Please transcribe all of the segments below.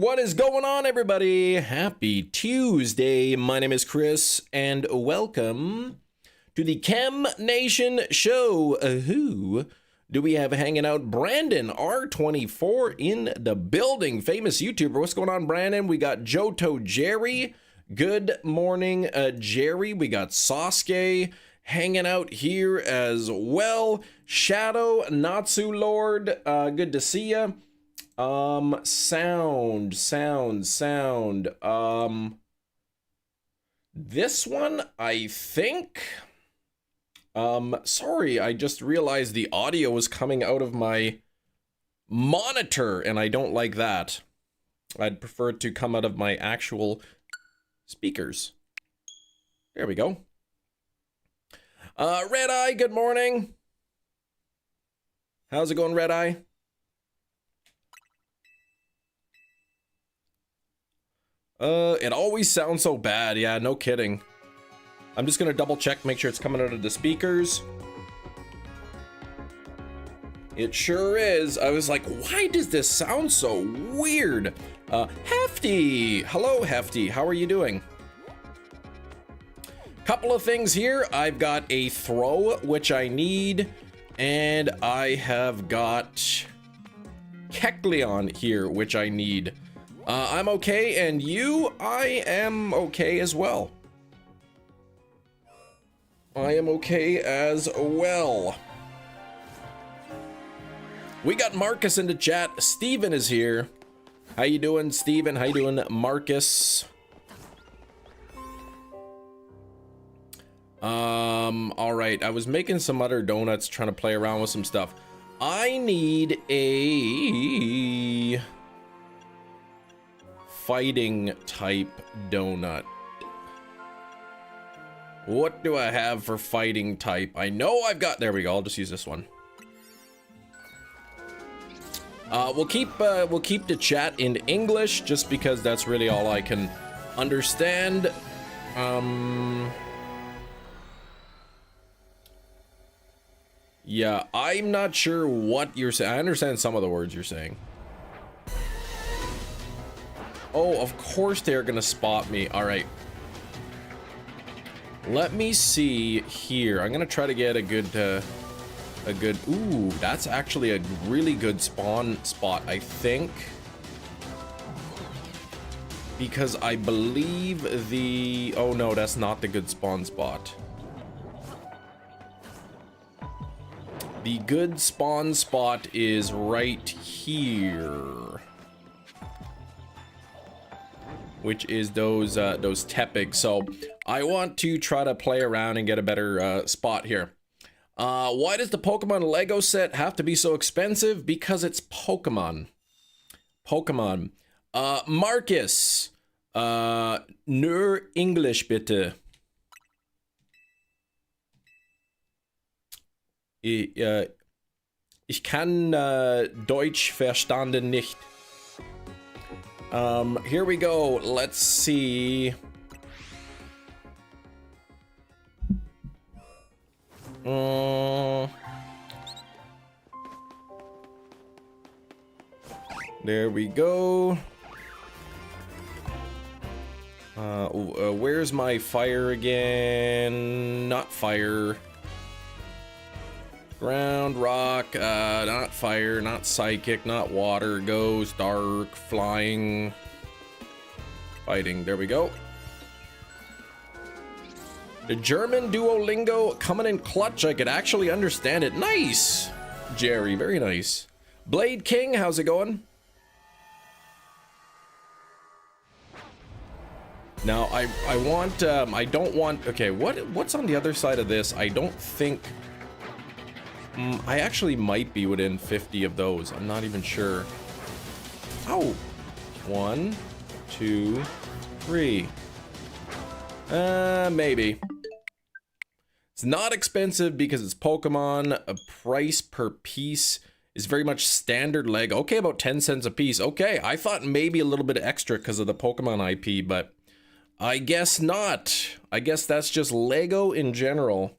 What is going on, everybody? Happy Tuesday. My name is Chris, and welcome to the Chem Nation Show. Who do we have hanging out? Brandon R24 in the building. Famous YouTuber. What's going on, Brandon? We got Johto Jerry. Good morning, Jerry. We got Sasuke hanging out here as well. Shadow, Natsu Lord. Good to see ya. Sound. This one, I think. Sorry, I just realized the audio was coming out of my monitor, and I don't like that. I'd prefer it to come out of my actual speakers. There we go. Red Eye, good morning. How's it going, Red Eye? It always sounds so bad. Yeah, no kidding. I'm just gonna double check, make sure it's coming out of the speakers. It sure is. I was like, why does this sound so weird? Hefty. Hello, Hefty. How are you doing? Couple of things here. I've got a throw, which I need, and I have got Keleon here, which I need. I'm okay, and you? I am okay as well. I am okay as well. We got Marcus in the chat. Steven is here. How you doing, Steven? How you doing, Marcus? All right. I was making some other donuts, trying to play around with some stuff. I need a fighting type donut. What do I have for fighting type? I know I've got, there we go. I'll just use this one. We'll keep the chat in English just because that's really all I can understand. Yeah, I'm not sure what you're saying. I understand some of the words you're saying. Oh, of course they're gonna spot me. All right. Let me see here. I'm gonna try to get a good, ooh, that's actually a really good spawn spot, I think. Because I believe the, oh no, that's not the good spawn spot. The good spawn spot is right here. Which is those tepics. So I want to try to play around and get a better spot here. Why does the Pokemon Lego set have to be so expensive? Because it's Pokemon. Pokemon. Marcus. Nur English bitte. Ich kann Deutsch verstanden nicht. Here we go. Let's see. There we go. Where's my fire again? Not fire. Ground, rock, not fire, not psychic, not water, ghost, dark, flying, fighting. There we go. The German Duolingo coming in clutch. I could actually understand it. Nice, Jerry. Very nice. Blade King, how's it going? Now, I want, I don't want, okay, what's on the other side of this? I don't think... I actually might be within 50 of those. I'm not even sure. Oh. 1, 2, 3. Maybe. It's not expensive because it's Pokemon. A price per piece is very much standard Lego. Okay, about 10 cents a piece. Okay, I thought maybe a little bit extra because of the Pokemon IP, but I guess not. I guess that's just Lego in general.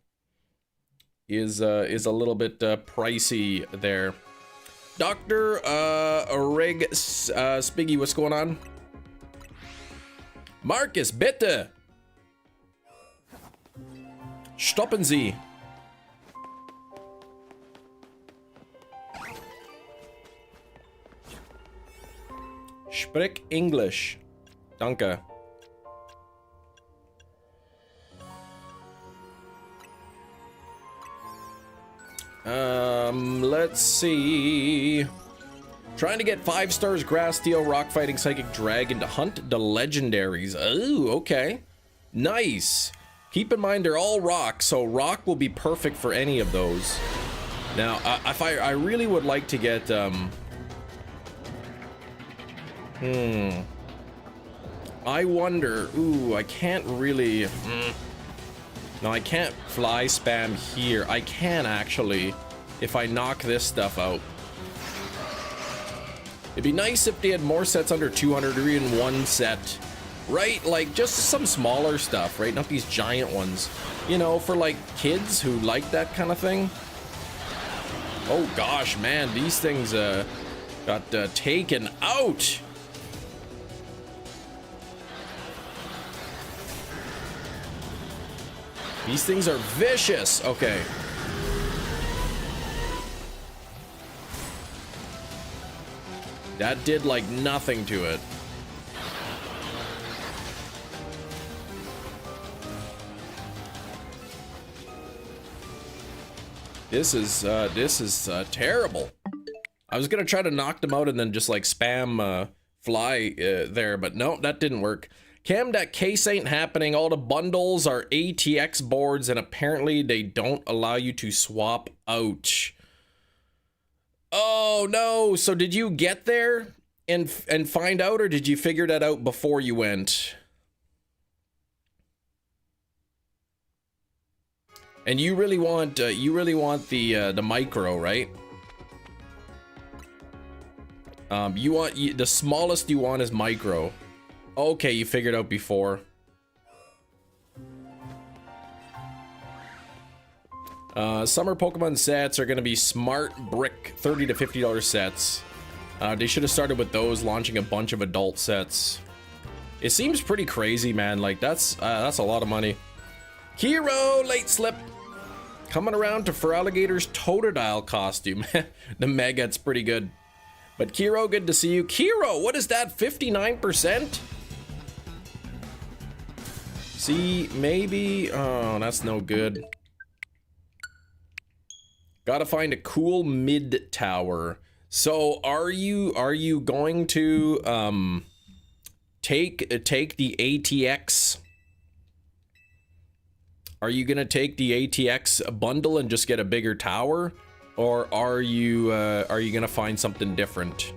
Is a little bit pricey there. Dr. Rig Spiggy, what's going on? Marcus, bitte! Stoppen Sie! Sprich English. Danke. Let's see. Trying to get 5 stars, grass, steel, rock fighting, psychic, dragon to hunt the legendaries. Oh, okay. Nice. Keep in mind they're all rock, so rock will be perfect for any of those. Now, if I really would like to get, I wonder, ooh, I can't really, no, I can't fly spam here. I can actually, if I knock this stuff out. It'd be nice if they had more sets under 200 or even one set, right? Like just some smaller stuff, right? Not these giant ones, you know, for like kids who like that kind of thing. Oh gosh, man, these things got taken out. These things are vicious. Okay. That did like nothing to it. This is terrible. I was gonna try to knock them out and then just like spam fly there, but no, that didn't work. Cam, that case ain't happening. All the bundles are ATX boards and apparently they don't allow you to swap out. Oh no, so did you get there and find out, or did you figure that out before you went? And you really want the micro, right? You want the smallest you want is micro. Okay, you figured out before. Summer Pokemon sets are gonna be smart brick, $30 to $50 sets. They should have started with those, launching a bunch of adult sets. It seems pretty crazy, man. Like that's a lot of money. Kiro, late slip. Coming around to Feraligator's Totodile costume. The Mega's pretty good. But Kiro, good to see you. Kiro, what is that? 59%? See, maybe. Oh, that's no good. Gotta find a cool mid tower. So are you going to take the ATX? Are you gonna take the ATX bundle and just get a bigger tower, or are you gonna find something different?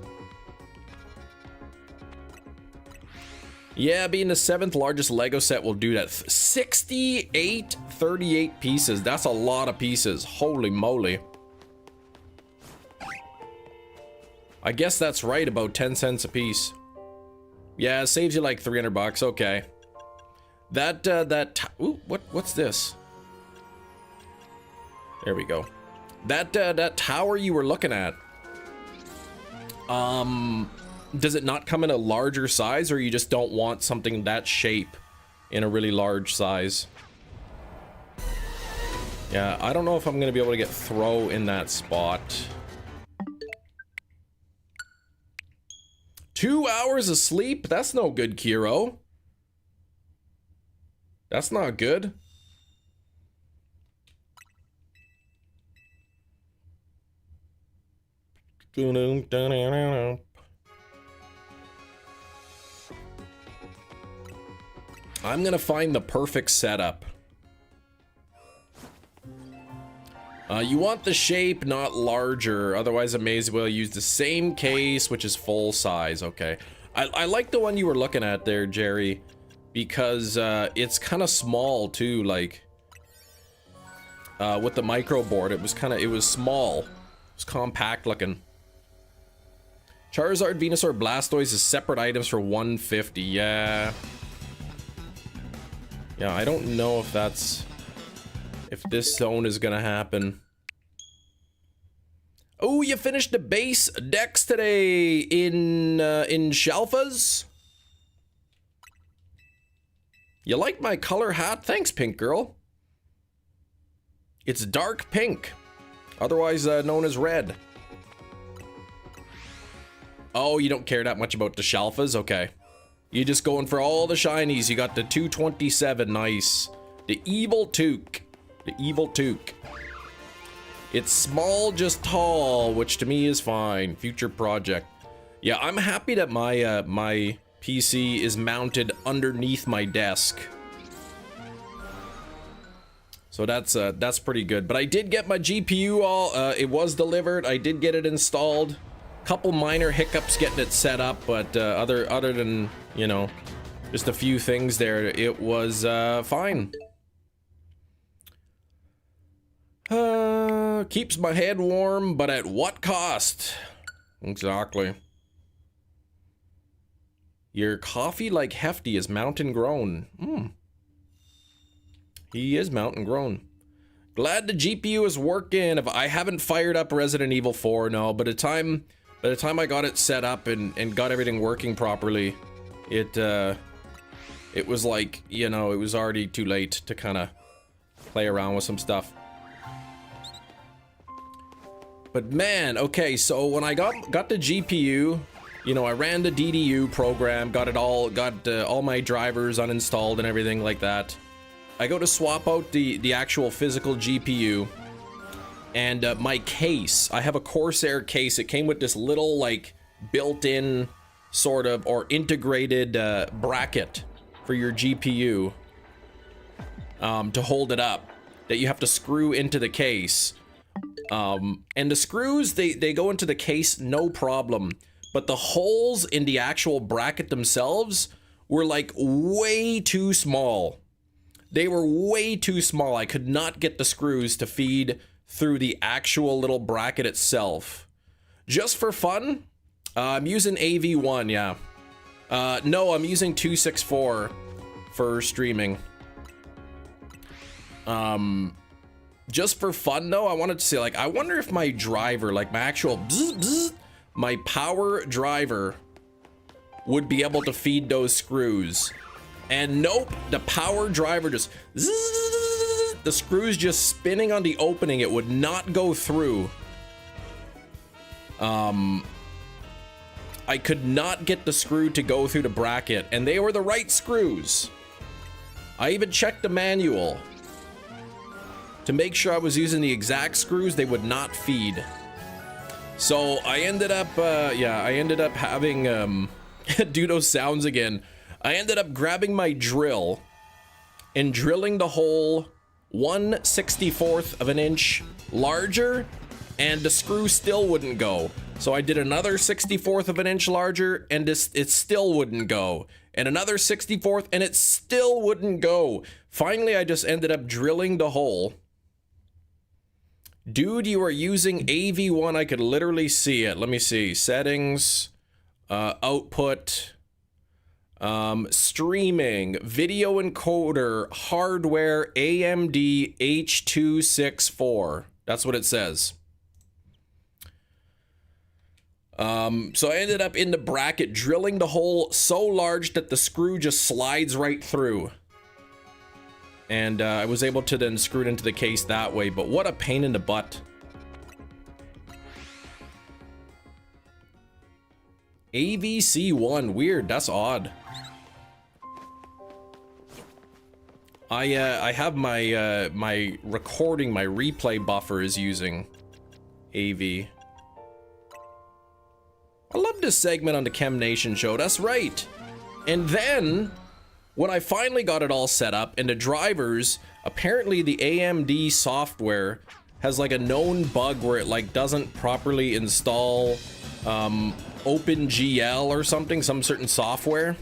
Yeah, being the 7th largest Lego set will do that. 38 pieces. That's a lot of pieces. Holy moly. I guess that's right, about 10 cents a piece. Yeah, it saves you like 300 bucks. Okay. Ooh, what's this? There we go. That tower you were looking at. Does it not come in a larger size, or you just don't want something that shape in a really large size? Yeah, I don't know if I'm gonna be able to get throw in that spot. 2 hours of sleep? That's no good, Kiro. That's not good. I'm gonna find the perfect setup. You want the shape, not larger. Otherwise, I may as well use the same case, which is full size. Okay. I like the one you were looking at there, Jerry, because it's kind of small too. Like with the micro board, it was small. It was compact looking. Charizard, Venusaur, Blastoise is separate items for 150. Yeah. Yeah, I don't know if that's... if this zone is gonna happen. Oh, you finished the base decks today in Shalfas? You like my color hat? Thanks, pink girl. It's dark pink, otherwise known as red. Oh, you don't care that much about the Shalfas? Okay. You're just going for all the shinies. You got the 227, nice. The evil toque. The evil toque. It's small, just tall, which to me is fine. Future project. Yeah, I'm happy that my my PC is mounted underneath my desk. So that's pretty good. But I did get my GPU all. It was delivered. I did get it installed. Couple minor hiccups getting it set up, but other than, you know, just a few things there, it was fine. Keeps my head warm, but at what cost? Exactly. Your coffee like Hefty is mountain grown. He is mountain grown. Glad the GPU is working. If I haven't fired up Resident Evil 4, no, but by the time I got it set up and got everything working properly, it was like, you know, it was already too late to kind of play around with some stuff. But man, okay, so when I got the GPU, you know, I ran the DDU program, got all my drivers uninstalled and everything like that. I go to swap out the actual physical GPU. And my case, I have a Corsair case. It came with this little, like, built-in sort of, or integrated bracket for your GPU to hold it up that you have to screw into the case. And the screws, they go into the case, no problem. But the holes in the actual bracket themselves were, like, way too small. They were way too small. I could not get the screws to feed through the actual little bracket itself. Just for fun, I'm using AV1, yeah. No, I'm using 264 for streaming. Just for fun though, I wanted to say, like, I wonder if my driver, like my actual my power driver would be able to feed those screws. And nope, the power driver just the screws just spinning on the opening, it would not go through. I could not get the screw to go through the bracket, and they were the right screws. I even checked the manual to make sure I was using the exact screws. They would not feed. So I ended up, I ended up having, do those sounds again. I ended up grabbing my drill and drilling the hole 1/64 of an inch larger, and the screw still wouldn't go. So I did another 1/64 of an inch larger, and it still wouldn't go. And another 1/64, and it still wouldn't go. Finally, I just ended up drilling the hole. Dude, you are using AV1. I could literally see it. Let me see. Settings, output, streaming, video encoder, hardware, AMD H264. That's what it says. So I ended up in the bracket drilling the hole so large that the screw just slides right through. And I was able to then screw it into the case that way, but what a pain in the butt. AVC1, weird, that's odd. I have my my recording, my replay buffer is using AV. I love this segment on the Chem Nation show, that's right. And then, when I finally got it all set up, and the drivers, apparently the AMD software has like a known bug where it like doesn't properly install OpenGL or something, some certain software.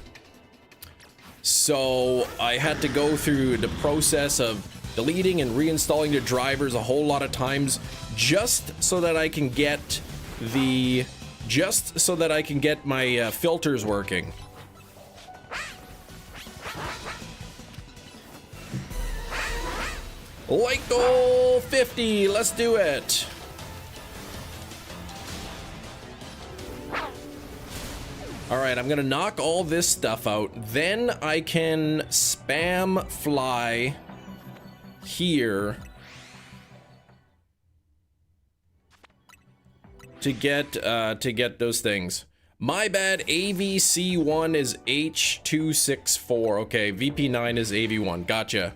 So I had to go through the process of deleting and reinstalling the drivers a whole lot of times just so that I can get my filters working. Light goal 50, let's do it. All right, I'm gonna knock all this stuff out. Then I can spam fly here to get those things. My bad, AVC1 is H264. Okay, VP9 is AV1. Gotcha.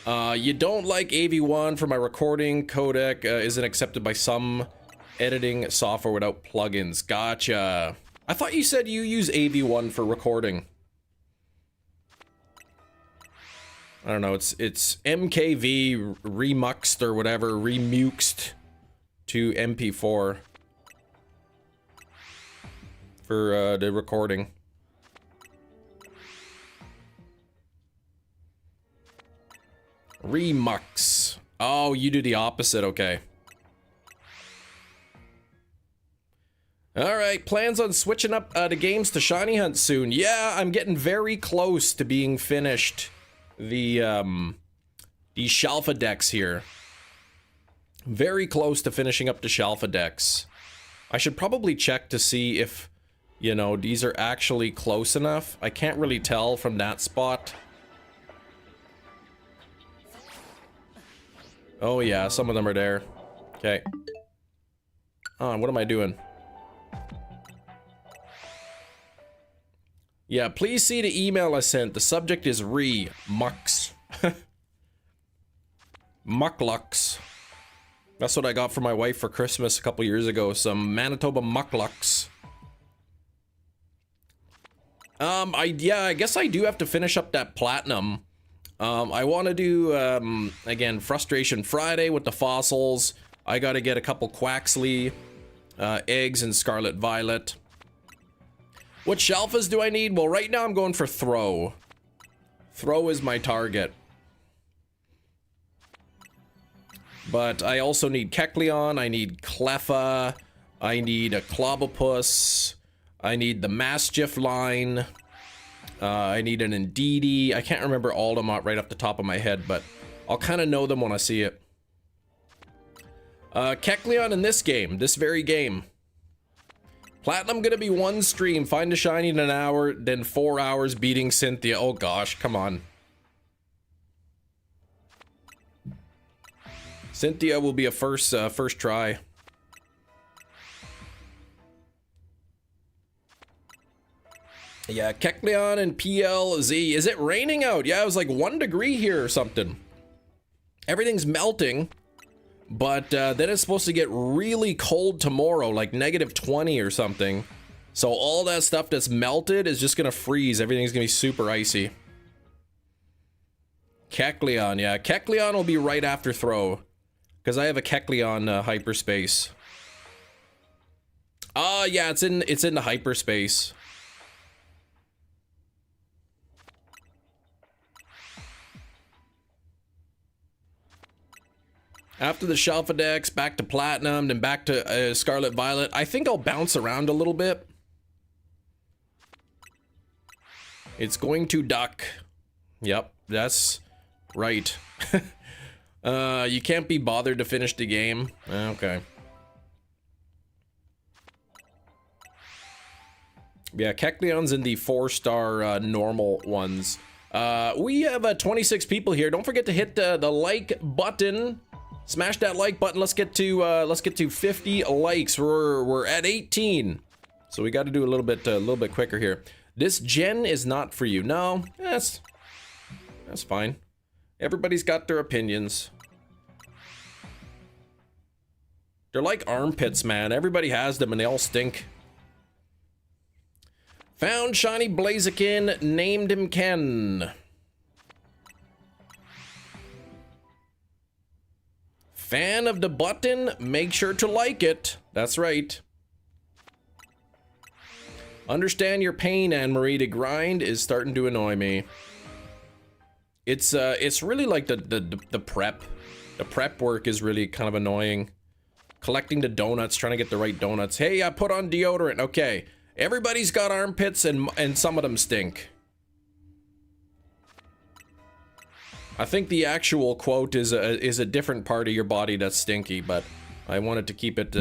You don't like AV1 for my recording codec isn't accepted by some editing software without plugins. Gotcha. I thought you said you use AV1 for recording. I don't know, it's MKV remuxed or whatever, remuxed to MP4 for the recording. Remux. Oh, you do the opposite, okay. Alright, plans on switching up the games to Shiny Hunt soon. Yeah, I'm getting very close to being finished. The Shalfa decks here. Very close to finishing up the Shalfa decks. I should probably check to see if, you know, these are actually close enough. I can't really tell from that spot. Oh yeah, some of them are there. Okay. Oh, what am I doing? Yeah, please see the email I sent. The subject is Mucks. Mucklux. That's what I got for my wife for Christmas a couple years ago. Some Manitoba Mucklux. I guess I do have to finish up that platinum. I want to do, again, Frustration Friday with the fossils. I gotta get a couple Quaxley eggs and Scarlet Violet. What Shalfas do I need? Well, right now I'm going for Throw. Throw is my target. But I also need Keleon, I need Cleffa, I need a Clobopus, I need the Mischief line, I need an Indeedee. I can't remember all of them right off the top of my head, but I'll kind of know them when I see it. Keleon in this game, this very game. Platinum gonna be one stream, find a shiny in an hour, then 4 hours beating Cynthia. Oh gosh, come on. Cynthia will be a first try. Yeah, Keleon and PLZ. Is it raining out? Yeah, it was like 1 degree here or something. Everything's melting. But then it's supposed to get really cold tomorrow, like -20 or something. So all that stuff that's melted is just gonna freeze. Everything's gonna be super icy. Keleon, yeah. Keleon will be right after Throw. Because I have a Keleon hyperspace. Yeah, it's in the hyperspace. After the Shalfa decks, back to Platinum, then back to Scarlet Violet. I think I'll bounce around a little bit. It's going to duck. Yep, that's right. You can't be bothered to finish the game. Okay. Yeah, Keleon's in the 4-star normal ones. We have 26 people here. Don't forget to hit the like button. Smash that like button. Let's get to 50 likes. We're at 18, so we got to do a little bit quicker here. This gen is not for you. No, that's fine. Everybody's got their opinions. They're like armpits, man. Everybody has them, and they all stink. Found shiny Blaziken. Named him Ken. Fan of the button? Make sure to like it. That's right. Understand your pain, Anne-Marie. The grind is starting to annoy me. It's really like the prep. The prep work is really kind of annoying. Collecting the donuts, trying to get the right donuts. Hey, I put on deodorant. Okay. Everybody's got armpits and some of them stink. I think the actual quote is a different part of your body that's stinky, but I wanted to keep it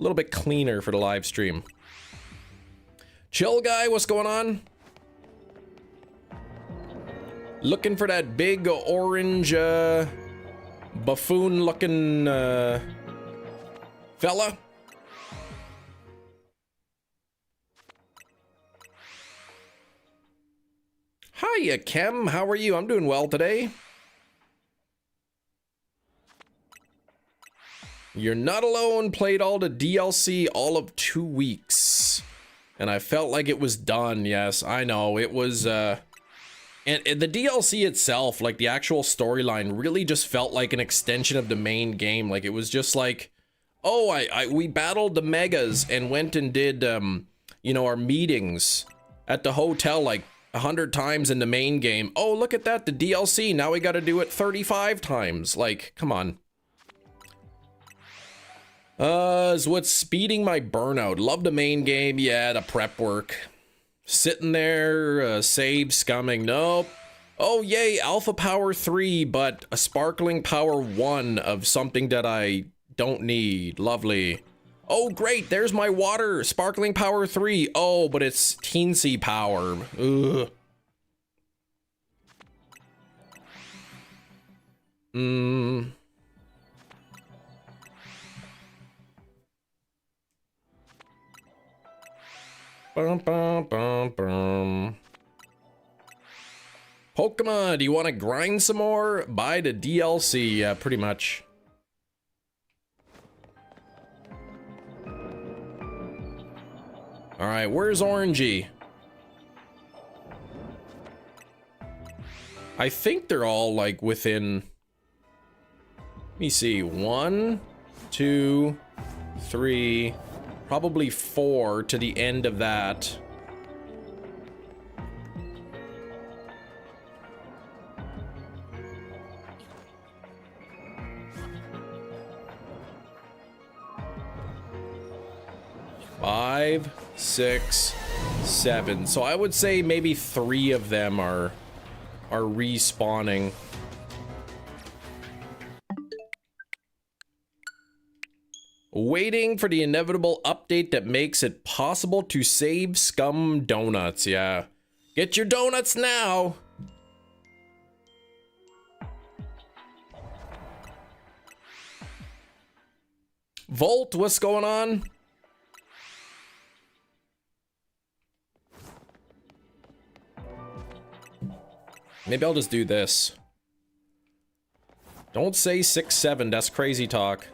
little bit cleaner for the live stream. Chill guy, what's going on? Looking for that big orange buffoon looking fella? Hiya, Kem. How are you? I'm doing well today. You're not alone. Played all the DLC all of 2 weeks. And I felt like it was done. Yes, I know. It was, and the DLC itself, like the actual storyline, really just felt like an extension of the main game. Like, it was just like, oh, we battled the megas and went and did, you know, our meetings at the hotel, like, 100 times in the main game. Oh, look at that, the DLC. Now we gotta do it 35 times. Like, come on. Is what's speeding my burnout. Love the main game. Yeah, the prep work. Sitting there, save scumming. Nope. Oh, yay, Alpha Power 3, but a Sparkling Power 1 of something that I don't need. Lovely. Oh, great, there's my water. Sparkling Power 3. Oh, but it's teensy power. Ugh. Bum, bum, bum, bum. Pokemon, do you want to grind some more? Buy the DLC, yeah, pretty much. Alright, where's Orangey? I think they're all, like, within... Let me see. 1, 2, 3... Probably 4 to the end of that. Five, 6, 7. So I would say maybe 3 of them are respawning. Waiting for the inevitable update that makes it possible to save scum donuts. Yeah. Get your donuts now. Volt, what's going on? Maybe I'll just do this. Don't say 6, 7. That's crazy talk.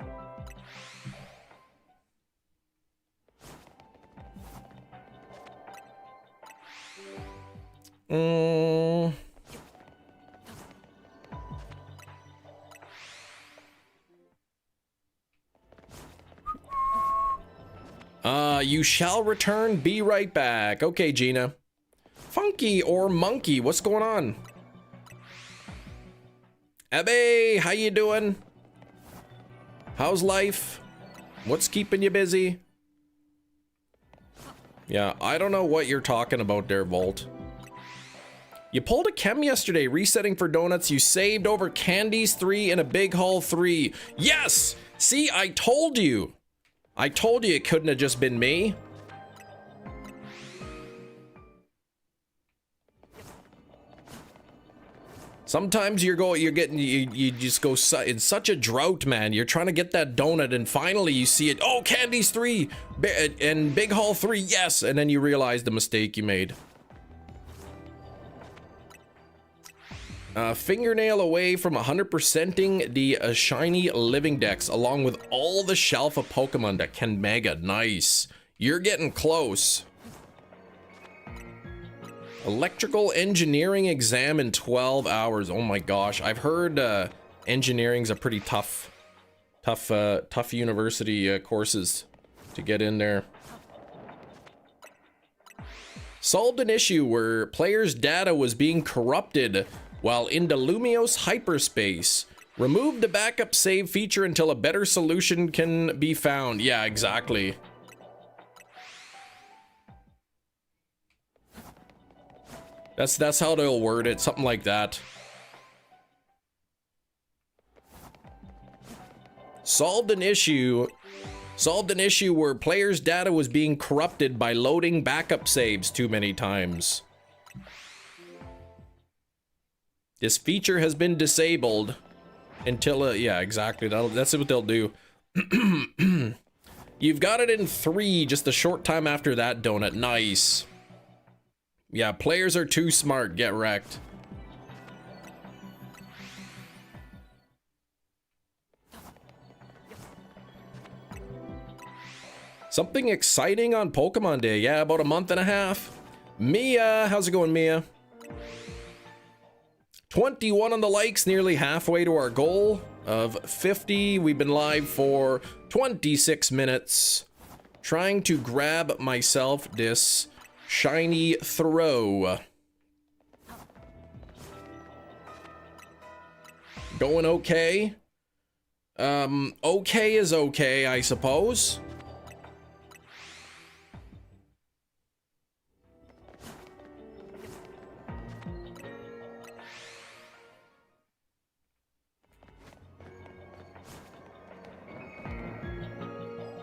You shall return. Be right back. Okay, Gina. Funky or Monkey, what's going on? Abby, how you doing? How's life? What's keeping you busy? Yeah, I don't know what you're talking about there, Volt. You pulled a chem yesterday, resetting for donuts. You saved over candies 3 and a big haul 3. Yes! See, I told you. I told you it couldn't have just been me. Sometimes you just go in such a drought, man. You're trying to get that donut and finally you see it. Oh, candies 3 and big haul 3, yes. And then you realize the mistake you made. Fingernail away from 100%ing the shiny living decks along with all the shelf of Pokemon that can mega. Nice. You're getting close. Electrical engineering exam in 12 hours. Oh my gosh. I've heard engineering's a pretty tough university courses to get in there. Solved an issue where players' data was being corrupted while in the Lumiose hyperspace. Remove the backup save feature until a better solution can be found. Yeah, exactly. That's how they'll word it, something like that. Solved an issue Solved an issue where players' data was being corrupted by loading backup saves too many times. This feature has been disabled until, yeah, exactly. That's what they'll do. You've got it in 3 just a short time after that, Donut. Nice. Yeah, players are too smart. Get wrecked. Something exciting on Pokemon Day. Yeah, about a month and a half. Mia, how's it going, Mia? 21 on the likes, nearly halfway to our goal of 50. We've been live for 26 minutes, trying to grab myself this shiny throw. Going okay. Okay is okay, I suppose.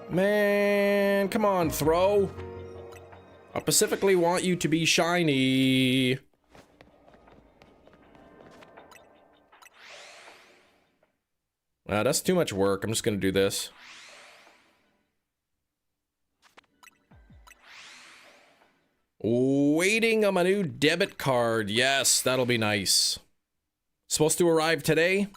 Man, come on, throw. I specifically want you to be shiny. That's too much work. I'm just gonna do this. Waiting on my new debit card. Yes, that'll be nice. Supposed to arrive today?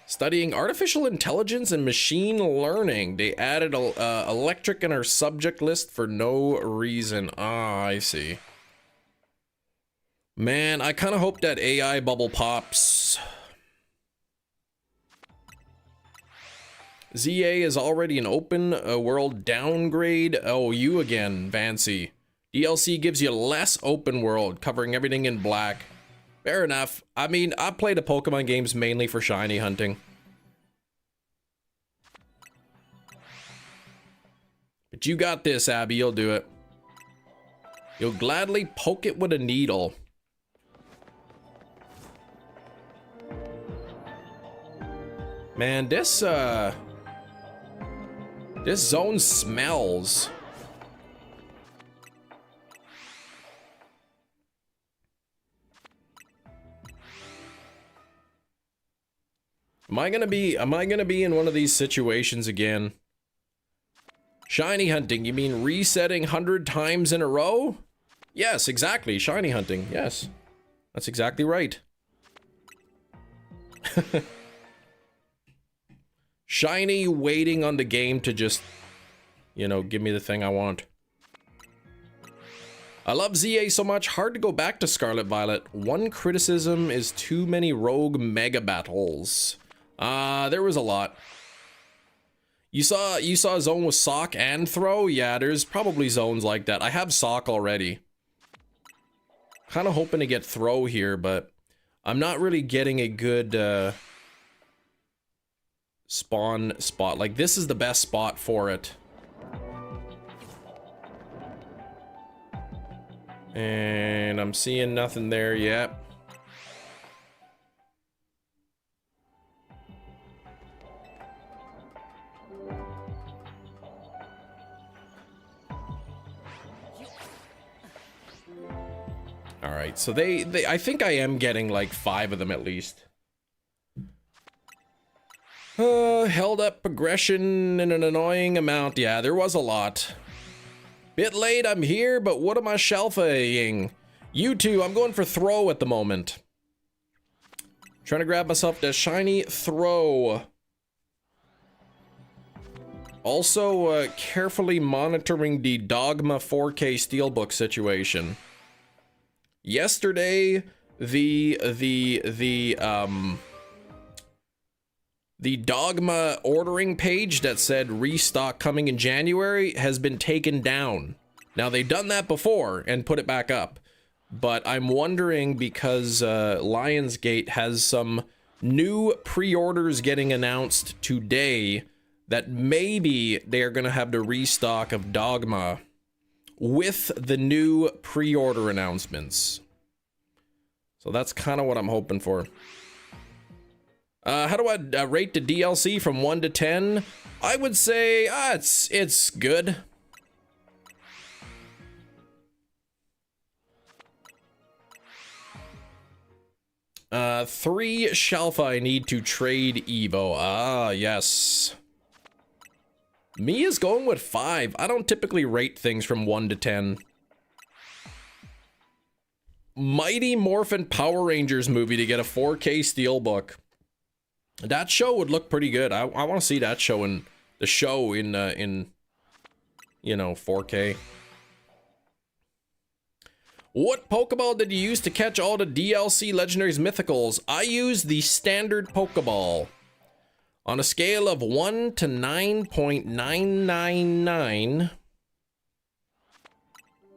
Studying artificial intelligence and machine learning. They added electric in our subject list for no reason. Ah, I see. Man, I kind of hope that AI bubble pops. ZA is already an open world downgrade. Oh, you again, Vancy. DLC gives you less open world, covering everything in black. Fair enough. I mean, I play the Pokemon games mainly for shiny hunting. But you got this, Abby. You'll do it. You'll gladly poke it with a needle. Man, this zone smells. Am I gonna be in one of these situations again? Shiny hunting, you mean resetting 100 times in a row? Yes, exactly, shiny hunting, yes. That's exactly right. Shiny waiting on the game to just, you know, give me the thing I want. I love ZA so much, hard to go back to Scarlet Violet. One criticism is too many rogue mega battles. There was a lot. You saw a zone with sock and throw? Yeah, there's probably zones like that. I have sock already. Kind of hoping to get throw here, but I'm not really getting a good spawn spot. Like, this is the best spot for it. And I'm seeing nothing there yet. All right, so I think I am getting like 5 of them at least. Held up progression in an annoying amount. Yeah, there was a lot. Bit late, I'm here, but what am I shelfing? You two, I'm going for throw at the moment. Trying to grab myself that shiny throw. Also, carefully monitoring the Dogma 4K steelbook situation. Yesterday, the Dogma ordering page that said restock coming in January has been taken down. Now, they've done that before and put it back up. But I'm wondering because Lionsgate has some new pre-orders getting announced today that maybe they're gonna have the restock of Dogma with the new pre-order announcements. So that's kind of what I'm hoping for. How do I rate the DLC from 1 to 10? I would say it's good. Three Shelfa I need to trade Evo. Ah, yes. Me is going with 5. I don't typically rate things from 1 to 10. Mighty Morphin Power Rangers movie to get a 4K steelbook. That show would look pretty good. I want to see that show in the show in you know, 4K. What Pokeball did you use to catch all the DLC Legendaries Mythicals? I used the standard Pokeball. On a scale of 1 to 9.999.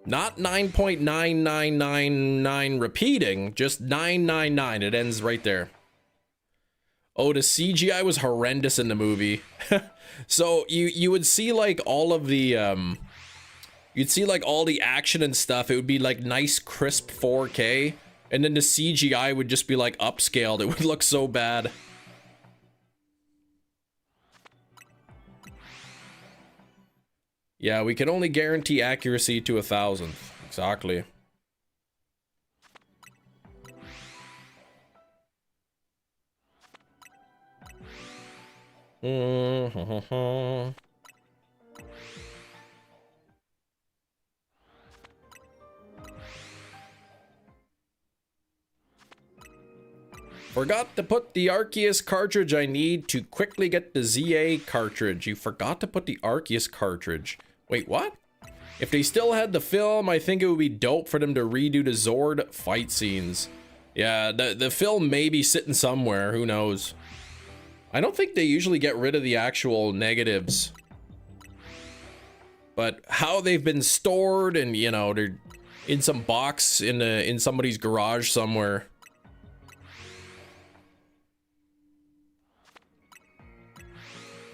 Not 9.9999 repeating, just 999. It ends right there. Oh, the CGI was horrendous in the movie. So you would see like all of the you'd see like all the action and stuff. It would be like nice crisp 4K, and then the CGI would just be like upscaled. It would look so bad. Yeah, we can only guarantee accuracy to 1,000. Exactly. Forgot to put the Arceus cartridge I need to quickly get the ZA cartridge. You forgot to put the Arceus cartridge. Wait, what? If they still had the film, I think it would be dope for them to redo the Zord fight scenes. Yeah, the film may be sitting somewhere, who knows. I don't think they usually get rid of the actual negatives. But how they've been stored and, you know, they're in some box in somebody's garage somewhere.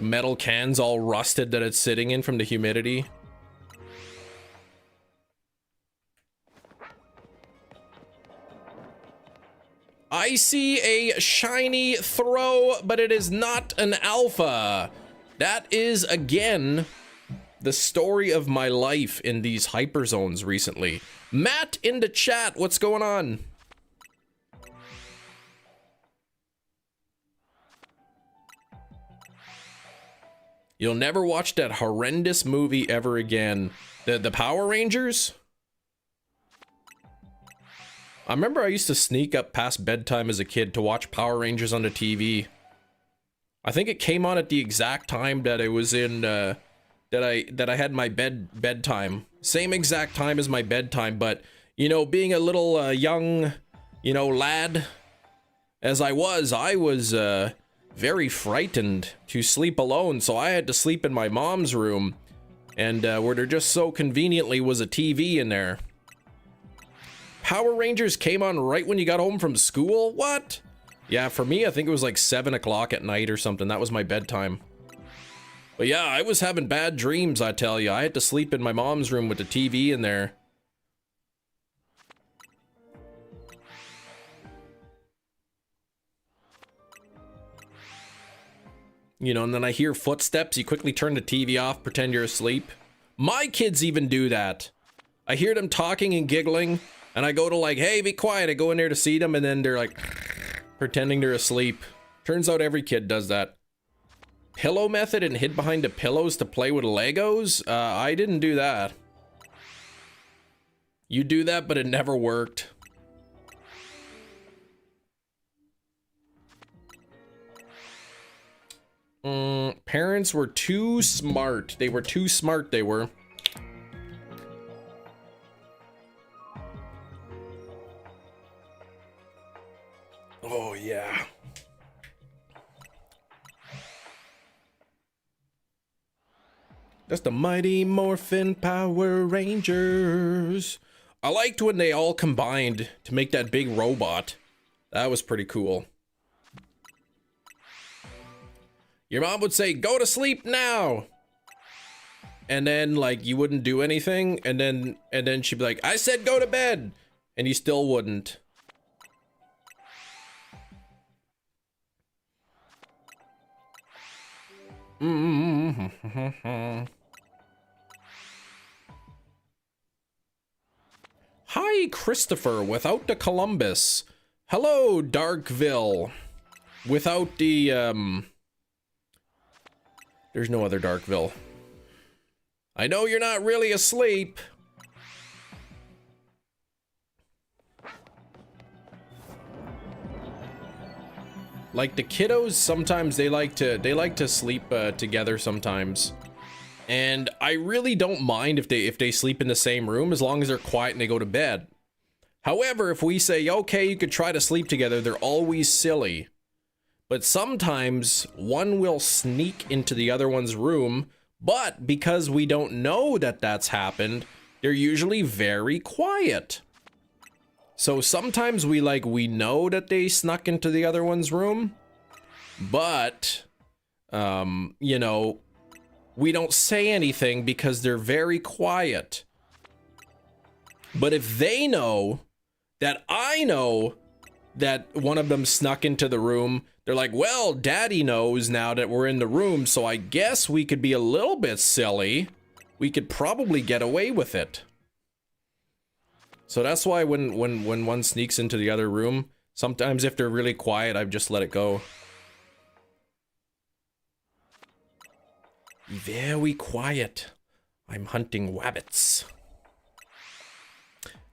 Metal cans all rusted that it's sitting in from the humidity. I see a shiny throw, but it is not an alpha. That is, again, the story of my life in these hyper zones recently. Matt in the chat, what's going on? You'll never watch that horrendous movie ever again. The Power Rangers? I remember I used to sneak up past bedtime as a kid to watch Power Rangers on the TV. I think it came on at the exact time that it was in, that I had my bedtime. Same exact time as my bedtime, but, you know, being a little young, you know, lad as I was very frightened to sleep alone, so I had to sleep in my mom's room, and where there just so conveniently was a TV in there. Power Rangers came on right when you got home from school? What? Yeah, for me, I think it was like 7 o'clock at night or something. That was my bedtime. But yeah, I was having bad dreams, I tell you. I had to sleep in my mom's room with the TV in there. You know, and then I hear footsteps, you quickly turn the TV off, pretend you're asleep. My kids even do that. I hear them talking and giggling, and I go to like, hey, be quiet. I go in there to see them, and then they're like, pretending they're asleep. Turns out every kid does that. Pillow method and hid behind the pillows to play with Legos? I didn't do that. You do that, but it never worked. Parents were too smart. They were too smart, they were. Oh, yeah. That's the Mighty Morphin Power Rangers. I liked when they all combined to make that big robot. That was pretty cool. Your mom would say, go to sleep now. And then like you wouldn't do anything, and then she'd be like, I said go to bed, and you still wouldn't. Hi, Christopher, without the Columbus. Hello, Darkville. Without the, there's no other Darkville. I know you're not really asleep. Like the kiddos, sometimes they like to sleep together sometimes. And I really don't mind if they sleep in the same room as long as they're quiet and they go to bed. However, if we say, okay, you could try to sleep together, they're always silly. But sometimes one will sneak into the other one's room, but because we don't know that that's happened, they're usually very quiet. So sometimes we know that they snuck into the other one's room, but, you know, we don't say anything because they're very quiet. But if they know that I know that one of them snuck into the room, they're like, well, Daddy knows now that we're in the room, so I guess we could be a little bit silly. We could probably get away with it. So that's why when one sneaks into the other room, sometimes if they're really quiet, I just let it go. Very quiet. I'm hunting wabbits.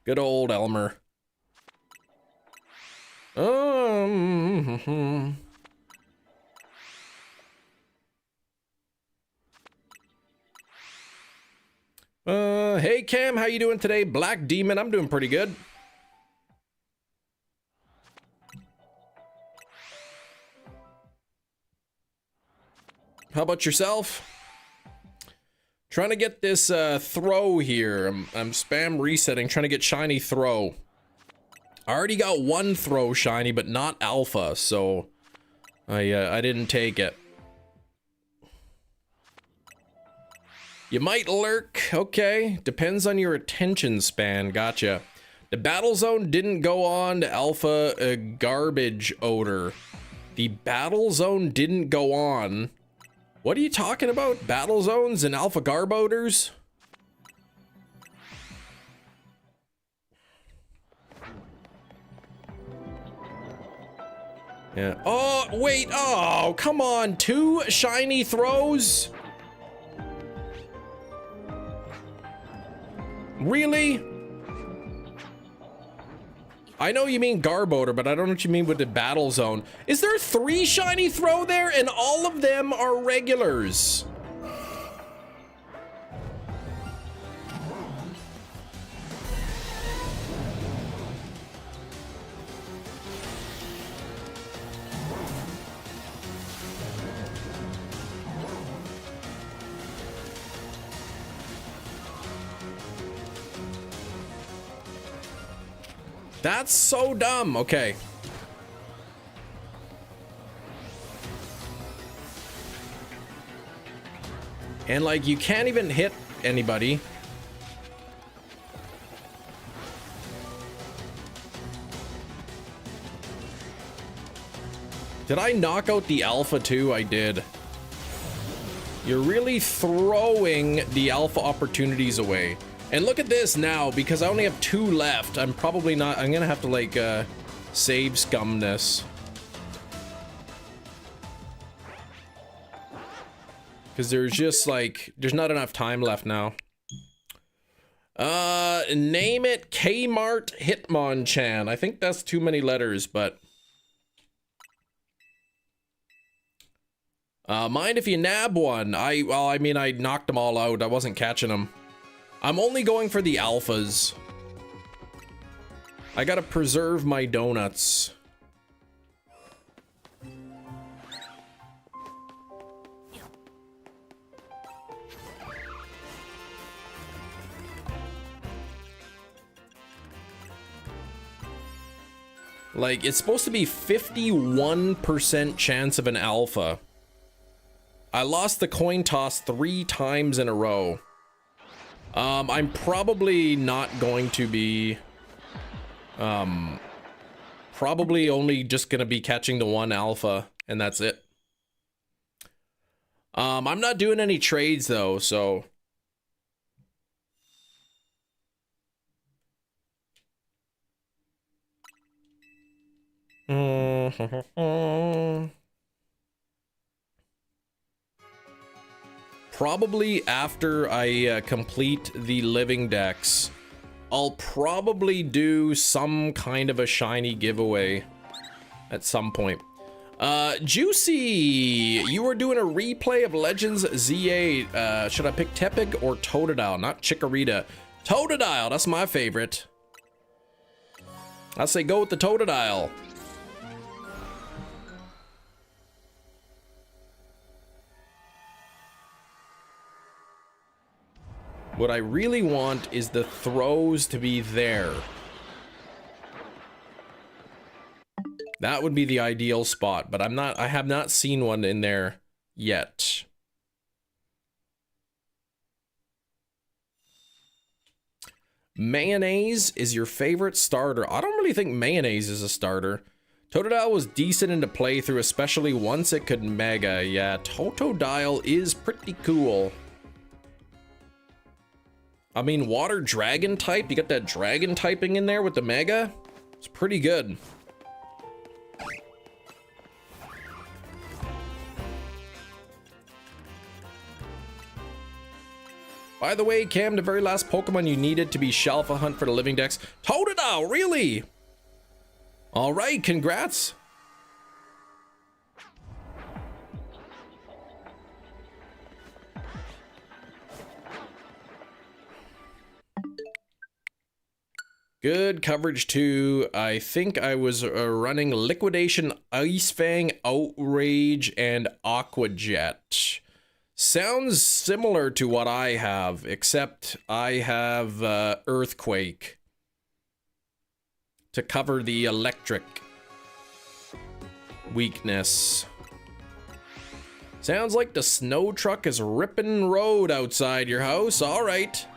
Good old Elmer. Hey Cam, how you doing today? Black Demon, I'm doing pretty good. How about yourself? Trying to get this throw here. I'm spam resetting, trying to get shiny throw. I already got one throw shiny, but not alpha, so I didn't take it. You might lurk, okay. Depends on your attention span, gotcha. The battle zone didn't go on to alpha garbage odor. The battle zone didn't go on. What are you talking about? Battle zones and alpha garb odors? Yeah. Oh, wait. Oh, come on. 2 shiny throws? Really? I know you mean garb odor, but I don't know what you mean with the battle zone. Is there 3 shiny throw there and all of them are regulars? That's so dumb. Okay. And like, you can't even hit anybody. Did I knock out the alpha too? I did. You're really throwing the alpha opportunities away. And look at this now, because I only have 2 left. I'm probably not, I'm gonna have to like, save scum this. Because there's just like, there's not enough time left now. Name it Kmart Hitmonchan. I think that's too many letters, but. Mind if you nab one? Well, I mean, I knocked them all out. I wasn't catching them. I'm only going for the alphas. I gotta preserve my donuts. Like, it's supposed to be 51% chance of an alpha. I lost the coin toss 3 times in a row. I'm probably not going to be... probably only just gonna be catching the 1 alpha, and that's it. I'm not doing any trades, though, so... Probably after I complete the living decks, I'll probably do some kind of a shiny giveaway at some point. Juicy, you were doing a replay of Legends Z8. Should I pick Tepig or Totodile? Not Chikorita. Totodile, that's my favorite. I say go with the Totodile. What I really want is the throws to be there. That would be the ideal spot, but I have not seen one in there yet. Mayonnaise is your favorite starter. I don't really think mayonnaise is a starter. Totodile was decent into playthrough, especially once it could mega. Yeah, Totodile is pretty cool. I mean, water dragon type, you got that dragon typing in there with the mega. It's pretty good. By the way, Cam, the very last Pokemon you needed to be Shelfa Hunt for the living decks. Totodile, really? All right, congrats. Good coverage too. I think I was running Liquidation, Ice Fang, Outrage, and Aqua Jet. Sounds similar to what I have, except I have Earthquake to cover the electric weakness. Sounds like the snow truck is ripping road outside your house. All right.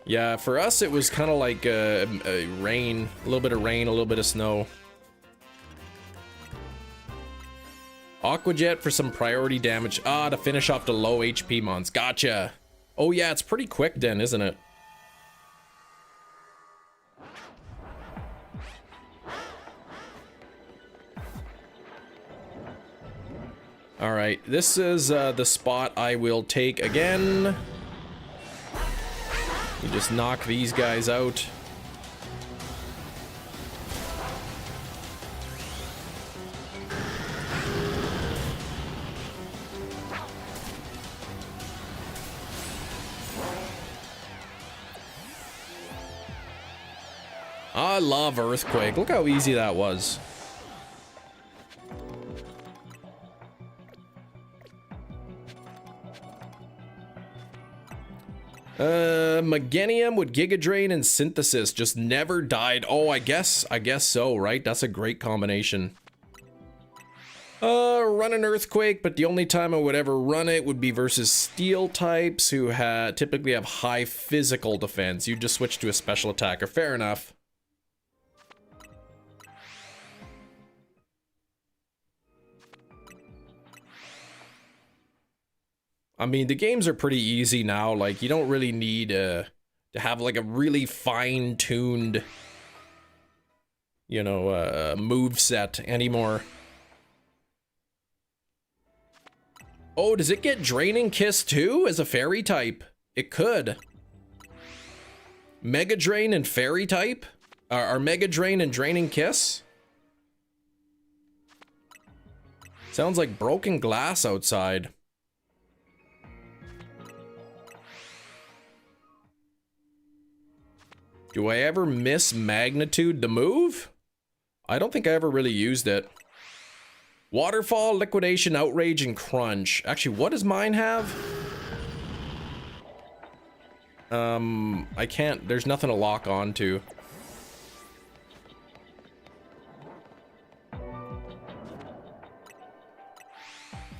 Yeah, for us it was kind of like rain, a little bit of rain, a little bit of snow. Aqua Jet for some priority damage. Ah, to finish off the low HP mons. Gotcha. Oh yeah, it's pretty quick then, isn't it? All right, this is the spot I will take again. You just knock these guys out. I love Earthquake. Look how easy that was. Meganium with Giga Drain and Synthesis just never died. Oh, I guess so, right? That's a great combination. Run an Earthquake, but the only time I would ever run it would be versus Steel types who typically have high physical defense. You just switch to a special attacker. Fair enough. I mean, the games are pretty easy now. Like, you don't really need to have like a really fine-tuned, you know, move set anymore. Oh, does it get Draining Kiss too as a fairy type? It could. Mega Drain and fairy type? Are Mega Drain and Draining Kiss? Sounds like broken glass outside. Do I ever miss Magnitude the move? I don't think I ever really used it. Waterfall, Liquidation, Outrage, and Crunch. Actually, what does mine have? I can't, there's nothing to lock on to.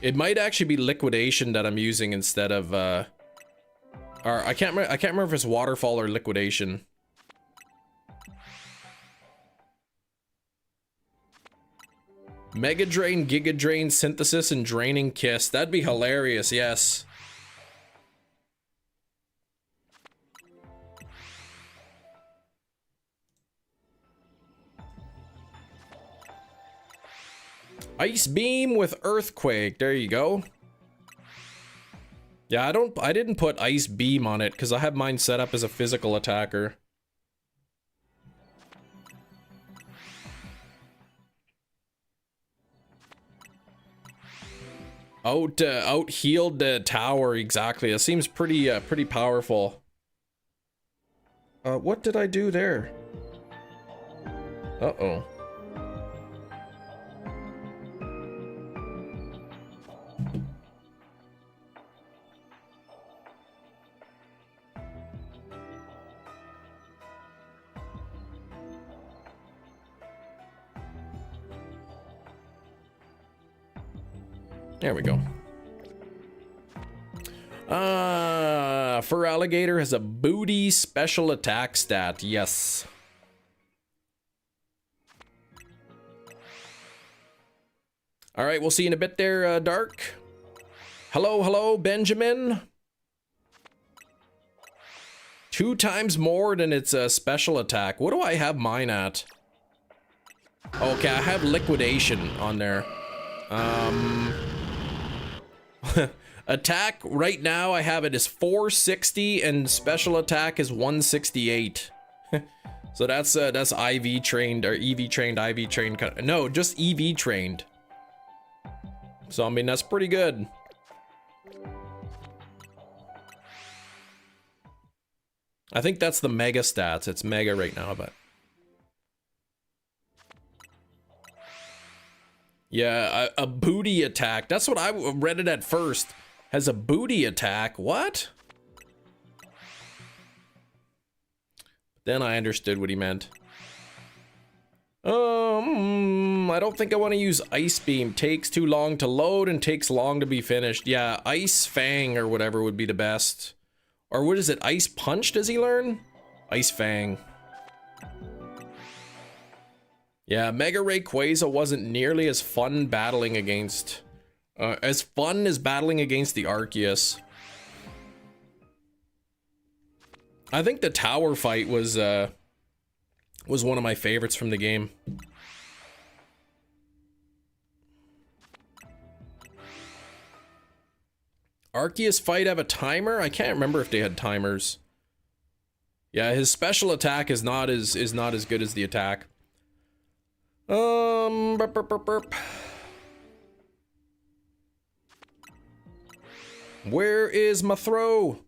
It might actually be liquidation that I'm using instead of, or I can't remember if it's waterfall or liquidation. Mega Drain, Giga Drain, Synthesis, and Draining Kiss. That'd be hilarious, yes. Ice Beam with Earthquake. There you go. Yeah, I didn't put Ice Beam on it because I have mine set up as a physical attacker. Out healed the tower, exactly. It seems pretty pretty powerful. What did I do there? Uh-oh. There we go. Feraligatr has a booty special attack stat. Yes. All right, we'll see you in a bit there, Dark. Hello, Benjamin. 2 times more than its special attack. What do I have mine at? Okay, I have liquidation on there. Attack right now I have it is 460 and special attack is 168. So that's IV trained or EV trained, IV trained. No, just EV trained. So I mean that's pretty good. I think that's the mega stats. It's mega right now, but yeah, a booty attack. That's what I read it at first. Has a booty attack. What? Then I understood what he meant. I don't think I want to use Ice Beam. Takes too long to load and takes long to be finished. Yeah, Ice Fang or whatever would be the best. Or what is it? Ice Punch does he learn? Ice Fang. Yeah, Mega Rayquaza wasn't nearly as fun battling against... as fun as battling against the Arceus. I think the tower fight was one of my favorites from the game. Arceus fight have a timer? I can't remember if they had timers. Yeah, his special attack is not as good as the attack. Burp, burp, burp, burp. Where is my throw?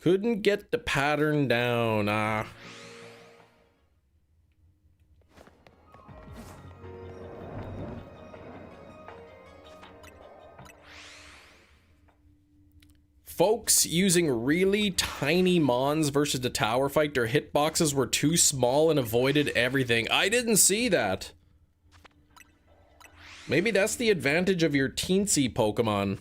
Couldn't get the pattern down. Folks using really tiny mons versus the tower fight, their hitboxes were too small and avoided everything. I didn't see that. Maybe that's the advantage of your teensy Pokemon.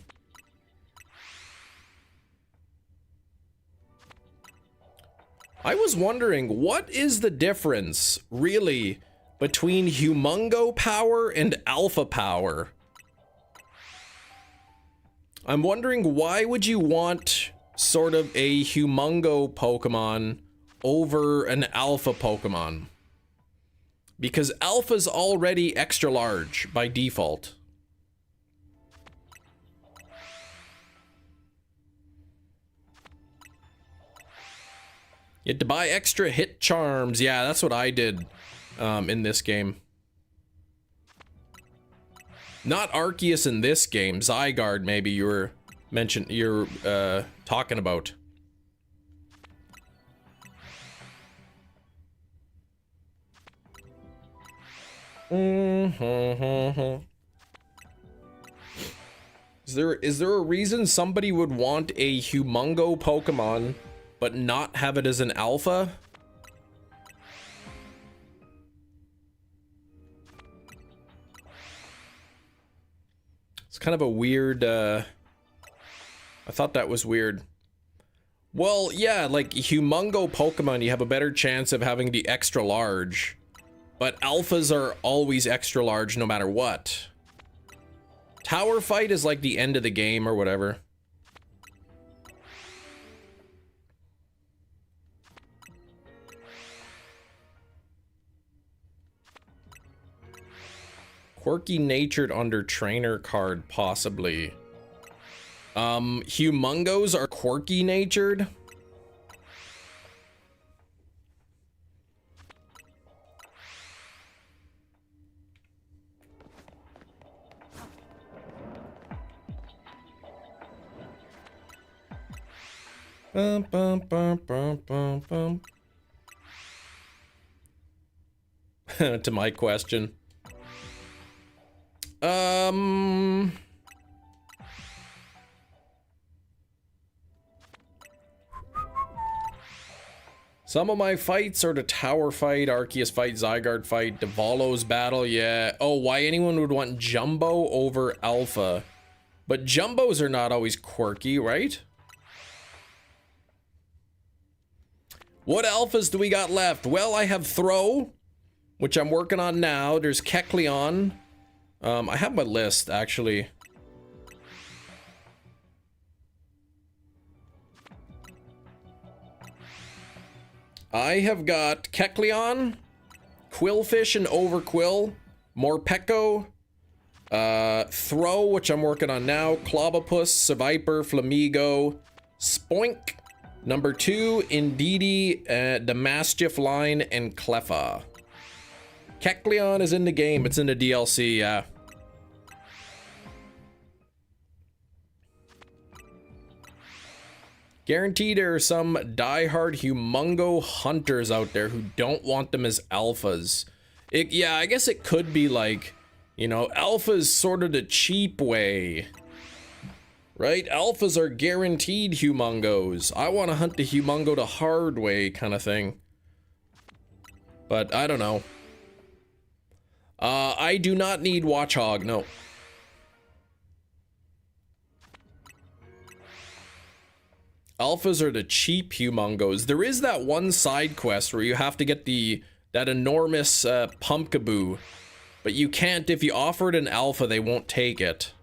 I was wondering, what is the difference, really, between Humongo power and Alpha power? I'm wondering, why would you want sort of a Humongo Pokemon over an Alpha Pokemon? Because Alpha's already extra large by default. You had to buy extra hit charms. Yeah, that's what I did in this game. Not Arceus in this game. Zygarde, maybe you're talking about. Is there a reason somebody would want a Humongo Pokemon but not have it as an alpha? It's kind of a weird, I thought that was weird. Well, yeah, like humongo Pokemon, you have a better chance of having the extra large. But alphas are always extra large no matter what. Tower fight is like the end of the game or whatever. Quirky natured under trainer card, possibly. Humongos are quirky natured. Bum, bum, bum, bum, bum, bum. To my question. Some of my fights are the tower fight, Arceus fight, Zygarde fight, Devolo's battle, yeah. Oh, why anyone would want Jumbo over Alpha. But Jumbos are not always quirky, right? What alphas do we got left? Well, I have Throw, which I'm working on now. There's Keleon. I have my list, actually. I have got Keleon, Quillfish and Overquill, Morpeko, Throw, which I'm working on now, Clobopus, Seviper, Flamigo, Spoink, number 2, Indeedee, the Mischief line, and Cleffa. Keleon is in the game, it's in the DLC, yeah. Guaranteed there are some diehard humongo hunters out there who don't want them as alphas. Yeah, I guess it could be like, you know, alpha's sort of the cheap way. Right? Alphas are guaranteed humongos. I want to hunt the humongo the hard way kind of thing. But I don't know. I do not need Watchog, no. Alphas are the cheap humongos. There is that one side quest where you have to get that enormous Pumpkaboo. But you can't, if you offer it an alpha, they won't take it.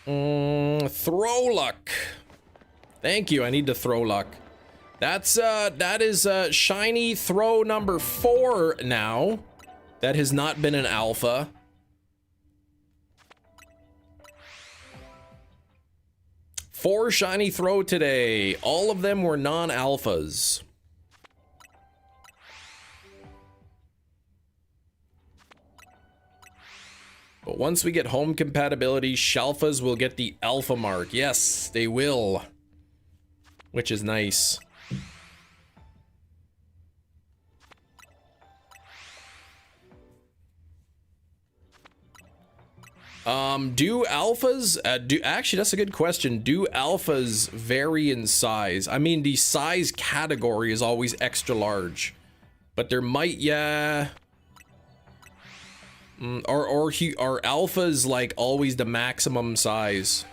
Throw luck. Thank you, I need to throw luck. That is shiny throw number 4 now. That has not been an alpha. Four shiny throw today. All of them were non-alphas. But once we get home compatibility, Shalfas will get the alpha mark. Yes, they will. Which is nice. Do alphas, actually, that's a good question. Do alphas vary in size? I mean, the size category is always extra large, but there might, yeah. Are alphas like always the maximum size?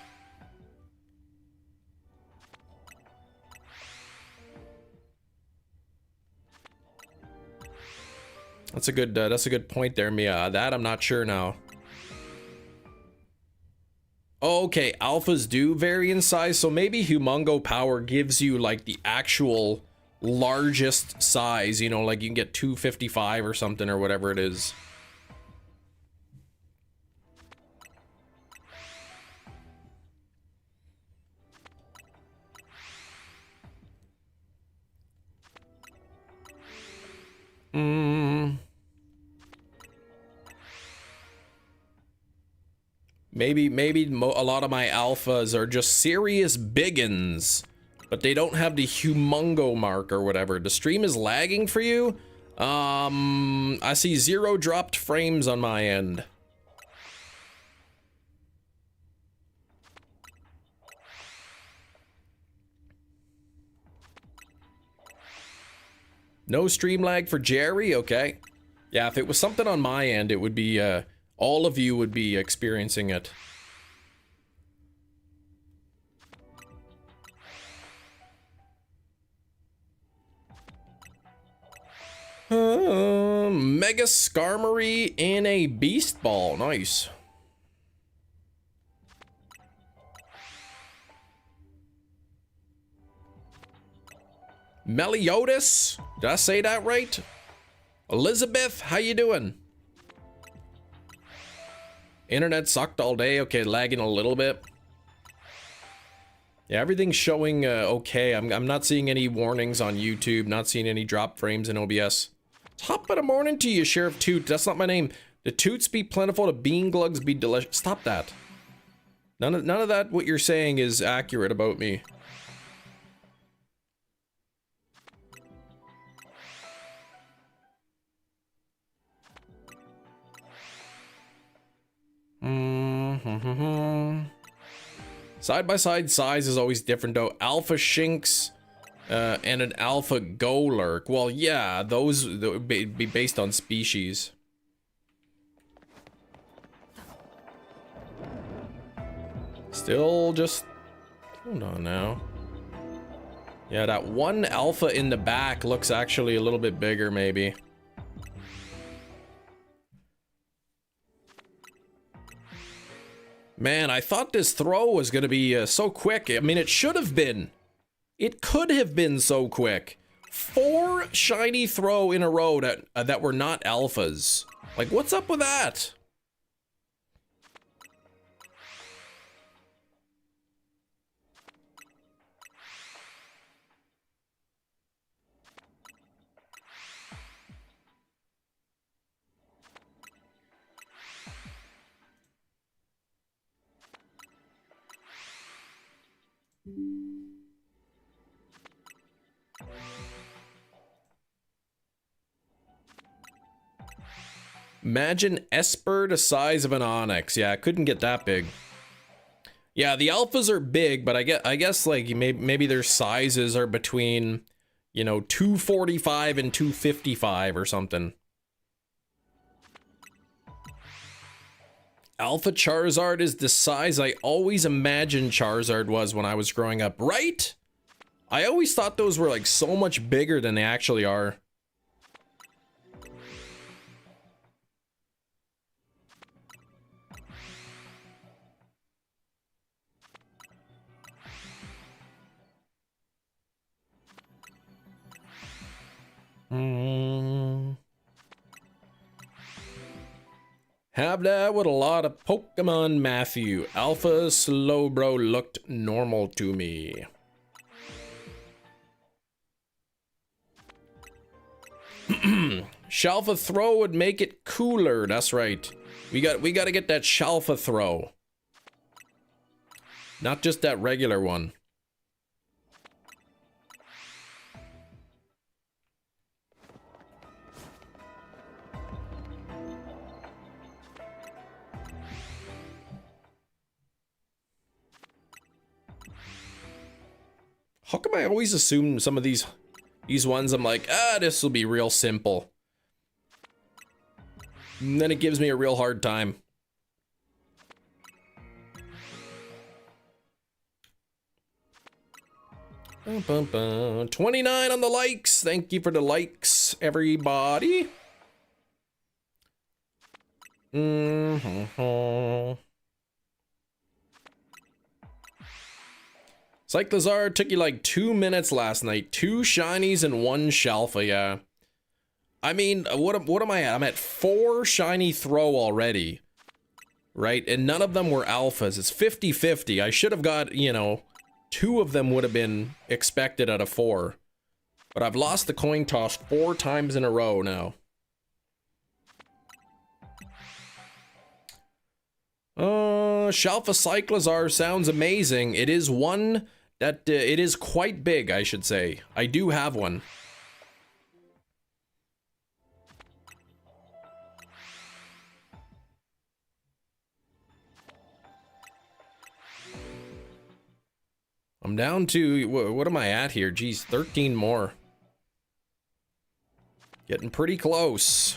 That's a good point there, Mia. That I'm not sure now. Okay, alphas do vary in size, so maybe Humongo Power gives you like the actual largest size, you know, like you can get 255 or something or whatever it is. Maybe a lot of my alphas are just serious biggins, but they don't have the humongo mark or whatever. The stream is lagging for you? I see 0 dropped frames on my end. No stream lag for Jerry, okay. Yeah, if it was something on my end, it would be, all of you would be experiencing it. Mega Skarmory in a Beast Ball, nice. Meliodas, did I say that right? Elizabeth, how you doing? Internet sucked all day. Okay, lagging a little bit. Yeah, everything's showing okay. I'm not seeing any warnings on YouTube. Not seeing any drop frames in OBS. Top of the morning to you, Sheriff Toot. That's not my name. The toots be plentiful, the bean glugs be delicious. Stop that. None of that. What you're saying is accurate about me. Side-by-side size is always different though. Alpha Shinx and an Alpha Golurk. Well, yeah, those would be based on species. Still just... Hold on now. Yeah, that one Alpha in the back looks actually a little bit bigger, maybe. Man, I thought this throw was gonna be so quick. I mean, it should have been. It could have been so quick. 4 shiny throw in a row that were not alphas. Like, what's up with that? Imagine Esper the size of an Onyx. Yeah, I couldn't get that big. Yeah, the alphas are big, but I guess like maybe their sizes are between, you know, 245 and 255 or something. Alpha Charizard is the size I always imagined Charizard was when I was growing up, right? I always thought those were like so much bigger than they actually are. Have that with a lot of Pokemon, Matthew. Alpha Slowbro looked normal to me. Shalfa throw would make it cooler. That's right. We got to get that Shalfa throw. Not just that regular one. How come I always assume some of these ones I'm like, this will be real simple. And then it gives me a real hard time. Bum, bum, bum. 29 on the likes. Thank you for the likes, everybody. Cyclizar took you like 2 minutes last night. 2 shinies and 1 Shalfa, yeah. I mean, what am I at? I'm at 4 shiny throw already. Right? And none of them were alphas. It's 50-50. I should have got, you know, 2 of them would have been expected out of 4. But I've lost the coin toss 4 times in a row now. Shalfa Cyclizar sounds amazing. It is one that, it is quite big, I should say. I do have one. I'm down to, what am I at here? Geez, 13 more. Getting pretty close.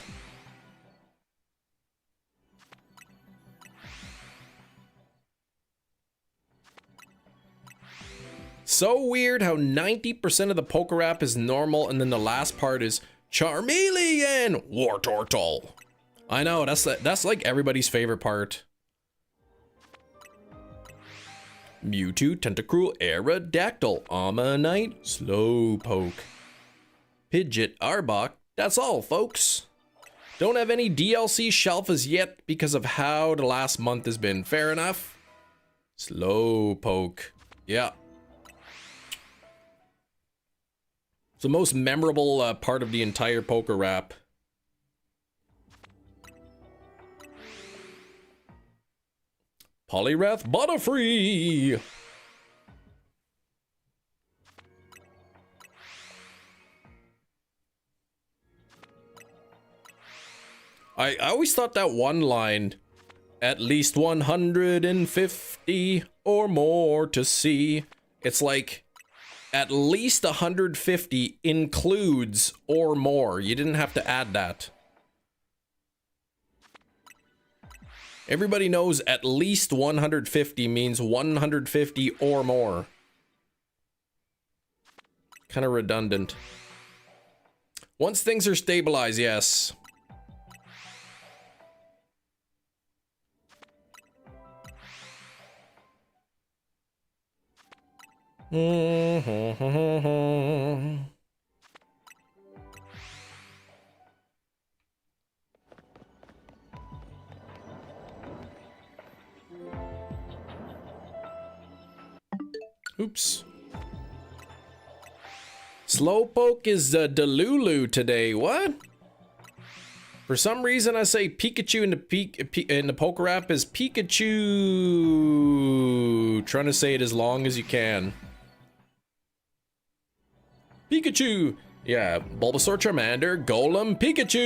So weird how 90% of the poker app is normal and then the last part is Charmeleon Wartortle. I know, that's like everybody's favorite part. Mewtwo, Tentacruel, Aerodactyl, Ammonite, Slowpoke, Pidgeot, Arbok. That's all, folks. Don't have any DLC shelf as yet because of how the last month has been. Fair enough. Slowpoke. Yeah. It's the most memorable part of the entire poker app. Poliwrath, Butterfree. I always thought that one line, at least 150 or more to see. It's like, at least 150 includes or more. You didn't have to add that. Everybody knows at least 150 means 150 or more. Kind of redundant. Once things are stabilized, yes. Oops. Slowpoke is Delulu today. What? For some reason, I say Pikachu in the poker app is Pikachu. Trying to say it as long as you can. Pikachu. Yeah, Bulbasaur, Charmander, Golem, Pikachu.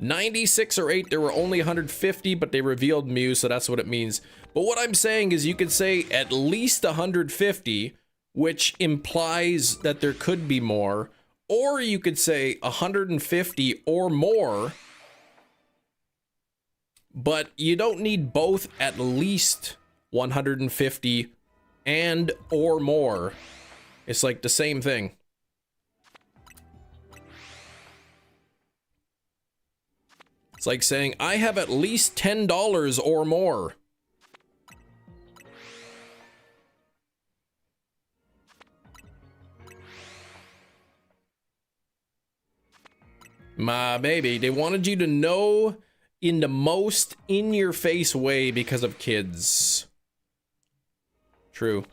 96 or 8, there were only 150, but they revealed Mew, so that's what it means. But what I'm saying is you could say at least 150, which implies that there could be more, or you could say 150 or more, but you don't need both at least 150 and or more. It's like the same thing. It's like saying, I have at least $10 or more. My baby, they wanted you to know in the most in-your-face way because of kids. True.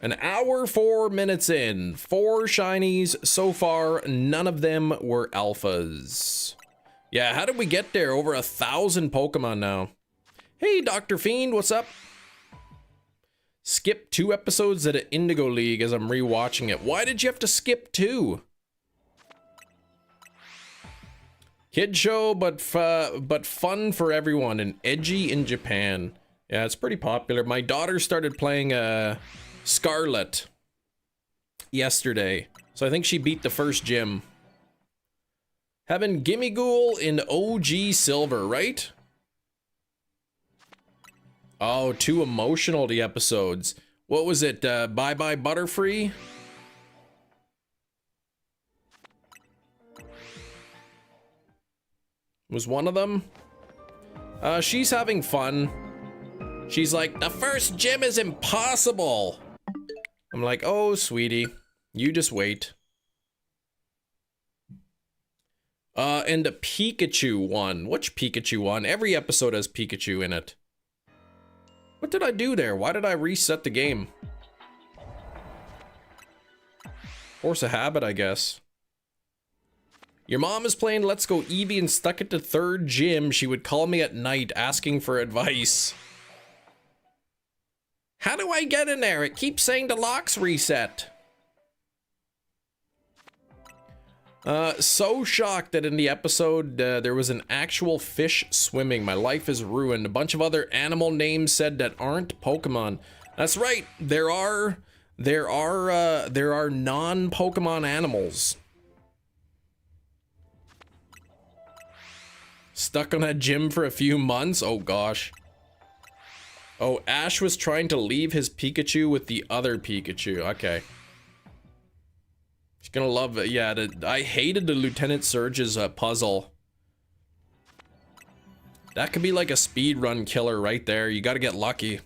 An hour, 4 minutes in. 4 shinies so far. None of them were alphas. Yeah, how did we get there? Over 1,000 Pokemon now. Hey, Dr. Fiend, what's up? Skip 2 episodes at an Indigo League as I'm rewatching it. Why did you have to skip 2? Kid show, but fun for everyone and edgy in Japan. Yeah, it's pretty popular. My daughter started playing Scarlet yesterday, so I think she beat the first gym. Having Gimmighoul in OG Silver, right? Oh, too emotional, the episodes. What was it? Bye Bye Butterfree? Was one of them? She's having fun. She's like, the first gym is impossible. I'm like, oh, sweetie, you just wait. And the Pikachu one. Which Pikachu one? Every episode has Pikachu in it. What did I do there? Why did I reset the game? Force a habit, I guess. Your mom is playing Let's Go Eevee and stuck it to 3rd gym. She would call me at night asking for advice. How do I get in there? It keeps saying the lock's reset. So shocked that in the episode there was an actual fish swimming. My life is ruined. A bunch of other animal names said that aren't Pokemon. That's right. There are non-Pokemon animals. Stuck on that gym for a few months? Oh gosh. Oh, Ash was trying to leave his Pikachu with the other Pikachu. Okay. She's gonna love it. Yeah, I hated the Lieutenant Surge's puzzle. That could be like a speedrun killer right there. You gotta get lucky.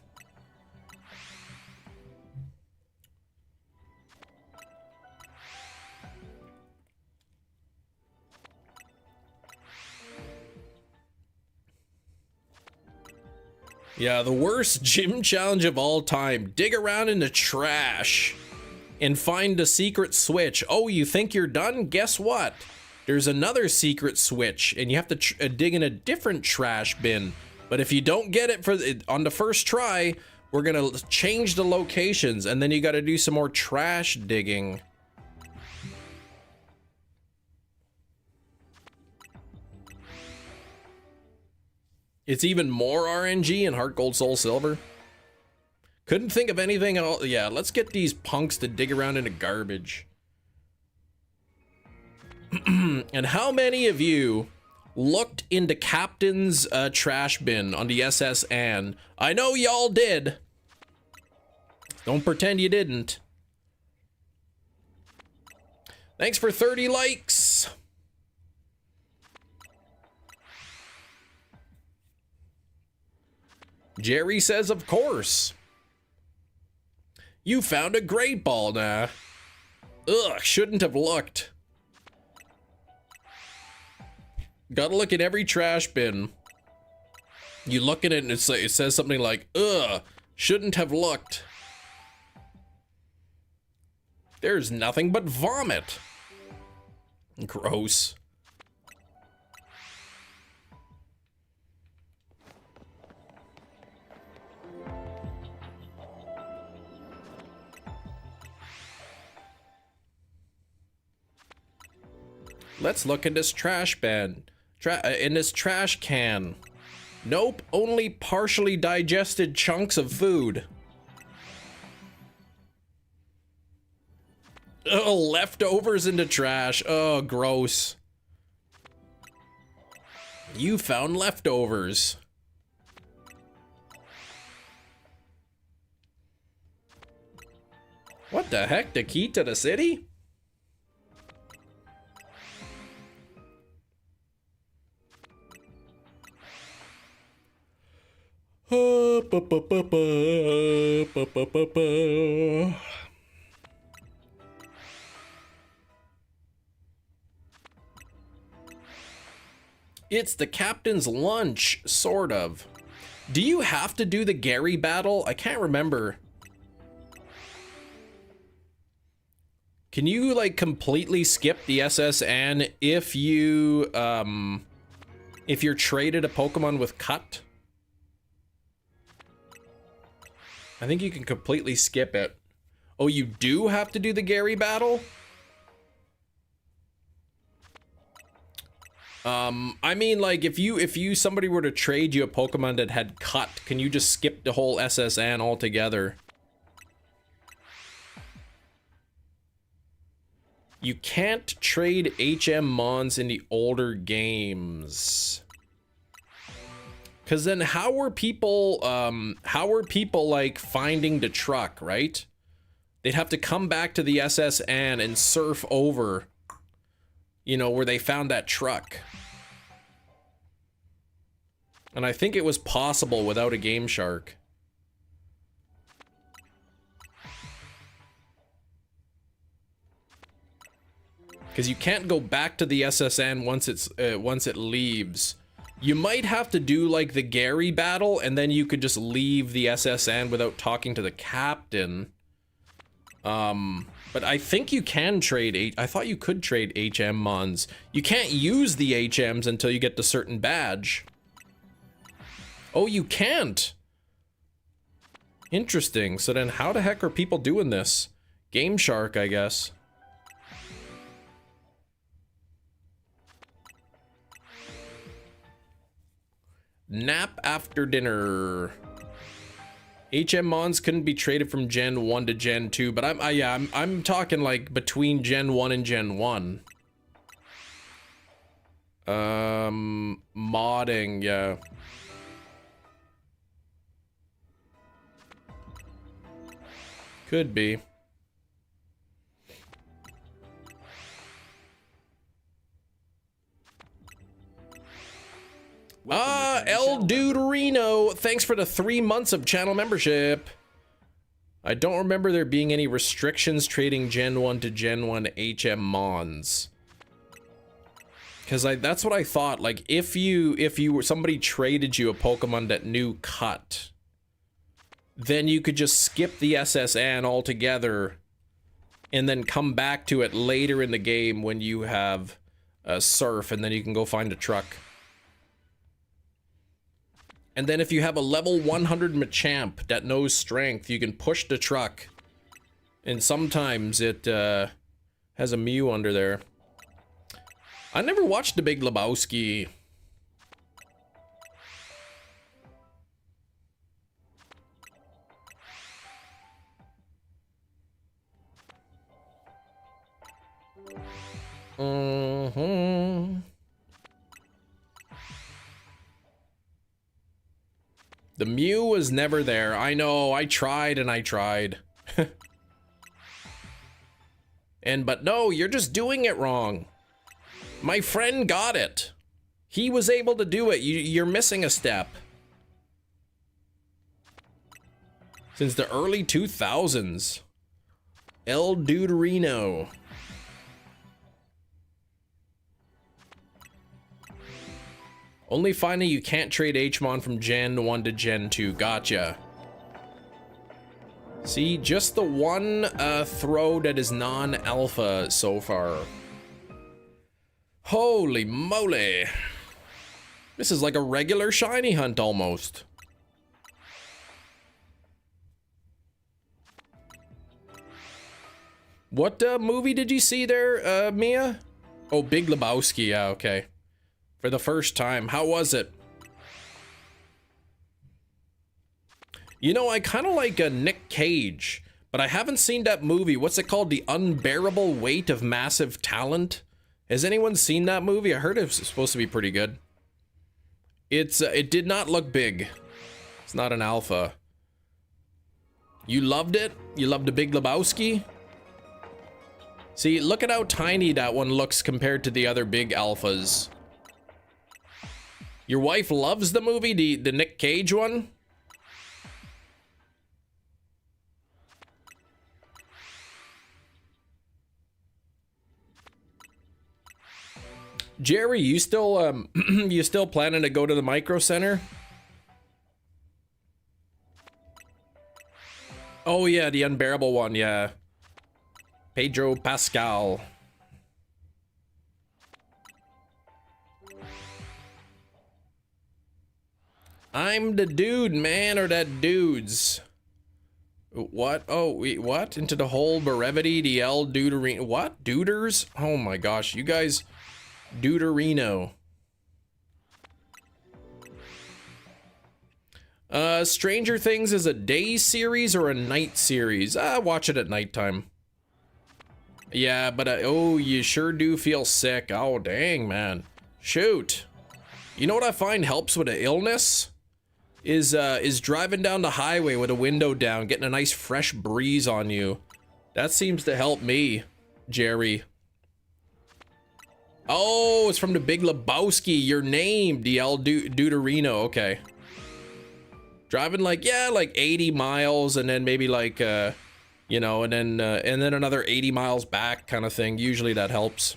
Yeah, the worst gym challenge of all time. Dig around in the trash and find a secret switch. Oh, you think you're done? Guess what? There's another secret switch and you have to dig in a different trash bin. But if you don't get it on the first try, we're gonna change the locations and then you gotta do some more trash digging. It's even more RNG in Heart Gold Soul Silver. Couldn't think of anything else. Yeah, let's get these punks to dig around in the garbage. And how many of you looked into Captain's trash bin on the SS Anne? I know y'all did. Don't pretend you didn't. Thanks for 30 likes. Jerry says, of course. You found a great ball now. Ugh, shouldn't have looked. Gotta look at every trash bin. You look at it and it says something like, ugh, shouldn't have looked. There's nothing but vomit. Gross. Let's look in this trash bin. In this trash can. Nope, only partially digested chunks of food. Oh, leftovers in the trash. Oh, gross. You found leftovers. What the heck? The key to the city? It's the captain's lunch, sort of. Do you have to do the Gary battle? I can't remember. Can you like completely skip the SS Anne if you're traded a Pokemon with Cut? I think you can completely skip it. Oh, you do have to do the Gary battle? I mean, like, if somebody were to trade you a Pokemon that had Cut, can you just skip the whole SS Anne altogether? You can't trade HM Mons in the older games. Cause then how were people like finding the truck, right? They'd have to come back to the SS Anne and surf over, you know, where they found that truck. And I think it was possible without a Game Shark. Because you can't go back to the SS Anne once it leaves. You might have to do like the Gary battle and then you could just leave the SS Anne without talking to the captain. But I think you can trade I thought you could trade HM mons. You can't use the HMs until you get the certain badge. Oh, you can't. Interesting. So then how the heck are people doing this? Game Shark, I guess. Nap after dinner. HM mons couldn't be traded from Gen 1 to Gen 2, but I'm talking like between Gen 1 and Gen 1. Modding, yeah. Could be. El Duderino, thanks for the 3 months of channel membership. I don't remember there being any restrictions trading Gen 1 to Gen 1 HM mons. Because that's what I thought, like if somebody traded you a Pokemon that knew cut, then you could just skip the SSN altogether and then come back to it later in the game when you have a Surf, and then you can go find a truck. And then if you have a level 100 Machamp that knows strength, you can push the truck. And sometimes it has a Mew under there. I never watched The Big Lebowski. The Mew was never there. I know, I tried and I tried. But no, you're just doing it wrong. My friend got it. He was able to do it. You're missing a step. Since the early 2000s. El Duderino. Only finding you can't trade Hmon from Gen 1 to Gen 2. Gotcha. See, just the one throw that is non-alpha so far. Holy moly. This is like a regular shiny hunt almost. What movie did you see there, Mia? Oh, Big Lebowski. Yeah, okay. For the first time. How was it? You know, I kind of like Nick Cage, but I haven't seen that movie. What's it called? The Unbearable Weight of Massive Talent? Has anyone seen that movie? I heard it was supposed to be pretty good. It did not look big. It's not an alpha. You loved it? You loved The Big Lebowski? See, look at how tiny that one looks compared to the other big alphas. Your wife loves the movie, the Nick Cage one? Jerry, you still you still planning to go to the Micro Center? Oh yeah, the Unbearable one, yeah. Pedro Pascal. I'm the dude, man, or that dudes. What? Oh, wait, what? Into the whole brevity, the El Duderino. What? Duders? Oh my gosh, you guys. Duderino. Stranger Things is a day series or a night series? Watch it at nighttime. Yeah, but oh, you sure do feel sick. Oh, dang, man. Shoot. You know what I find helps with an illness? Is driving down the highway with a window down, getting a nice fresh breeze on you. That seems to help me, Jerry. Oh, it's from the Big Lebowski. Your name, the El Duderino. Okay. Driving like, yeah, like 80 miles and then maybe like, you know, and then another 80 miles back kind of thing. Usually that helps.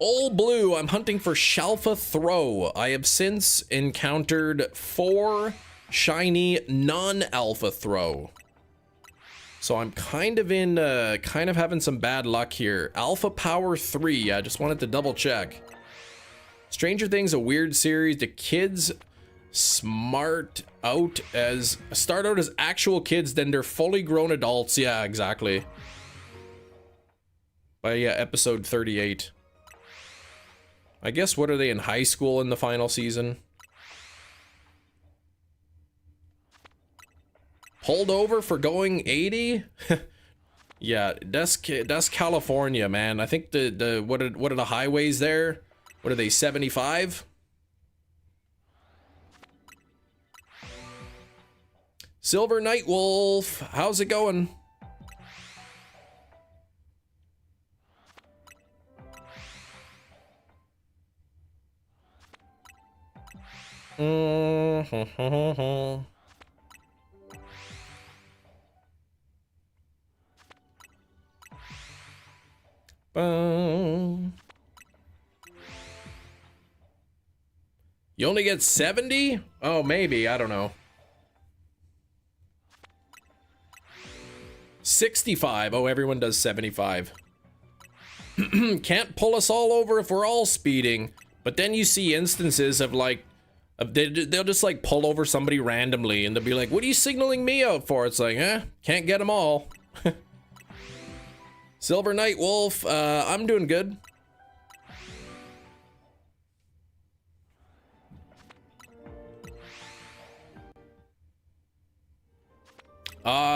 Old Blue, I'm hunting for Shalfa Throw. I have since encountered 4 shiny non-alpha Throw. So I'm kind of having some bad luck here. Alpha Power 3, I just wanted to double check. Stranger Things, a weird series. The kids start out as actual kids, then they're fully grown adults. Yeah, exactly. By episode 38. I guess, what are they, in high school in the final season? Pulled over for going 80? Yeah, that's California, man. I think what are the highways there? What are they, 75? Silver Nightwolf, how's it going? You only get 70? Oh, maybe, I don't know. 65. Oh, everyone does 75. Can't pull us all over if we're all speeding. But then you see instances of like, they'll just like pull over somebody randomly and they'll be like, what are you signaling me out for? It's like, can't get them all. Silver Night Wolf, I'm doing good.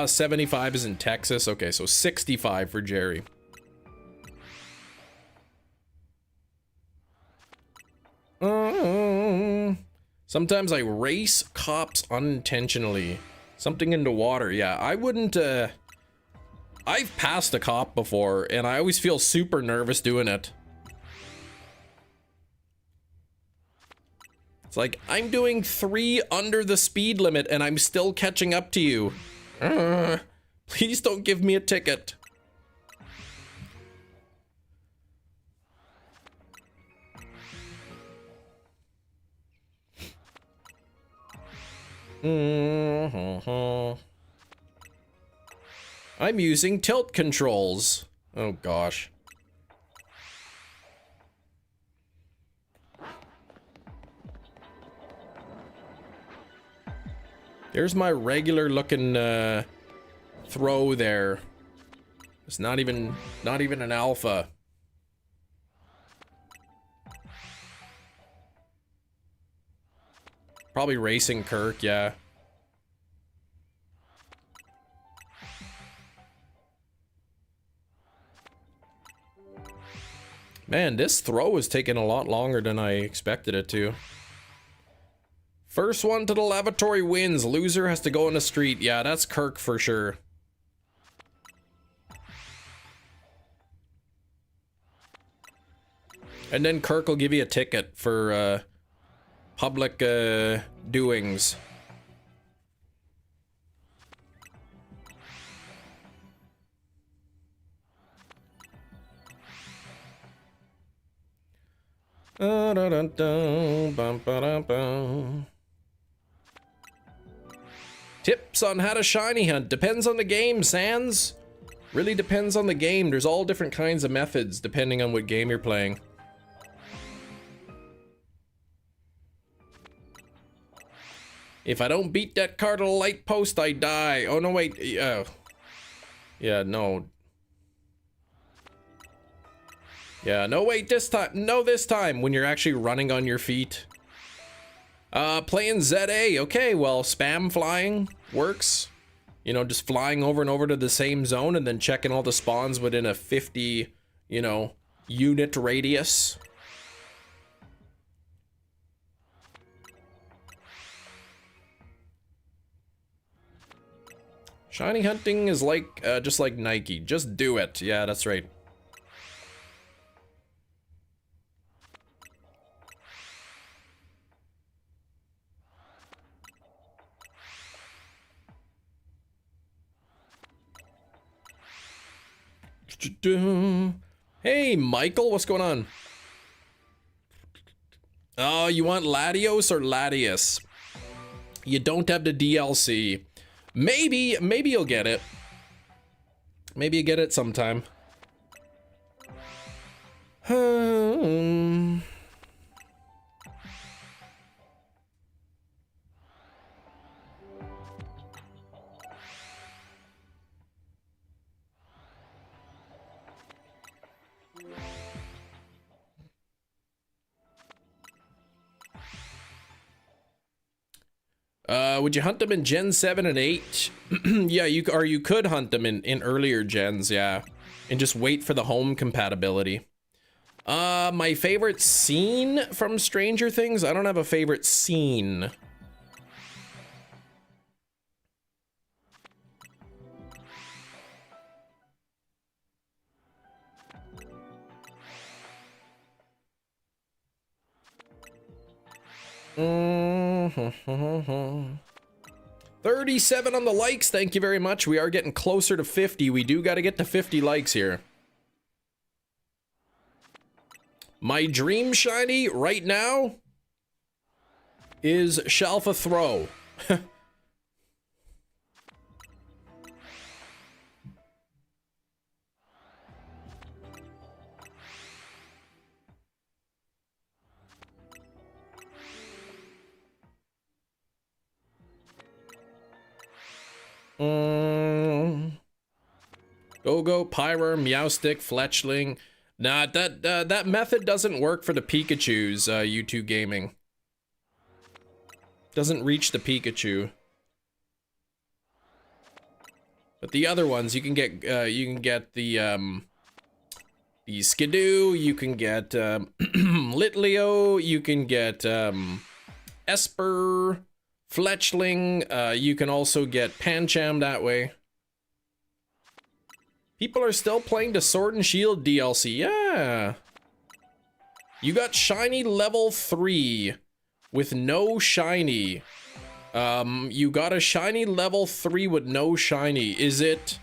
75 is in Texas. Okay, so 65 for Jerry. Sometimes I race cops unintentionally. Something into water. Yeah, I wouldn't, I've passed a cop before, and I always feel super nervous doing it. It's like, I'm doing 3 under the speed limit, and I'm still catching up to you. Please don't give me a ticket. I'm using tilt controls. Oh gosh. There's my regular looking throw there. It's not even an alpha. Probably racing Kirk, yeah. Man, this throw is taking a lot longer than I expected it to. First one to the lavatory wins. Loser has to go in the street. Yeah, that's Kirk for sure. And then Kirk will give you a ticket for public doings. Tips on how to shiny hunt. Depends on the game, Sans. Really depends on the game. There's all different kinds of methods depending on what game you're playing. If I don't beat that car to the light post, I die. Oh, no, wait. Yeah, no. Yeah, no, wait, this time. No, this time, when you're actually running on your feet. Playing ZA. Okay, well, spam flying works. You know, just flying over and over to the same zone and then checking all the spawns within a 50, you know, unit radius. Shiny hunting is like, just like Nike. Just do it. Yeah, that's right. Hey, Michael, what's going on? Oh, you want Latios or Latias? You don't have the DLC. Maybe you'll get it. Maybe you get it sometime. Would you hunt them in Gen 7 and 8? Yeah, you could hunt them in earlier gens, yeah. And just wait for the home compatibility. My favorite scene from Stranger Things? I don't have a favorite scene. Mm-hmm. 37 on the likes, thank you very much. We are getting closer to 50. We do got to get to 50 likes here. My dream shiny right now is Shalfa Throw. Go-Go, Pyra, Meowstick, Fletchling. Nah, that method doesn't work for the Pikachus, U2 Gaming. Doesn't reach the Pikachu. But the other ones, you can get the Skidoo, you can get Litleo, you can get Esper, Fletchling, you can also get Pancham that way. People are still playing the Sword and Shield DLC, yeah. You got shiny level 3 with no shiny. You got a shiny level 3 with no shiny. Is it,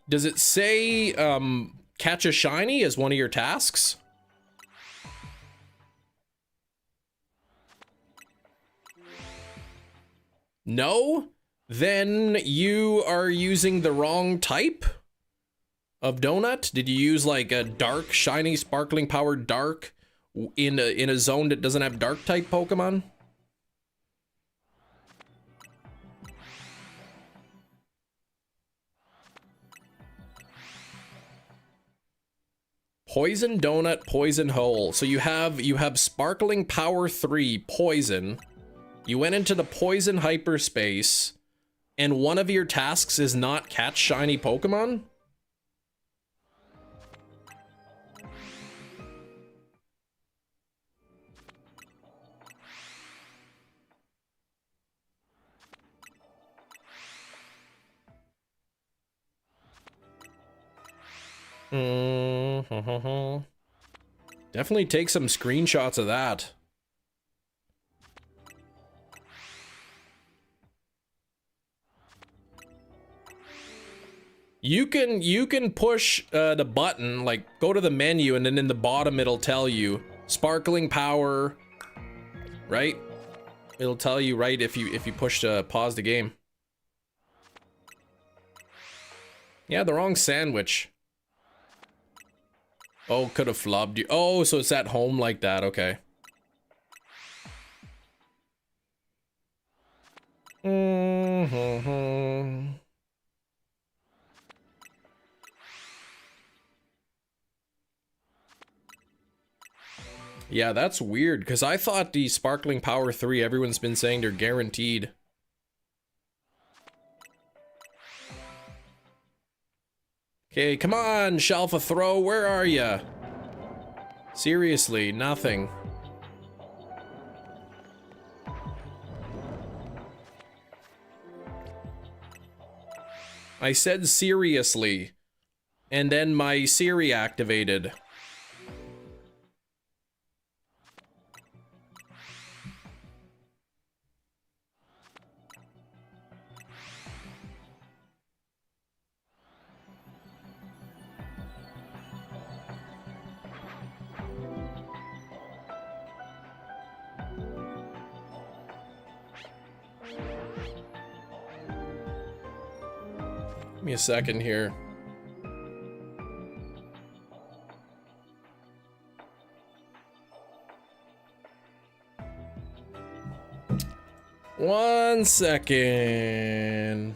does it say, catch a shiny as one of your tasks? No? Then you are using the wrong type of donut? Did you use like a dark, shiny, sparkling power dark in a zone that doesn't have dark type Pokemon? Poison donut, poison hole. So you have sparkling power 3 poison. You went into the poison hyperspace. And one of your tasks is not catch shiny Pokemon? Definitely take some screenshots of that. You can push the button, like go to the menu, and then in the bottom it'll tell you sparkling power, right? It'll tell you right if you push to pause the game. Yeah, the wrong sandwich. Oh, could have flubbed you. Oh, so it's at home like that, okay. Yeah, that's weird, because I thought the Sparkling Power 3, everyone's been saying they're guaranteed. Okay, come on, Shalfa Throw, where are ya? Seriously, nothing. I said seriously, and then my Siri activated. Give me a second here. One second.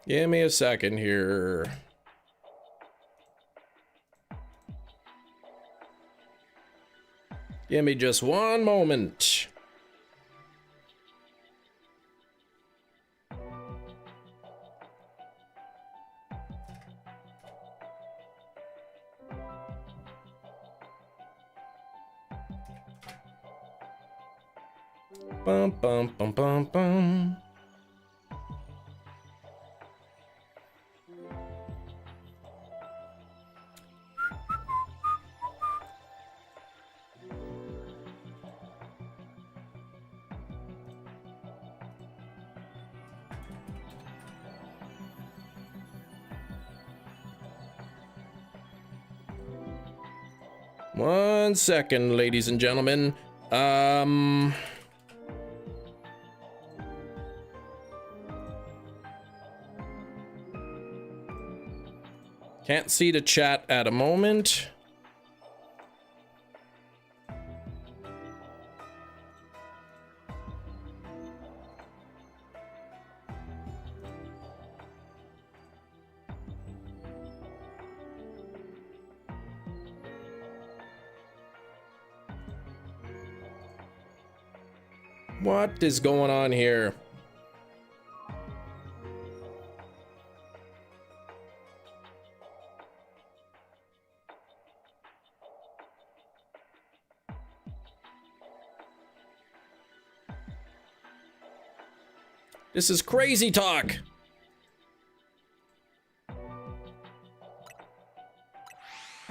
Give me a second here. Give me just one moment. Bum bum bum bum bum. One second, ladies and gentlemen. Can't see the chat at a moment. What is going on here? This is crazy talk.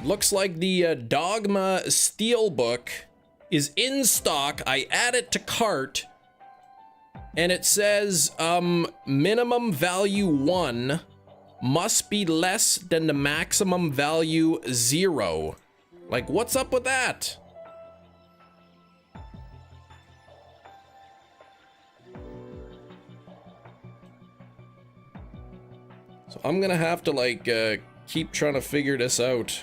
Looks like the Dogma steelbook is in stock. I add it to cart and it says minimum value 1 must be less than the maximum value 0. Like, what's up with that? So I'm gonna have to like keep trying to figure this out.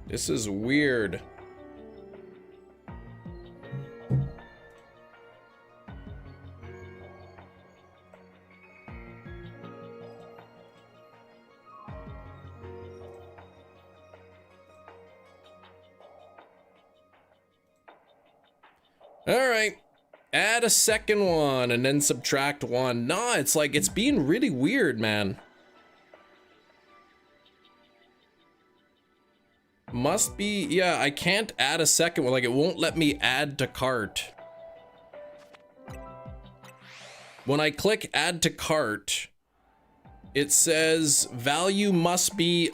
This is weird. All right, add a second one and then subtract one. Nah, it's like, it's being really weird, man. Must be, yeah, I can't add a second one. Like, it won't let me add to cart. When I click add to cart, it says value must be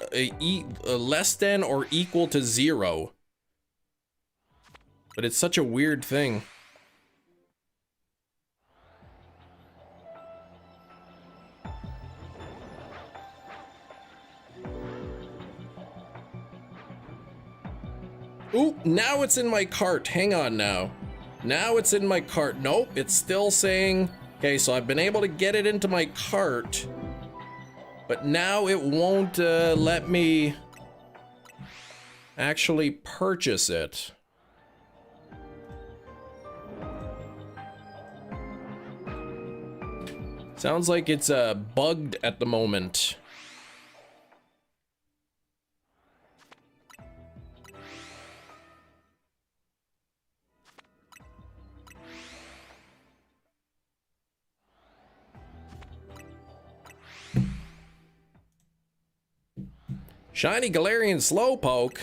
less than or equal to 0. But it's such a weird thing. Ooh, now it's in my cart. Hang on now. Now it's in my cart. Nope, it's still saying... Okay, so I've been able to get it into my cart. But now it won't let me actually purchase it. Sounds like it's bugged at the moment. Shiny Galarian Slowpoke.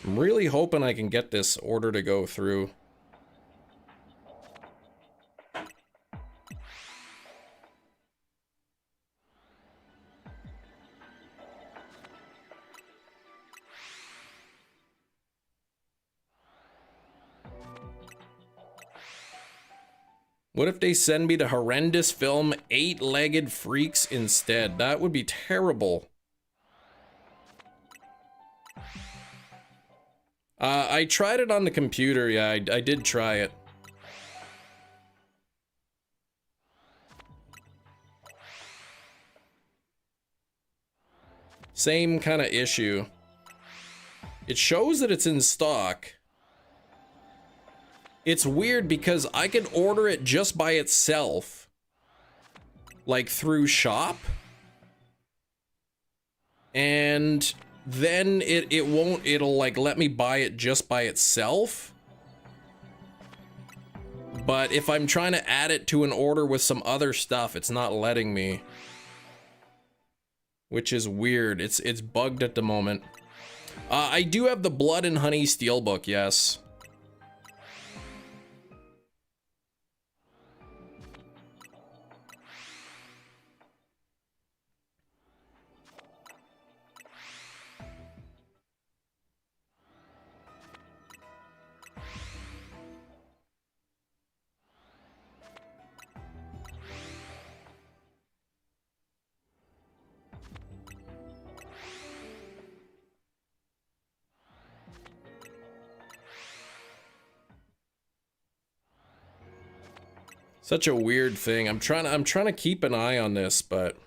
I'm really hoping I can get this order to go through. What if they send me the horrendous film 8-Legged Freaks instead? That would be terrible. I tried it on the computer, yeah, I did try it. Same kind of issue. It shows that it's in stock. It's weird because I can order it just by itself, like through shop, and then it'll like let me buy it just by itself. But if I'm trying to add it to an order with some other stuff, it's not letting me, which is weird. It's bugged at the moment. I do have the Blood and Honey Steelbook, yes. Such a weird thing. I'm trying to keep an eye on this, but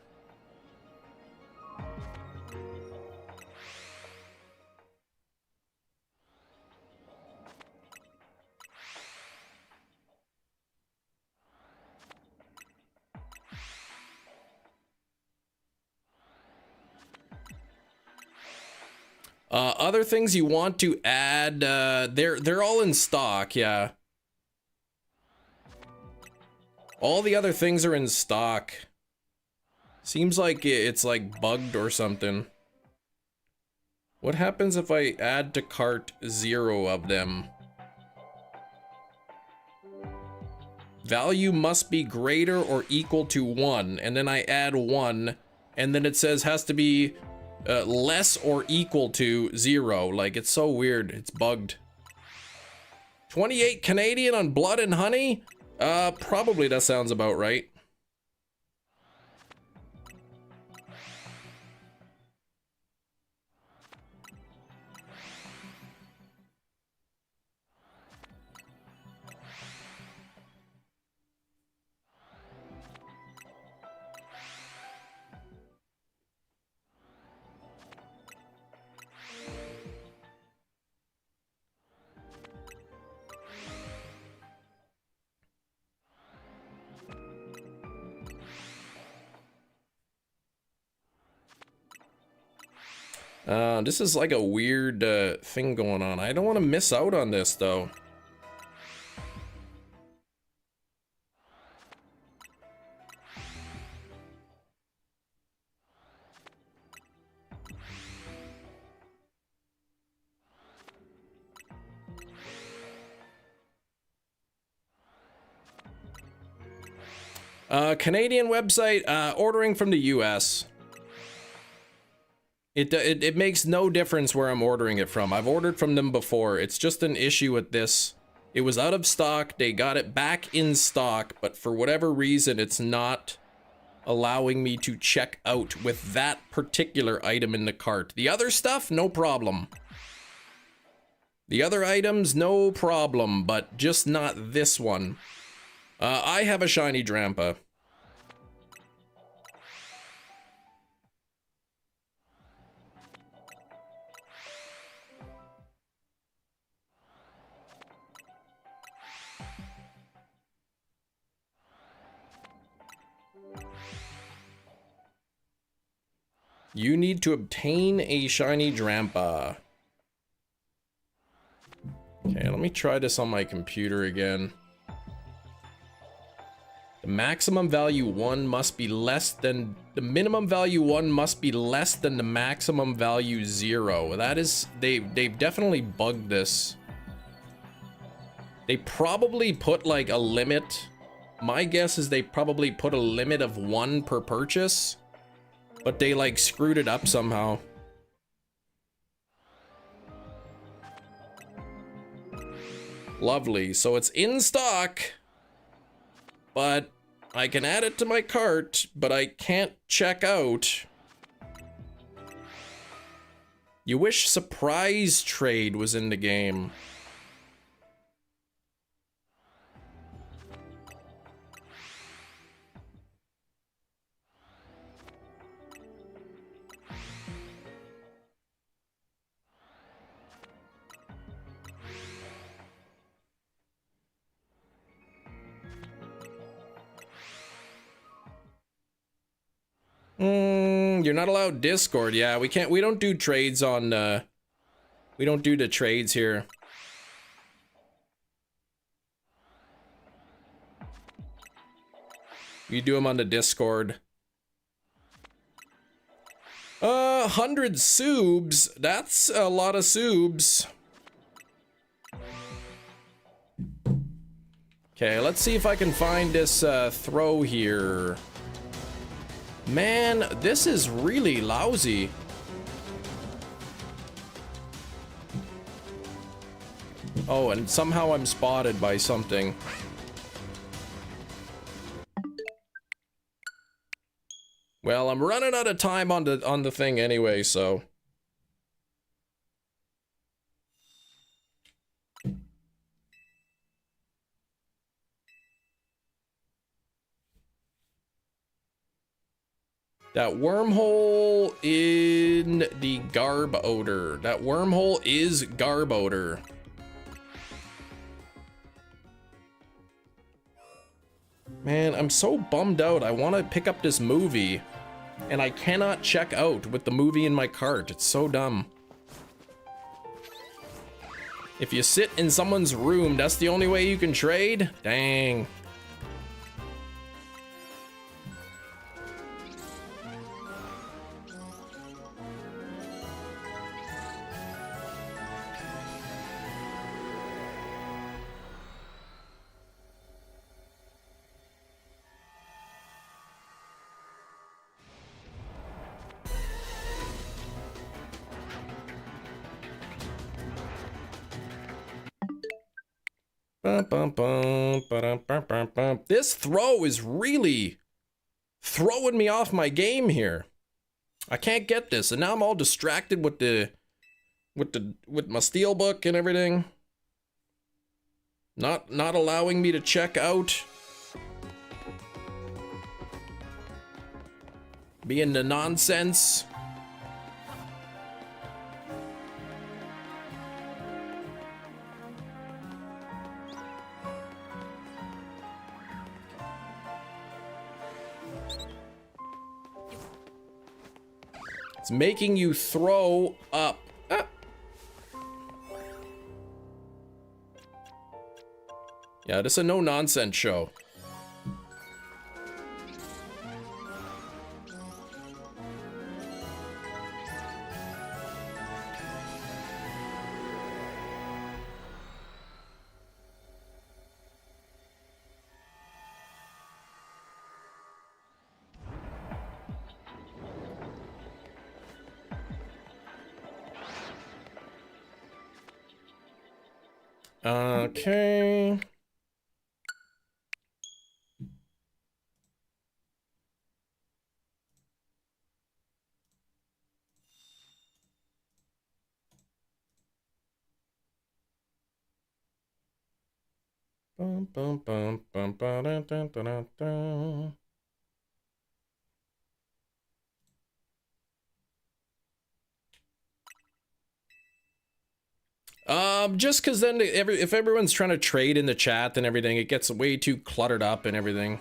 other things you want to add, they're all in stock, yeah. All the other things are in stock. Seems like it's like bugged or something. What happens if I add to cart 0 of them? Value must be greater or equal to 1, and then I add 1, and then it says has to be less or equal to 0. Like, it's so weird. It's bugged. 28 Canadian on Blood and Honey? Probably that sounds about right. This is like a weird thing going on. I don't want to miss out on this though. Canadian website, ordering from the US. It makes no difference where I'm ordering it from. I've ordered from them before. It's just an issue with this. It was out of stock. They got it back in stock, but for whatever reason, it's not allowing me to check out with that particular item in the cart. The other stuff, no problem. The other items, no problem, but just not this one. I have a shiny Drampa. You need to obtain a shiny Drampa. Okay, let me try this on my computer again. The maximum value 1 must be less than... The minimum value 1 must be less than the maximum value 0. That is... They've definitely bugged this. They probably put like a limit. My guess is they probably put a limit of 1 per purchase. But they like screwed it up somehow. Lovely. So it's in stock. But I can add it to my cart, but I can't check out. You wish surprise trade was in the game. You're not allowed Discord. Yeah, we can't. We don't do trades on. We don't do the trades here. You do them on the Discord. 100 subs. That's a lot of subs. Okay, let's see if I can find this throw here. Man, this is really lousy. Oh, and somehow I'm spotted by something. Well, I'm running out of time on the thing anyway, so. That wormhole in the garb odor. That wormhole is garb odor. Man, I'm so bummed out. I want to pick up this movie, and I cannot check out with the movie in my cart. It's so dumb. If you sit in someone's room, that's the only way you can trade? Dang. This throw is really throwing me off my game here. I can't get this, and now I'm all distracted with my steelbook and everything. Not allowing me to check out. Being the nonsense. It's making you throw up. Ah. Yeah, this is a no-nonsense show. Okay. Bum, bum, bum, bum, ba, da, da, da, da, da. Just because then if everyone's trying to trade in the chat and everything, it gets way too cluttered up and everything.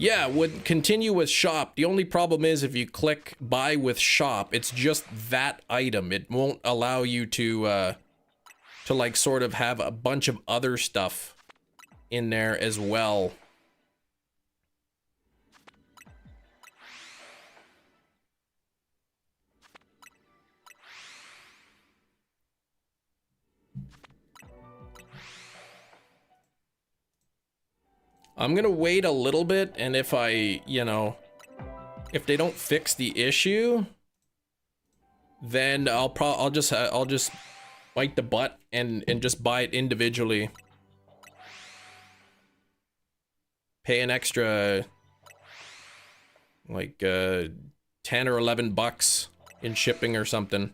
Yeah, would continue with shop. The only problem is if you click buy with shop, it's just that item. It won't allow you to like sort of have a bunch of other stuff in there as well. I'm gonna wait a little bit, and if I, you know, if they don't fix the issue, then I'll just bite the butt and just buy it individually. Pay an extra like 10 or 11 bucks in shipping or something.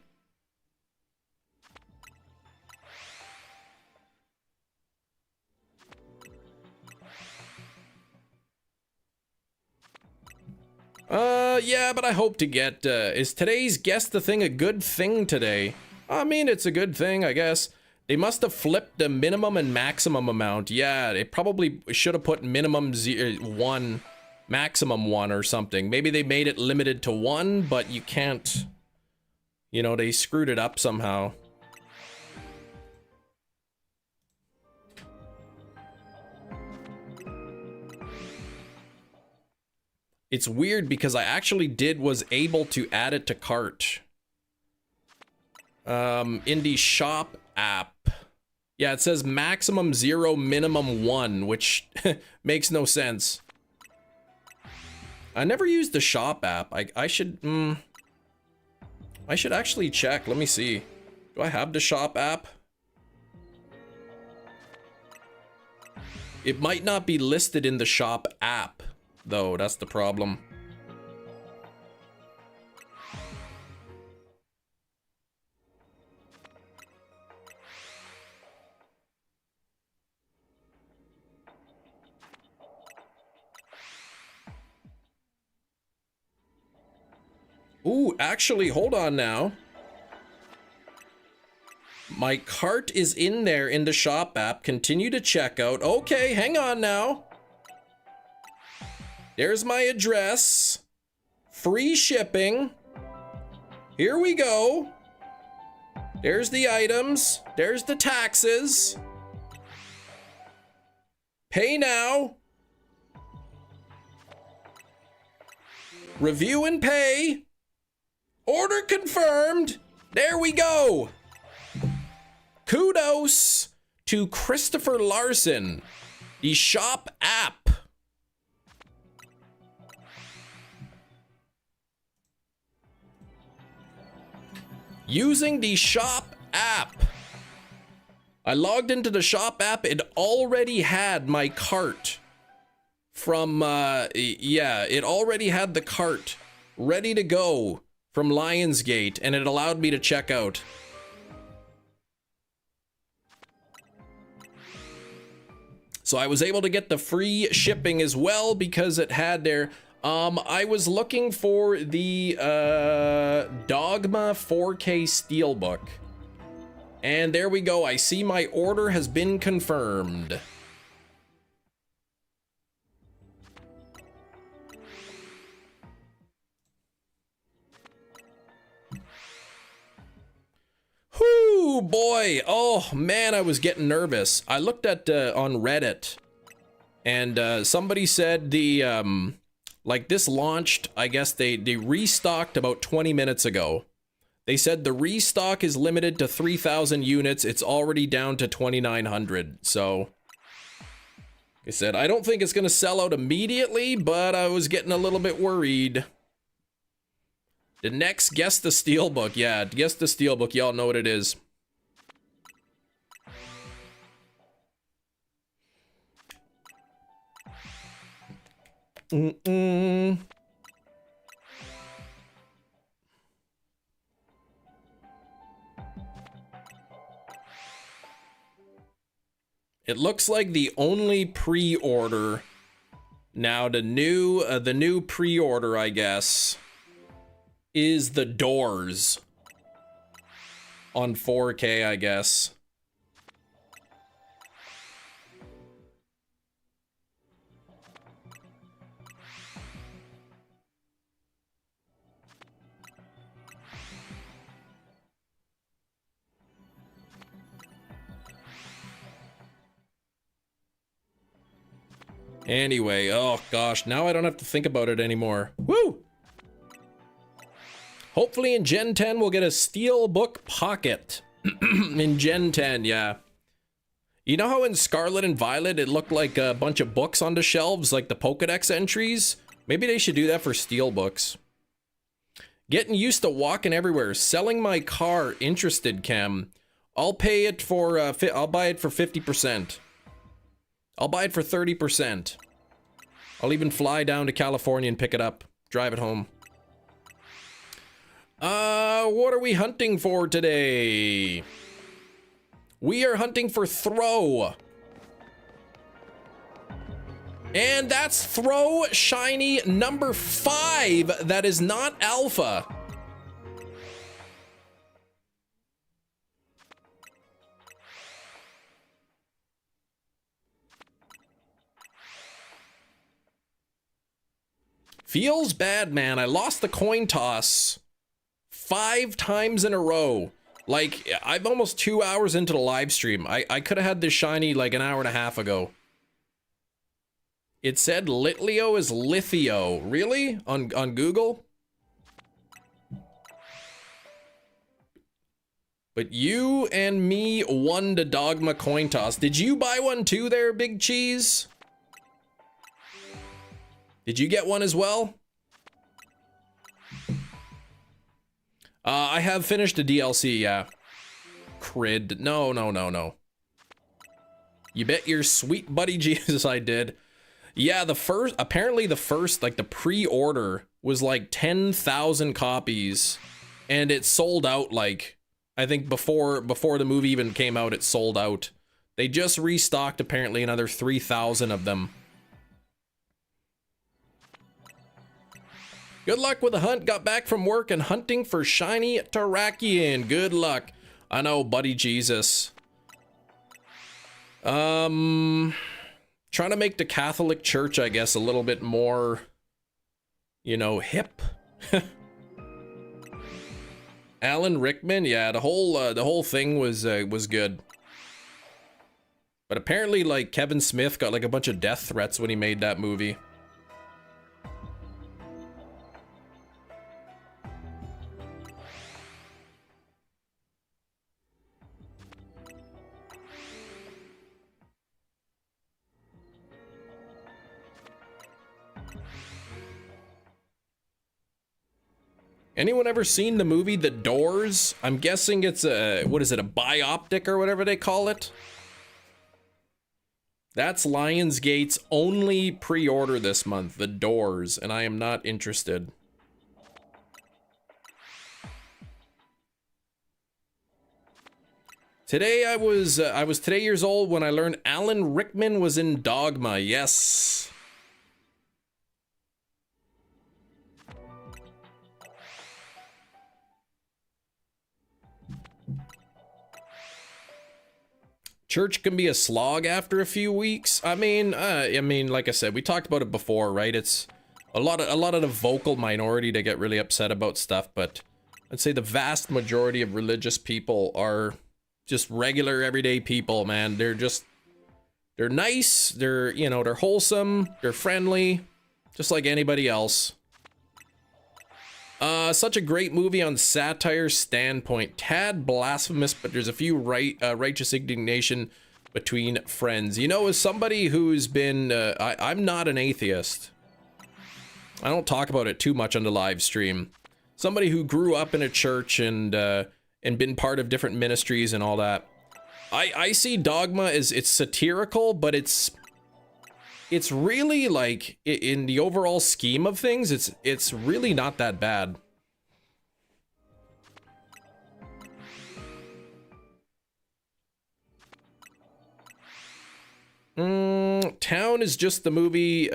Yeah, but I hope to get, is today's guess the thing a good thing today? I mean, it's a good thing, I guess. They must have flipped the minimum and maximum amount. Yeah, they probably should have put minimum 1, maximum 1 or something. Maybe they made it limited to 1, but you can't, you know, they screwed it up somehow. It's weird because I actually was able to add it to cart. In the shop app. Yeah, it says maximum 0, minimum 1, which makes no sense. I never used the shop app. I should actually check. Let me see. Do I have the shop app? It might not be listed in the shop app, though. That's the problem. Ooh, actually, hold on now. My cart is in there in the shop app. Continue to checkout. Okay, hang on now. There's my address. Free shipping. Here we go. There's the items. There's the taxes. Pay now. Review and pay. Order confirmed. There we go. Kudos to Christopher Larson. The shop app. Using the shop app. I logged into the shop app. It already had my cart from, yeah, it already had the cart ready to go from Lionsgate, and it allowed me to check out. So I was able to get the free shipping as well because it had their, I was looking for the Dogma 4K steelbook. And there we go. I see my order has been confirmed. Whoo, boy. Oh, man, I was getting nervous. I looked at on Reddit, and somebody said the, like this launched, I guess they restocked about 20 minutes ago. They said the restock is limited to 3,000 units. It's already down to 2,900. So, I said, I don't think it's going to sell out immediately, but I was getting a little bit worried. The next, guess the steelbook. Yeah, guess the steelbook. Y'all know what it is. It looks like the only pre-order now, the new pre-order, I guess, is the doors on 4K, I guess. Anyway, oh gosh, now I don't have to think about it anymore. Woo! Hopefully in Gen 10 we'll get a steelbook pocket. In Gen 10, yeah. You know how in Scarlet and Violet it looked like a bunch of books on the shelves, like the Pokédex entries? Maybe they should do that for steelbooks. Getting used to walking everywhere. Selling my car. Interested, Cam. I'll pay it for, I'll buy it for 50%. I'll buy it for 30%. I'll even fly down to California and pick it up. Drive it home. What are we hunting for today? We are hunting for throw. And that's throw shiny number 5 that is not alpha. Feels bad, man. I lost the coin toss 5 times in a row. Like, I'm almost 2 hours into the live stream. I could have had this shiny like an hour and a half ago. It said Litleo is Lithio. Really? On Google? But you and me won the Dogma coin toss. Did you buy one too there, Big Cheese? Did you get one as well? I have finished the DLC, yeah. Crid. No. You bet your sweet buddy Jesus I did. Yeah, apparently the first, like the pre-order was like 10,000 copies. And it sold out like, I think before the movie even came out, it sold out. They just restocked apparently another 3,000 of them. Good luck with the hunt. Got back from work and hunting for shiny Terrakion. Good luck. I know, buddy Jesus. Trying to make the Catholic Church, I guess, a little bit more, you know, hip. Alan Rickman, yeah, the whole thing was good. But apparently, like, Kevin Smith got like a bunch of death threats when he made that movie. Anyone ever seen the movie The Doors? I'm guessing it's a, what is it, a bioptic or whatever they call it? That's Lionsgate's only pre-order this month, The Doors, and I am not interested. Today I was today years old when I learned Alan Rickman was in Dogma. Yes. Church can be a slog after a few weeks. I mean, like I said, we talked about it before, right? It's a lot of the vocal minority that get really upset about stuff, but I'd say the vast majority of religious people are just regular everyday people, man. They're nice, they're, you know, they're wholesome, they're friendly, just like anybody else. Such a great movie on satire standpoint. Tad blasphemous, but there's a few righteous indignation between friends. You know, as somebody who's been, I'm not an atheist. I don't talk about it too much on the live stream. Somebody who grew up in a church and been part of different ministries and all that. I see Dogma as, it's satirical, but it's really, like, in the overall scheme of things, it's really not that bad. Town is just the movie,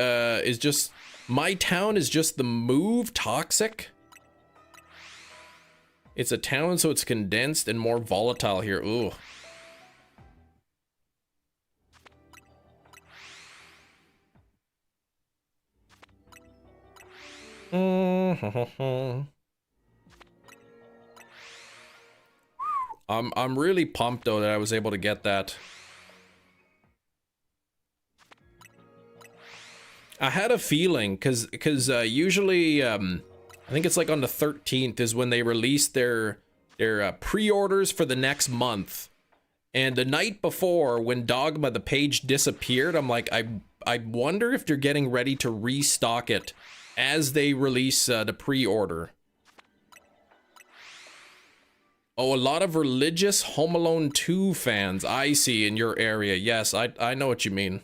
My Town is just the move toxic. It's a town, so it's condensed and more volatile here. Ooh. I'm really pumped though that I was able to get that. I had a feeling, because usually, I think it's like on the 13th is when they release their pre-orders for the next month. And the night before, when Dogma, the page disappeared, I'm like, I wonder if they're getting ready to restock it as they release the pre-order. Oh, a lot of religious Home Alone 2 fans, I see, in your area. Yes, I know what you mean.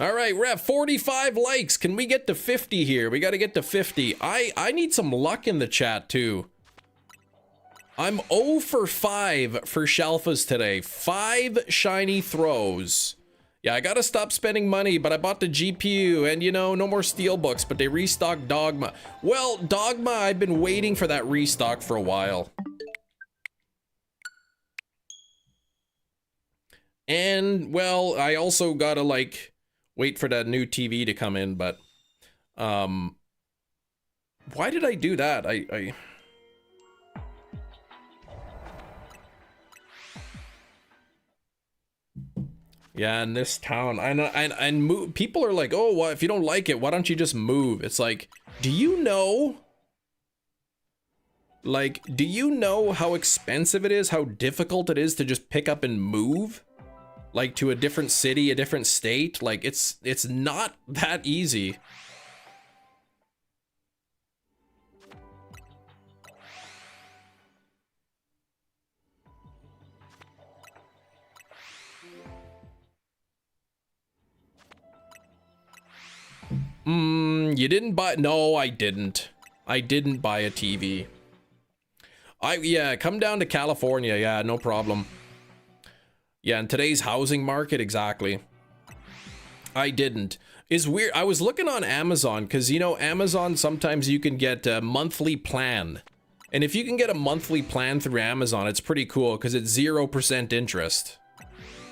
All right, we're at 45 likes. Can we get to 50 here? We got to get to 50. I need some luck in the chat too. I'm 0 for 5 for Shelfas today. 5 shiny throws. Yeah, I gotta stop spending money, but I bought the GPU and, you know, no more steelbooks, but they restocked Dogma. Well, Dogma, I've been waiting for that restock for a while. And, well, I also gotta, like, wait for that new TV to come in, but, why did I do that? Yeah, in this town, I know, and move, people are like, oh, well, if you don't like it, why don't you just move? It's like, do you know? Like, do you know how expensive it is, how difficult it is to just pick up and move? Like, to a different city, a different state? Like, it's not that easy. You didn't buy, no, I didn't. I didn't buy a TV. Yeah, come down to California, yeah, no problem. Yeah, in today's housing market, exactly. I didn't. It's weird, I was looking on Amazon, because, you know, Amazon, sometimes you can get a monthly plan. And if you can get a monthly plan through Amazon, it's pretty cool, because it's 0% interest.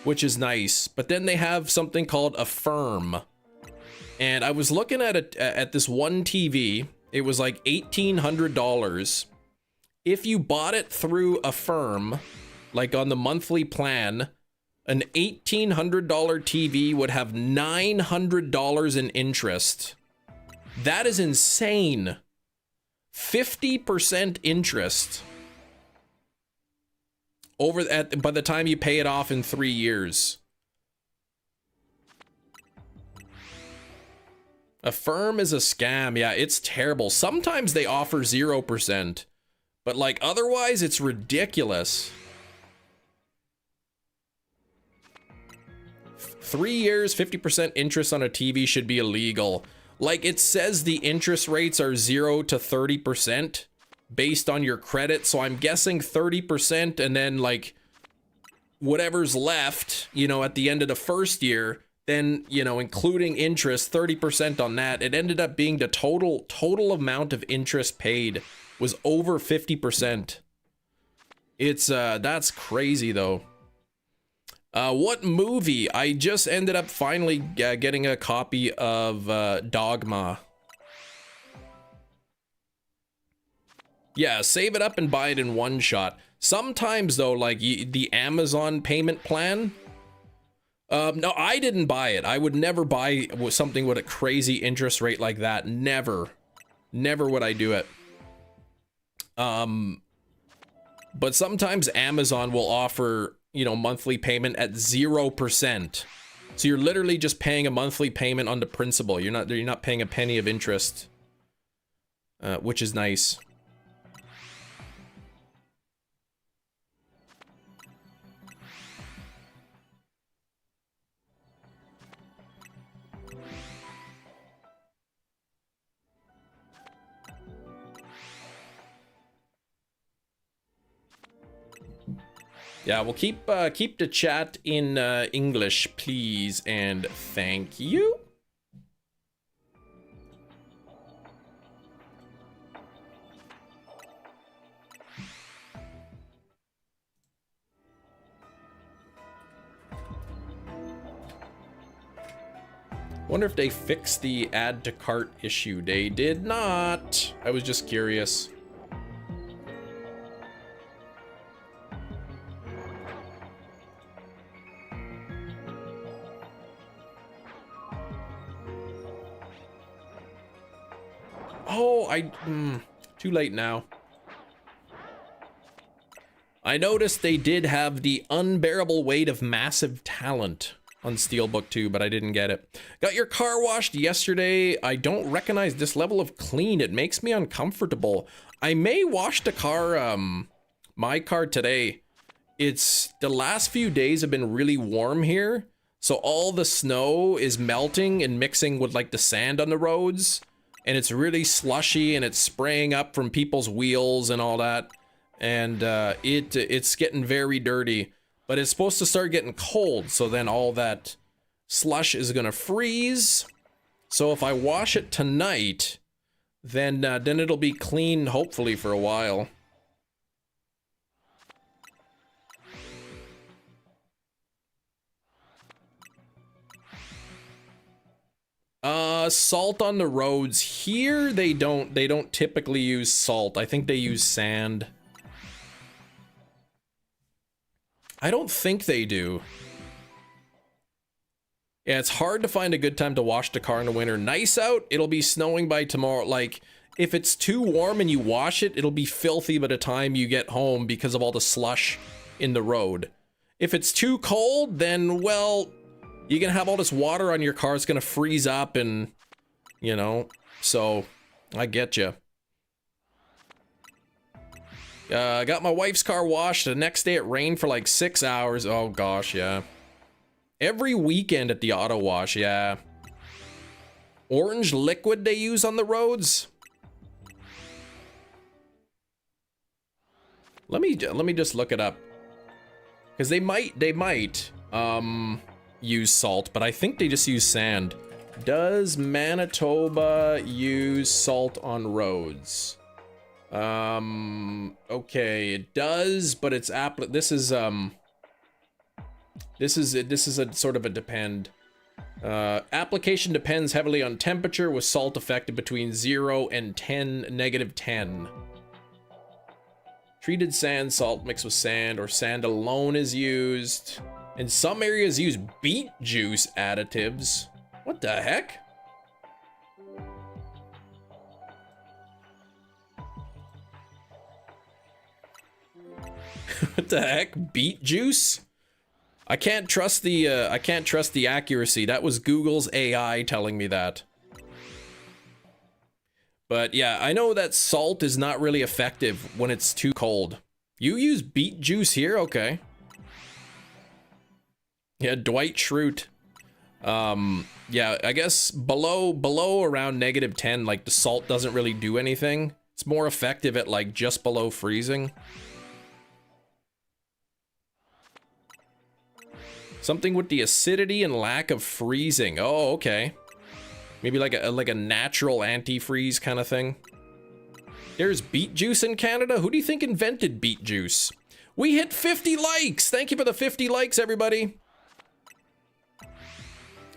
Which is nice. But then they have something called Affirm. And I was looking at this one TV. It was like $1,800. If you bought it through Affirm, like on the monthly plan, an $1,800 TV would have $900 in interest. That is insane. 50% interest by the time you pay it off in 3 years. Affirm is a scam. Yeah, it's terrible. Sometimes they offer 0%, but like otherwise it's ridiculous. 3 years, 50% interest on a TV should be illegal. Like, it says the interest rates are 0 to 30% based on your credit, so I'm guessing 30%, and then like whatever's left, you know, at the end of the first year, then, you know, including interest, 30% on that. It ended up being the total amount of interest paid was over 50%. It's that's crazy though. What movie? I just ended up finally getting a copy of Dogma. Yeah, save it up and buy it in one shot. Sometimes though, like the Amazon payment plan. No, I didn't buy it. I would never buy something with a crazy interest rate like that. Never. Never would I do it. But sometimes Amazon will offer, you know, monthly payment at 0%. So you're literally just paying a monthly payment on the principal. You're not paying a penny of interest, which is nice. Yeah, we'll keep the chat in English, please, and thank you. Wonder if they fixed the add to cart issue. They did not. I was just curious. Oh, too late now. I noticed they did have the unbearable weight of massive talent on Steelbook 2, but I didn't get it. Got your car washed yesterday. I don't recognize this level of clean. It makes me uncomfortable. I may wash the car, my car today. It's the last few days have been really warm here. So all the snow is melting and mixing with like the sand on the roads. And it's really slushy and it's spraying up from people's wheels and all that. And it's getting very dirty. But it's supposed to start getting cold, so then all that slush is gonna freeze. So if I wash it tonight, then it'll be clean, hopefully, for a while. Salt on the roads. Here they don't typically use salt. I think they use sand. I don't think they do. Yeah, it's hard to find a good time to wash the car in the winter. Nice out, it'll be snowing by tomorrow. Like, if it's too warm and you wash it, it'll be filthy by the time you get home because of all the slush in the road. If it's too cold, then, well, you're gonna have all this water on your car. It's gonna freeze up and, you know, so I get you. I got my wife's car washed. The next day it rained for like 6 hours. Oh gosh, yeah. Every weekend at the auto wash, yeah. Orange liquid they use on the roads. Let me just look it up. Because they might use salt, but I think they just use sand. Does Manitoba use salt on roads? Okay, it does, but it's this is a sort of a depend. Application depends heavily on temperature, with salt affected between 0 and -10. Treated sand salt mixed with sand or sand alone is used. In some areas use beet juice additives. What the heck? What the heck? Beet juice? I can't trust the accuracy. That was Google's AI telling me that. But yeah, I know that salt is not really effective when it's too cold. You use beet juice here? Okay. Yeah, Dwight Schrute. Yeah, I guess below around -10, like the salt doesn't really do anything. It's more effective at like just below freezing. Something with the acidity and lack of freezing. Oh, okay. Maybe like a natural antifreeze kind of thing. There's beet juice in Canada? Who do you think invented beet juice? We hit 50 likes! Thank you for the 50 likes, everybody!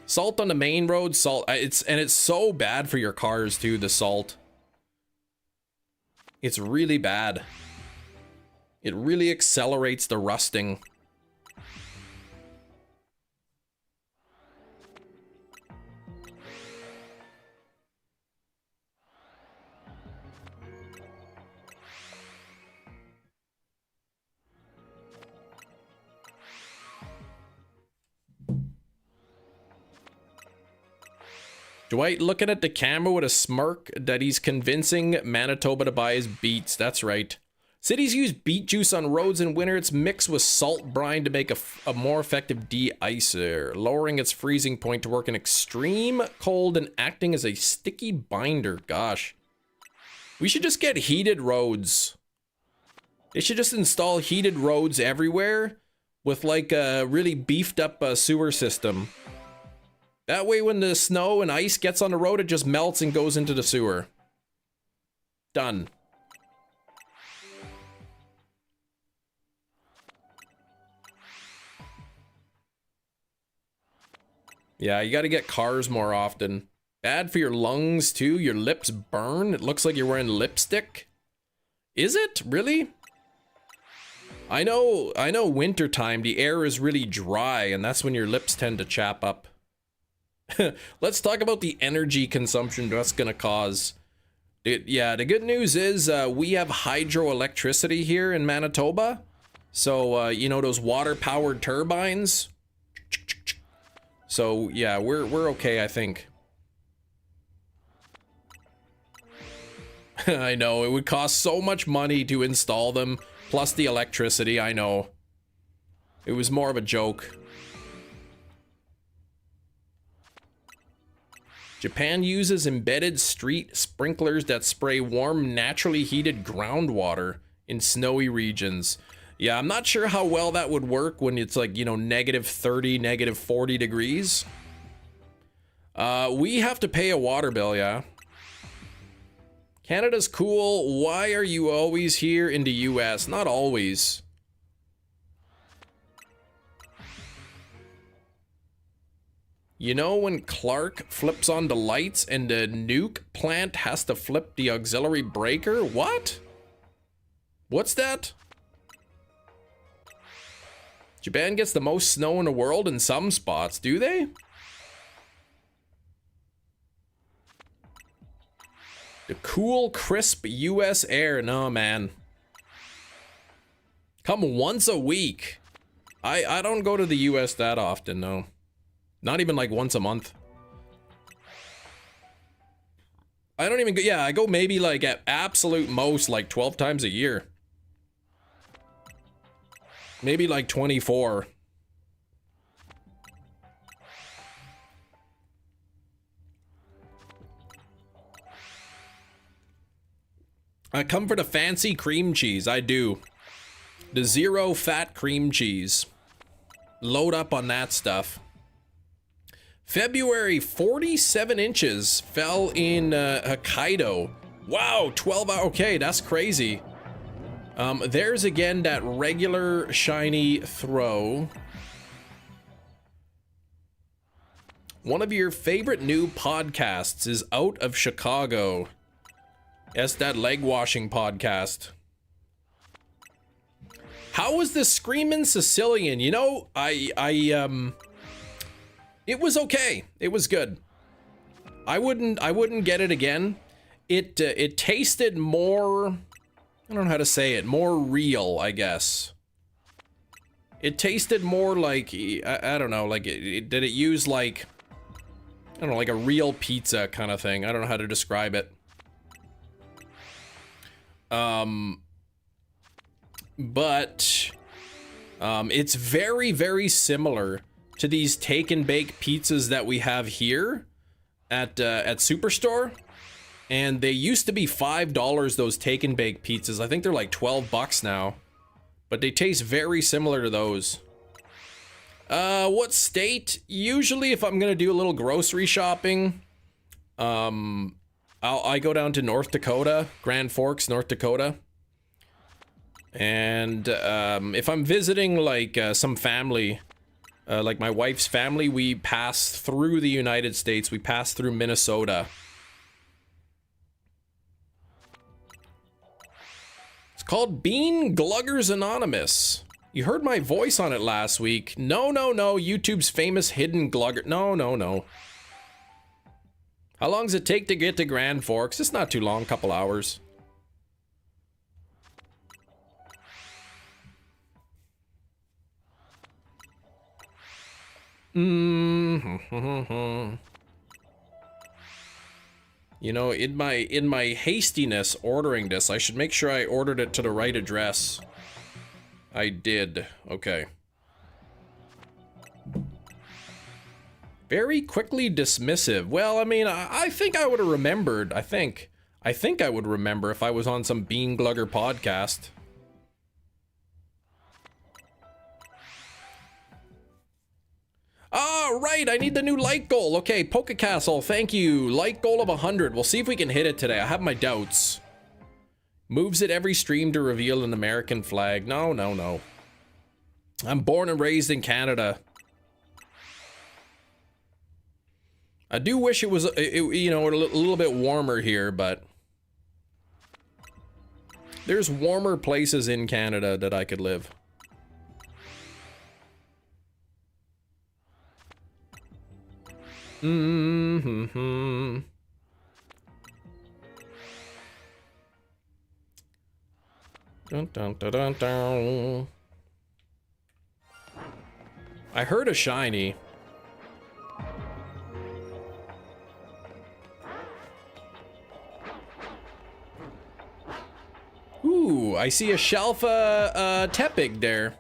Salt on the main road, salt. It's so bad for your cars too, the salt. It's really bad. It really accelerates the rusting. Dwight looking at the camera with a smirk that he's convincing Manitoba to buy his beets. That's right. Cities use beet juice on roads in winter. It's mixed with salt brine to make a more effective de-icer, lowering its freezing point to work in extreme cold and acting as a sticky binder. Gosh. We should just get heated roads. They should just install heated roads everywhere with like a really beefed up sewer system. That way when the snow and ice gets on the road, it just melts and goes into the sewer. Done. Yeah, you gotta get cars more often. Bad for your lungs too, your lips burn. It looks like you're wearing lipstick. Is it? Really? I know wintertime, the air is really dry and that's when your lips tend to chap up. Let's talk about the energy consumption that's gonna cause. Yeah, the good news is we have hydroelectricity here in Manitoba. So, you know, those water-powered turbines. So, yeah, we're okay, I think. I know, it would cost so much money to install them, plus the electricity, I know. It was more of a joke. Japan uses embedded street sprinklers that spray warm, naturally heated groundwater in snowy regions. Yeah, I'm not sure how well that would work when it's like, you know, -30, -40 degrees. We have to pay a water bill, yeah. Canada's cool. Why are you always here in the US? Not always. You know when Clark flips on the lights and the nuke plant has to flip the auxiliary breaker? What? What's that? Japan gets the most snow in the world in some spots, do they? The cool, crisp US air. No, man. Come once a week. I don't go to the US that often, no. Not even like once a month. I don't even go, yeah, I go maybe like at absolute most like 12 times a year. Maybe like 24. I come for the fancy cream cheese, I do. The zero fat cream cheese. Load up on that stuff. February, 47 inches fell in Hokkaido. Wow, 12 hours. Okay, that's crazy. There's again that regular shiny throw. One of your favorite new podcasts is out of Chicago. Yes, that leg washing podcast. How was the Screamin' Sicilian? You know, it was okay. It was good. I wouldn't get it again. It tasted more, I don't know how to say it, more real, I guess. It tasted more like, I don't know, like, did it use like, I don't know, like a real pizza kind of thing. I don't know how to describe it. But it's very, very similar to these take and bake pizzas that we have here at Superstore. And they used to be $5, those take and bake pizzas. I think they're like 12 bucks now. But they taste very similar to those. What state? Usually if I'm gonna do a little grocery shopping, I go down to North Dakota, Grand Forks, North Dakota. And if I'm visiting like some family, like my wife's family, we pass through the United States. We pass through Minnesota. It's called Bean Gluggers Anonymous. You heard my voice on it last week. No, no, no. YouTube's famous hidden glugger. No, no, no. How long does it take to get to Grand Forks? It's not too long, couple hours. You know, in my hastiness ordering this, I should make sure I ordered it to the right address. I did. Okay. Very quickly dismissive. Well, I mean, I think I would have remembered. I think I would remember if I was on some Bean Glugger podcast. Ah, right, I need the new light goal. Okay, Pokecastle, thank you. Light goal of 100. We'll see if we can hit it today. I have my doubts. Moves it every stream to reveal an American flag. No, no, no. I'm born and raised in Canada. I do wish it was, you know, a little bit warmer here, but there's warmer places in Canada that I could live. Dun, dun, dun, dun, dun. I heard a shiny. Ooh, I see a Shalfa Tepig there.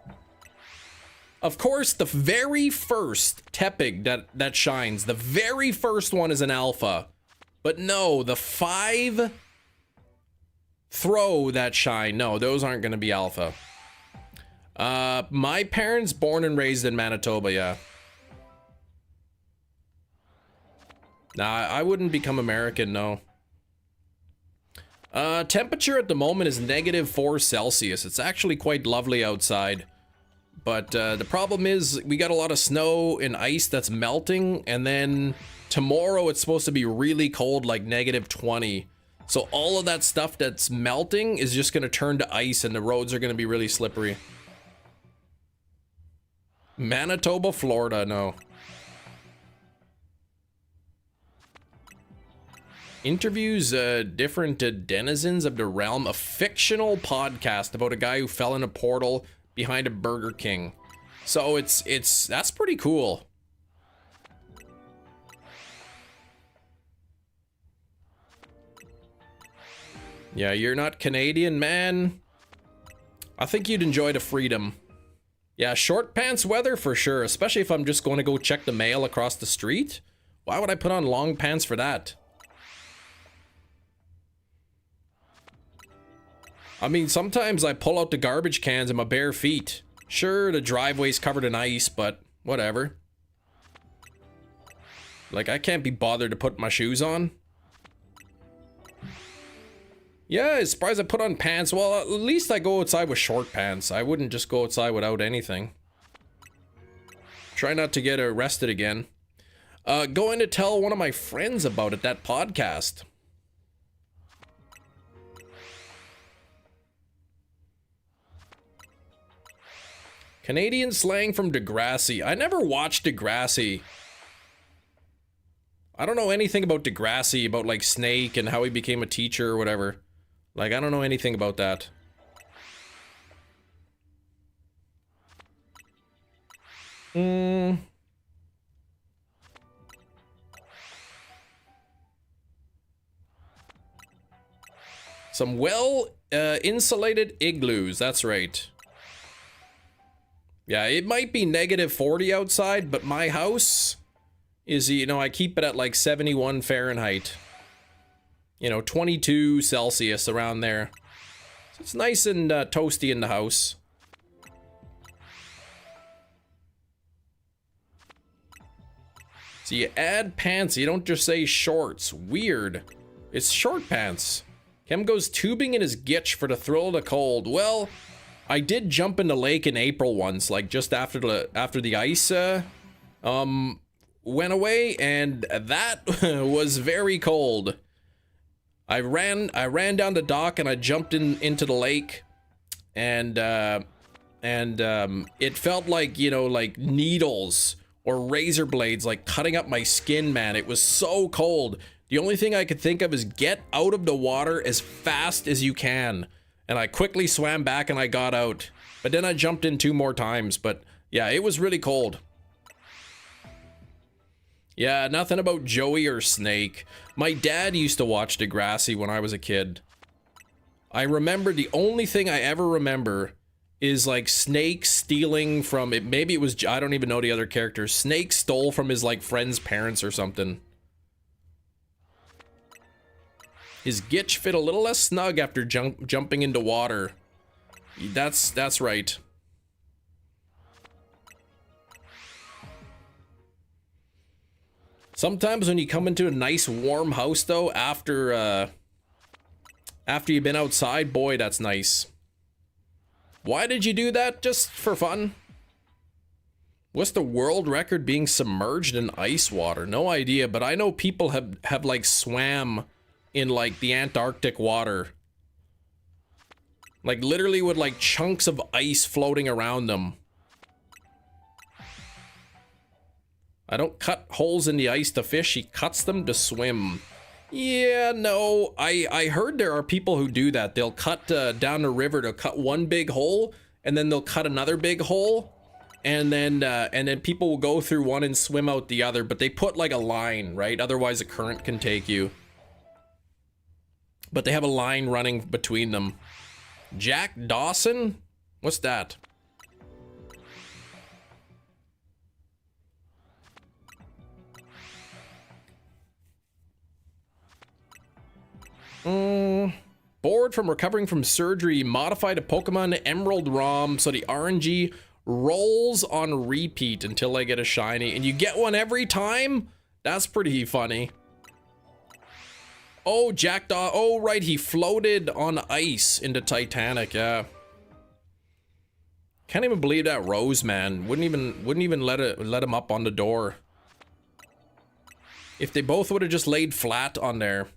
Of course, the very first Tepig that shines, the very first one is an alpha. But no, the 5 throw that shine, no, those aren't going to be alpha. My parents born and raised in Manitoba, yeah. Nah, I wouldn't become American, no. Temperature at the moment is -4 Celsius. It's actually quite lovely outside. But the problem is we got a lot of snow and ice that's melting, and then tomorrow it's supposed to be really cold, like -20. So all of that stuff that's melting is just going to turn to ice, and the roads are going to be really slippery. Manitoba, Florida, no. Interviews different denizens of the realm, a fictional podcast about a guy who fell in a portal behind a Burger King. So that's pretty cool. Yeah, you're not Canadian, man. I think you'd enjoy the freedom. Yeah, short pants weather for sure, especially if I'm just going to go check the mail across the street. Why would I put on long pants for that? I mean, sometimes I pull out the garbage cans in my bare feet. Sure, the driveway's covered in ice, but whatever. Like, I can't be bothered to put my shoes on. Yeah, I'm surprised I put on pants. Well, at least I go outside with short pants. I wouldn't just go outside without anything. Try not to get arrested again. Going to tell one of my friends about it, that podcast. Canadian slang from Degrassi. I never watched Degrassi. I don't know anything about Degrassi, about like Snake and how he became a teacher or whatever. Like, I don't know anything about that. Some insulated igloos, that's right. Yeah, it might be -40 outside, but my house is, you know, I keep it at like 71 Fahrenheit. You know, 22 Celsius around there. So it's nice and toasty in the house. So you add pants, you don't just say shorts. Weird. It's short pants. Kem goes tubing in his gitch for the thrill of the cold. Well, I did jump in the lake in April once, like just after the ice went away, and that was very cold. I ran down the dock and I jumped into the lake, and it felt like, you know, like needles or razor blades like cutting up my skin, man. It was so cold. The only thing I could think of is get out of the water as fast as you can. And I quickly swam back and I got out. But then I jumped in 2 more times. But yeah, it was really cold. Yeah, nothing about Joey or Snake. My dad used to watch Degrassi when I was a kid. I remember, the only thing I ever remember is like Snake stealing from it. Maybe it was, I don't even know the other characters. Snake stole from his like friend's parents or something. His gitch fit a little less snug after jumping into water. That's right. Sometimes when you come into a nice warm house though, after you've been outside, boy, that's nice. Why did you do that? Just for fun? What's the world record being submerged in ice water? No idea, but I know people have like swam in like the Antarctic water. Like literally with like chunks of ice floating around them. I don't cut holes in the ice to fish, he cuts them to swim. Yeah, no, I heard there are people who do that. They'll cut down the river to cut one big hole, and then they'll cut another big hole, and then people will go through one and swim out the other, but they put like a line, right? Otherwise a current can take you. But they have a line running between them. Jack Dawson? What's that? Bored from recovering from surgery, modified a Pokemon Emerald ROM so the RNG rolls on repeat until I get a shiny. And you get one every time? That's pretty funny. Oh, Jackdaw. Oh, right. He floated on ice into Titanic. Yeah. Can't even believe that Rose man wouldn't even let him up on the door. If they both would have just laid flat on there.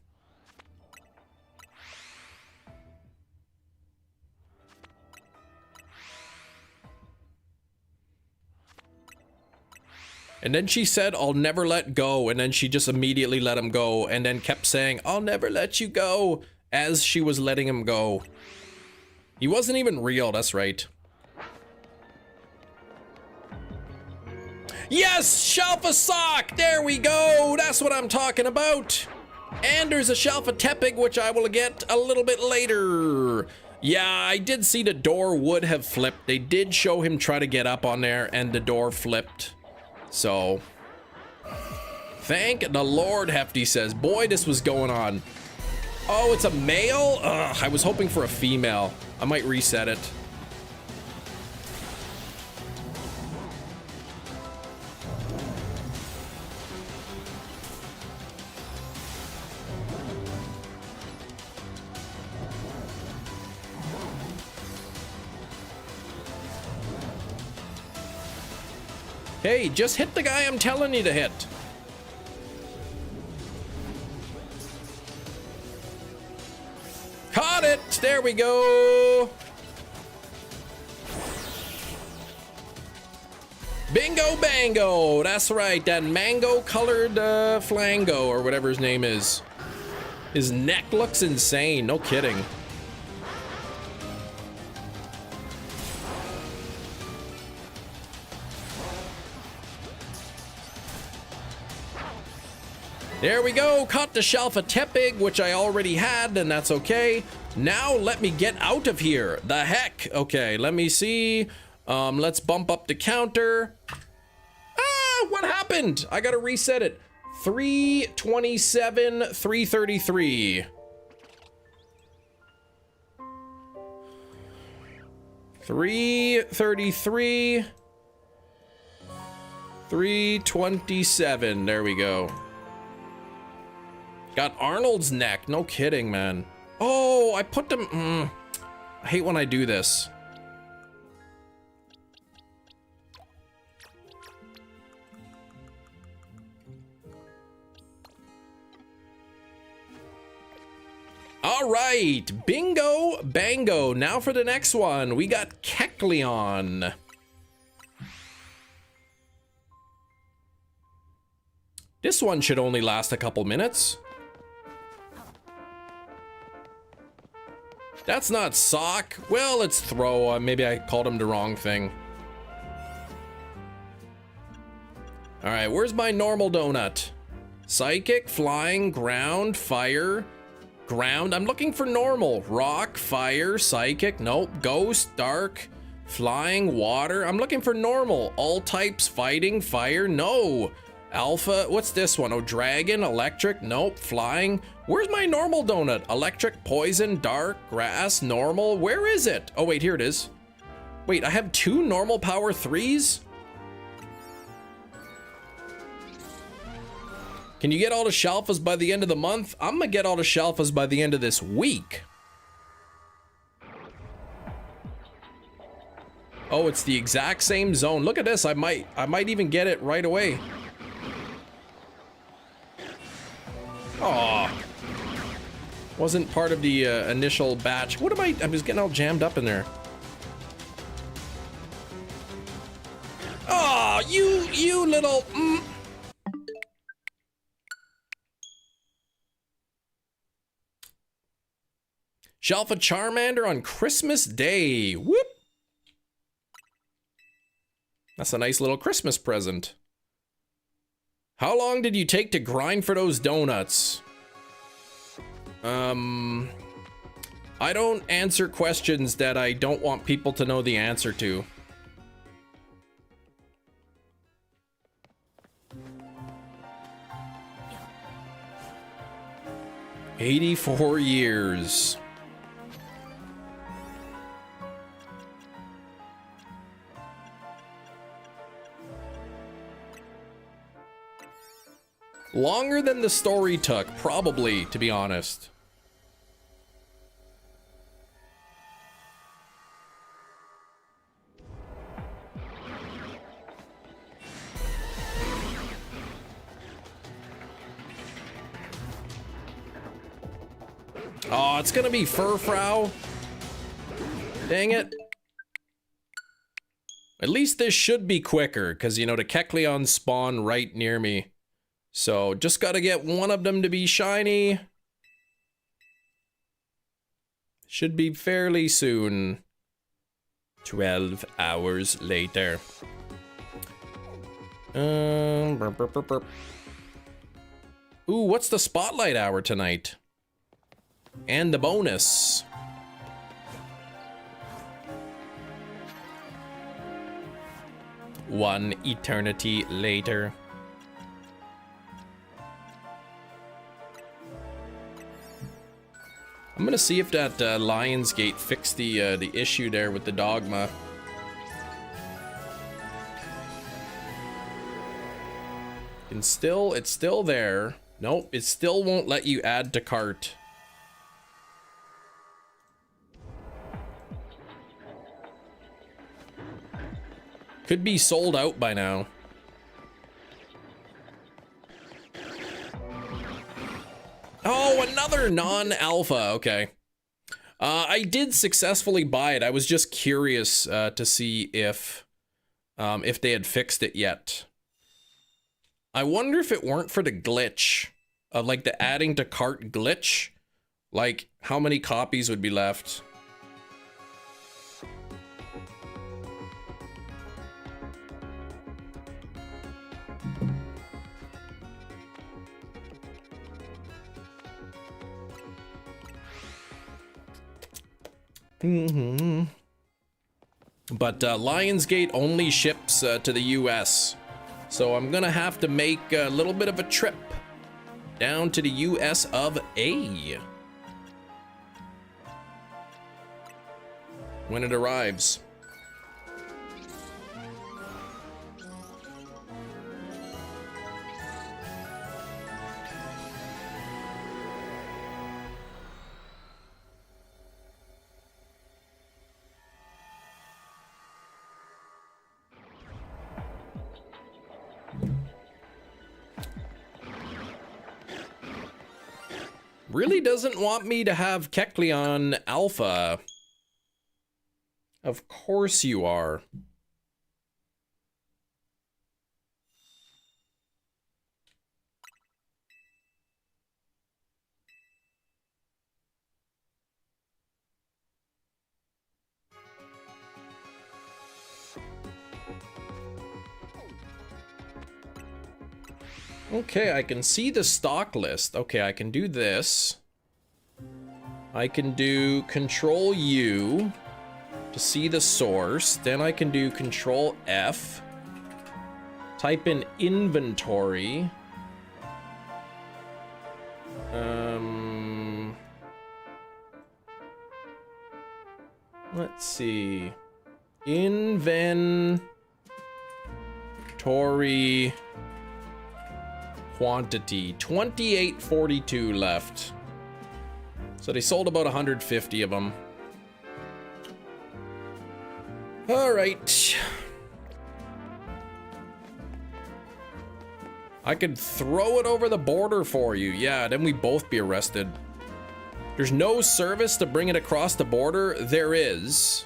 And then she said, I'll never let go. And then she just immediately let him go. And then kept saying, I'll never let you go. As she was letting him go. He wasn't even real. That's right. Yes! Shelfa Sock! There we go! That's what I'm talking about. And there's a Shelfa Tepig, which I will get a little bit later. Yeah, I did see the door would have flipped. They did show him try to get up on there, and the door flipped. So, thank the Lord, Hefty says. Boy, this was going on. Oh, it's a male? Ugh, I was hoping for a female. I might reset it. Hey, just hit the guy I'm telling you to hit. Caught it! There we go! Bingo bango! That's right, that mango-colored flango, or whatever his name is. His neck looks insane, no kidding. There we go, caught the Shelfa Tepig, which I already had, and that's okay. Now let me get out of here. The heck? Okay, let me see. Let's bump up the counter. Ah, what happened? I gotta reset it. 327, 333. 333. 327. There we go. Got Arnold's neck. No kidding, man. Oh, I put them... I hate when I do this. All right. Bingo, bango. Now for the next one. We got Keleon. This one should only last a couple minutes. That's not sock. Well, it's throw. Maybe I called him the wrong thing. All right, where's my normal donut? Psychic, flying, ground, fire, ground. I'm looking for normal. Rock, fire, psychic. Nope. Ghost, dark, flying, water. I'm looking for normal. All types, fighting, fire. No. Alpha, what's this one? Oh, dragon, electric, nope, flying. Where's my normal donut? Electric, poison, dark, grass, normal. Where is it? Oh, wait, here it is. Wait, I have 2 normal power 3s? Can you get all the Shelfas by the end of the month? I'm gonna get all the Shelfas by the end of this week. Oh, it's the exact same zone. Look at this, I might even get it right away. Aw. Wasn't part of the initial batch. What am I was getting all jammed up in there. Aw, you, you little... Shelf a Charmander on Christmas Day. Whoop. That's a nice little Christmas present. How long did you take to grind for those donuts? I don't answer questions that I don't want people to know the answer to. "84 years. Longer than the story took, probably, to be honest. Oh, it's gonna be Furfrau. Dang it. At least this should be quicker, because, you know, the Keleon spawn right near me. So, just gotta get one of them to be shiny. Should be fairly soon. 12 hours later. Burp, burp, burp, burp. Ooh, what's the spotlight hour tonight? And the bonus. One eternity later. I'm gonna see if that Lionsgate fixed the issue there with the Dogma. And it's still there. Nope, it still won't let you add to cart. Could be sold out by now. Oh, another non-alpha. Okay. I did successfully buy it. I was just curious to see if they had fixed it yet. I wonder if it weren't for the glitch, like the adding to cart glitch, like how many copies would be left. But Lionsgate only ships to the US, so I'm gonna have to make a little bit of a trip down to the US of A when it arrives. Really doesn't want me to have Keleon Alpha. Of course you are. Okay, I can see the stock list. Okay, I can do this. I can do Control U to see the source. Then I can do Control F. Type in inventory. Let's see. Inventory. Quantity 2842 left. So they sold about 150 of them. All right. I could throw it over the border for you. Yeah, then we'd both be arrested. There's no service to bring it across the border. There is.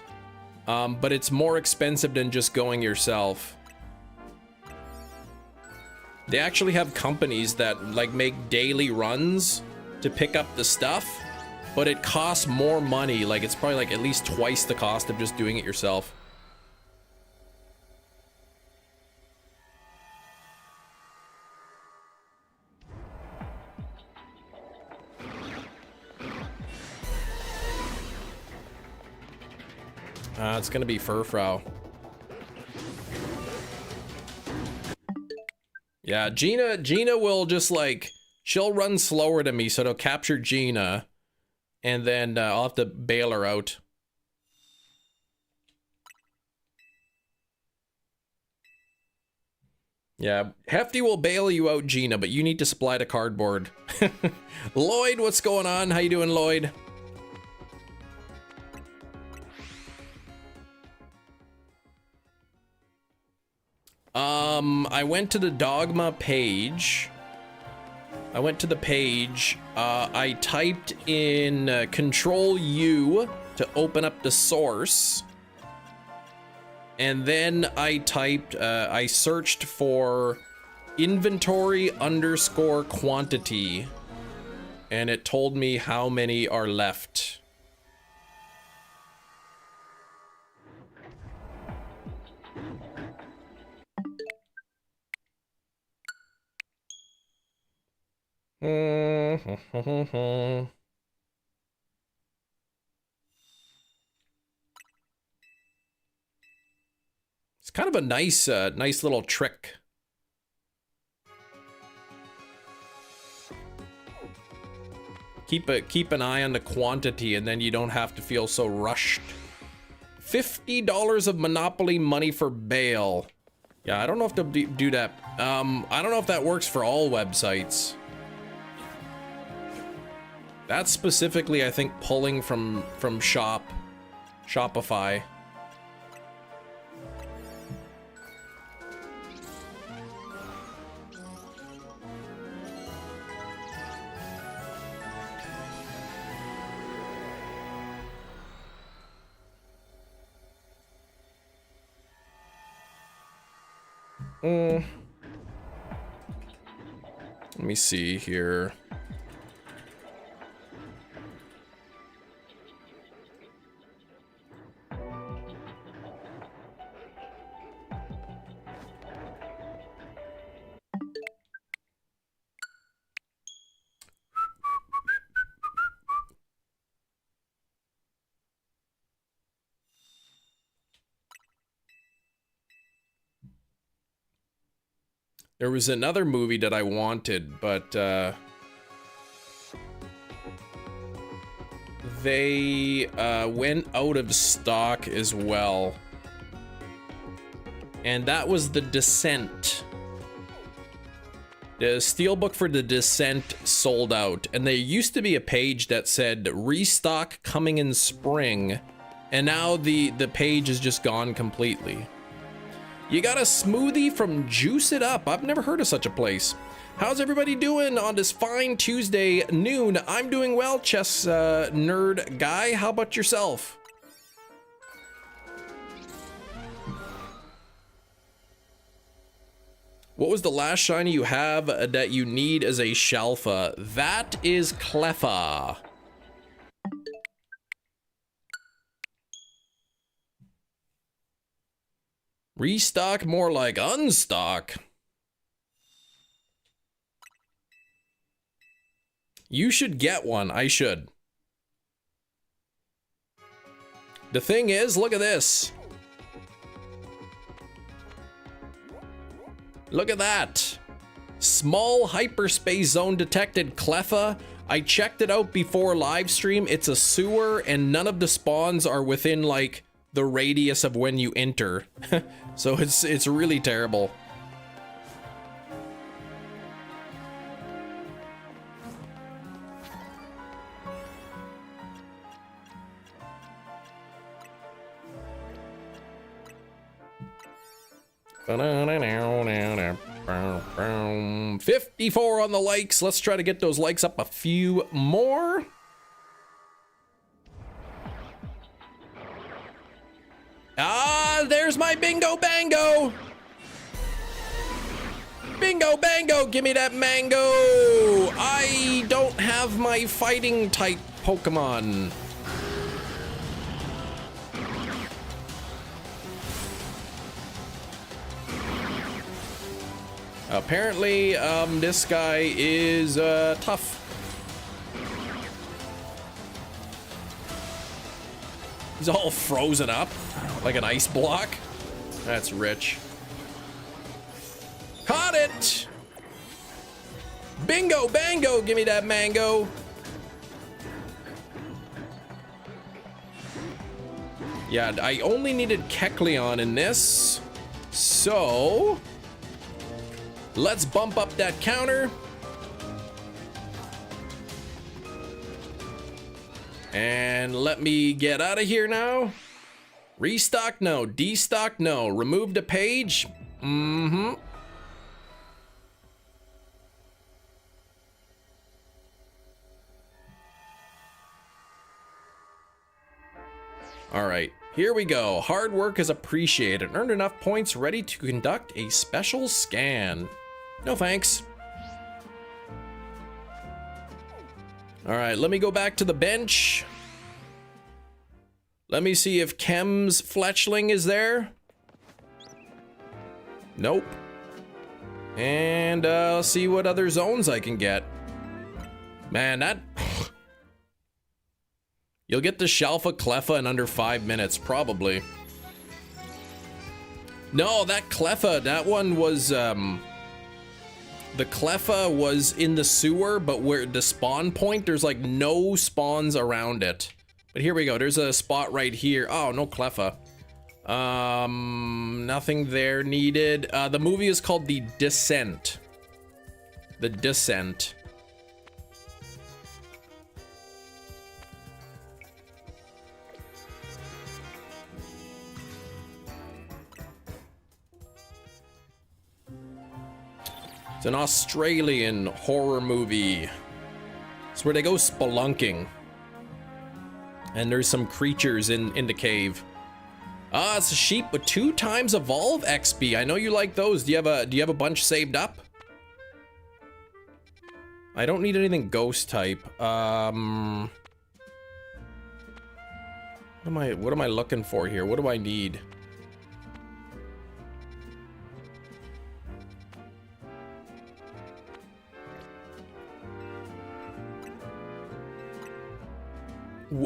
But it's more expensive than just going yourself. They actually have companies that like make daily runs to pick up the stuff, but it costs more money. Like, it's probably like at least twice the cost of just doing it yourself. It's gonna be Furfrau. Yeah, Gina will just like, she'll run slower than me, so it'll capture Gina, and then I'll have to bail her out. Yeah, Hefty will bail you out, Gina, but you need to supply the cardboard. Lloyd, what's going on? How you doing, Lloyd? I went to the Dogma page. I went to the page. I typed in Control U to open up the source. And then I typed, I searched for inventory underscore quantity. And it told me how many are left. It's kind of a nice, nice little trick. Keep an eye on the quantity, and then you don't have to feel so rushed. $50 of Monopoly money for bail. Yeah, I don't know if they'll do that. I don't know if that works for all websites. That's specifically, I think, pulling from Shopify. Let me see here. There was another movie that I wanted, but they went out of stock as well. And that was The Descent. The steelbook for The Descent sold out, and there used to be a page that said restock coming in spring, and now the page is just gone completely. You got a smoothie from Juice It Up. I've never heard of such a place. How's everybody doing on this fine Tuesday noon? I'm doing well, chess nerd guy. How about yourself? What was the last shiny you have that you need as a Shalfa? That is Cleffa. Restock, more like unstock. You should get one. I should. The thing is, look at this. Look at that. Small hyperspace zone detected, Cleffa. I checked it out before live stream. It's a sewer, and none of the spawns are within, like, the radius of when you enter. So it's really terrible. $54 on the likes. Let's try to get those likes up a few more. Ah, there's my bingo bango. Bingo, bango, give me that mango. I don't have my fighting type Pokemon. Apparently, this guy is tough. He's all frozen up, like an ice block. That's rich. Caught it! Bingo, bango, give me that mango. Yeah, I only needed Keleon in this. So, let's bump up that counter. And let me get out of here now. Restock, no. Destock, no. Remove the page. Mm-hmm. All right, here we go. Hard work is appreciated. Earned enough points ready to conduct a special scan. No thanks. All right, let me go back to the bench. Let me see if Chem's Fletchling is there. Nope. And see what other zones I can get. Man, that... You'll get the Shalfa Cleffa in under 5 minutes, probably. No, that Cleffa, that one was, the Cleffa was in the sewer, but where the spawn point, there's like no spawns around it. But here we go, there's a spot right here. Oh, no Cleffa. Nothing there needed. The movie is called The Descent. The Descent. It's an Australian horror movie. It's where they go spelunking. And there's some creatures in the cave. Ah, it's a sheep with 2 times evolve XP. I know you like those. Do you have a bunch saved up? I don't need anything ghost type. What am I looking for here? What do I need?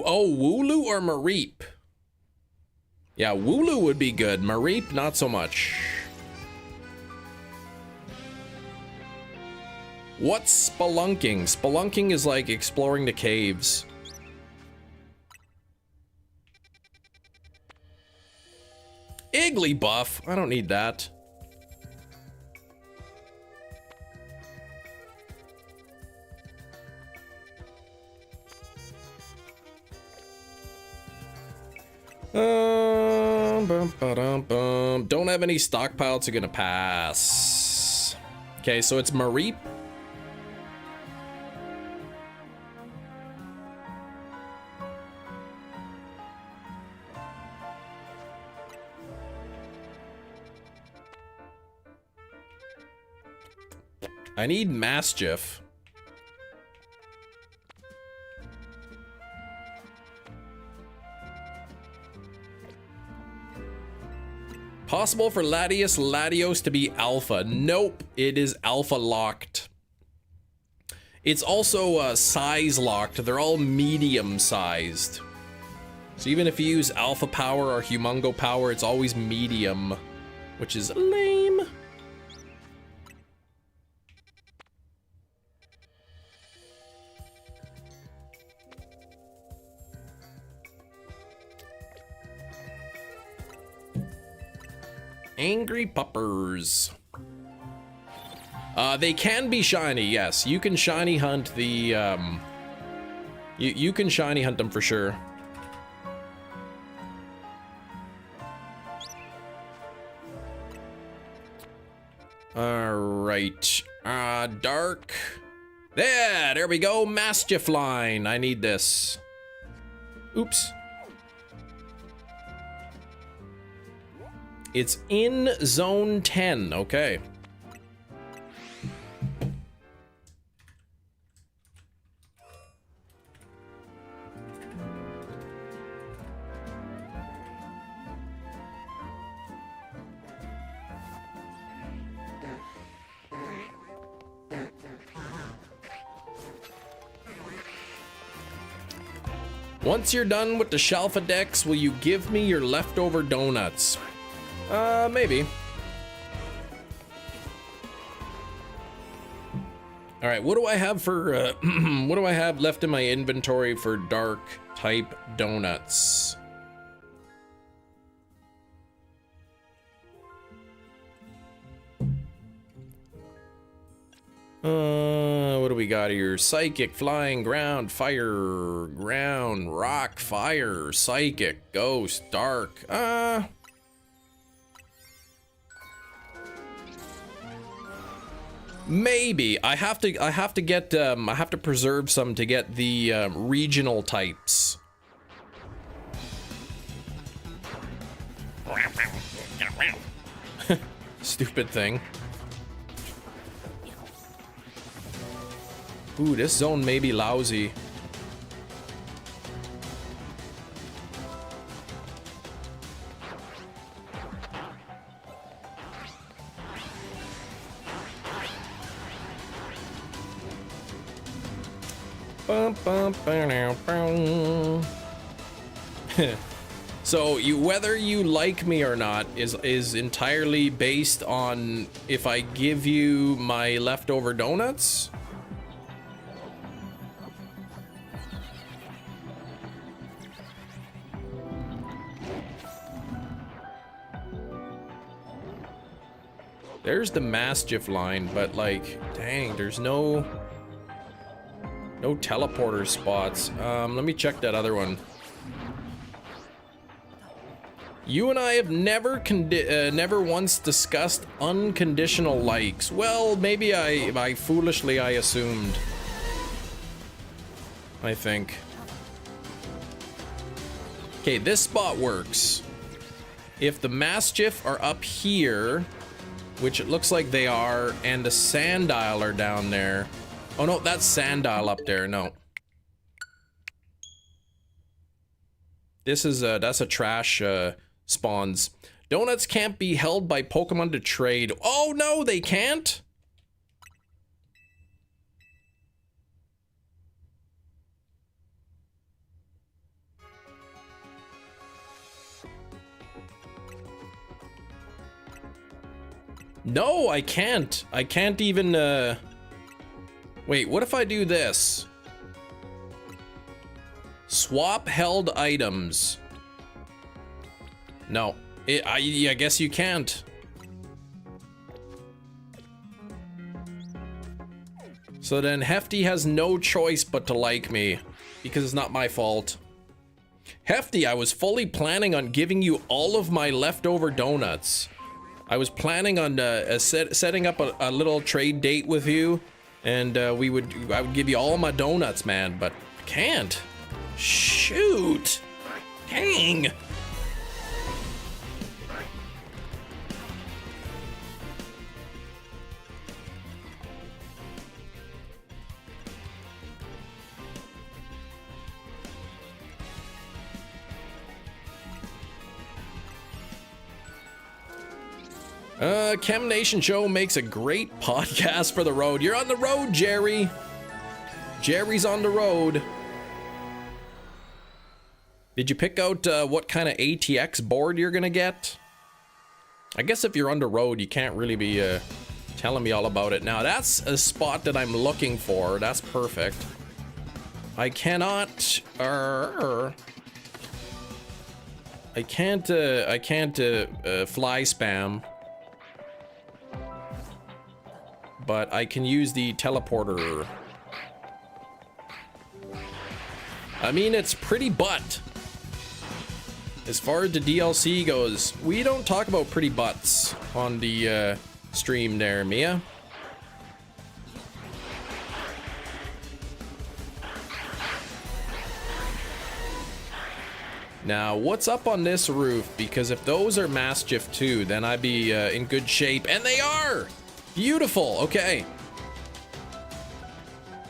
Oh, Wooloo or Mareep? Yeah, Wooloo would be good. Mareep, not so much. What's spelunking? Spelunking is like exploring the caves. Igglybuff? I don't need that. Don't have any stockpiles are gonna pass. Okay, so it's Mareep. I need Mischief. Possible for Latios to be alpha. Nope, it is alpha locked. It's also size locked. They're all medium sized. So even if you use alpha power or humongo power, it's always medium, which is lame. Angry puppers. They can be shiny, yes. You can shiny hunt the, you can shiny hunt them for sure. Alright. Dark. There we go. Mischief line. I need this. Oops. It's in zone 10, okay. Once you're done with the Shelfa decks, will you give me your leftover donuts? Maybe. All right, what do I have for, what do I have left in my inventory for dark type donuts? What do we got here? Psychic, flying, ground, fire, ground, rock, fire, psychic, ghost, dark. Maybe I have to get I have to preserve some to get the regional types. Stupid thing. Ooh, this zone may be lousy. So whether you like me or not is entirely based on if I give you my leftover donuts. There's the Mischief line, but like, dang, there's no teleporter spots. Let me check that other one. You and I have never once discussed unconditional likes. Well, maybe I foolishly assumed. I think. Okay, this spot works. If the Mischief are up here, which it looks like they are, and the Sandile are down there. Oh no, that's Sandile up there, no. This is that's a trash spawns. Donuts can't be held by Pokemon to trade. Oh no, they can't? No, I can't. I can't even, Wait, what if I do this? Swap held items. No, I guess you can't. So then Hefty has no choice but to like me, because it's not my fault. Hefty, I was fully planning on giving you all of my leftover donuts. I was planning on setting up a little trade date with you, and I would give you all my donuts, man, but I can't. Shoot! Dang! Chem Nation Show makes a great podcast for the road. You're on the road, Jerry. Jerry's on the road. Did you pick out what kind of ATX board you're gonna get? I guess if you're on the road, you can't really be telling me all about it. Now, that's a spot that I'm looking for. That's perfect. I cannot... I can't fly spam. But I can use the teleporter. I mean, it's pretty butt. As far as the DLC goes, we don't talk about pretty butts on the stream there, Mia. Now, what's up on this roof? Because if those are Mischief too, then I'd be in good shape. And they are! Beautiful, okay.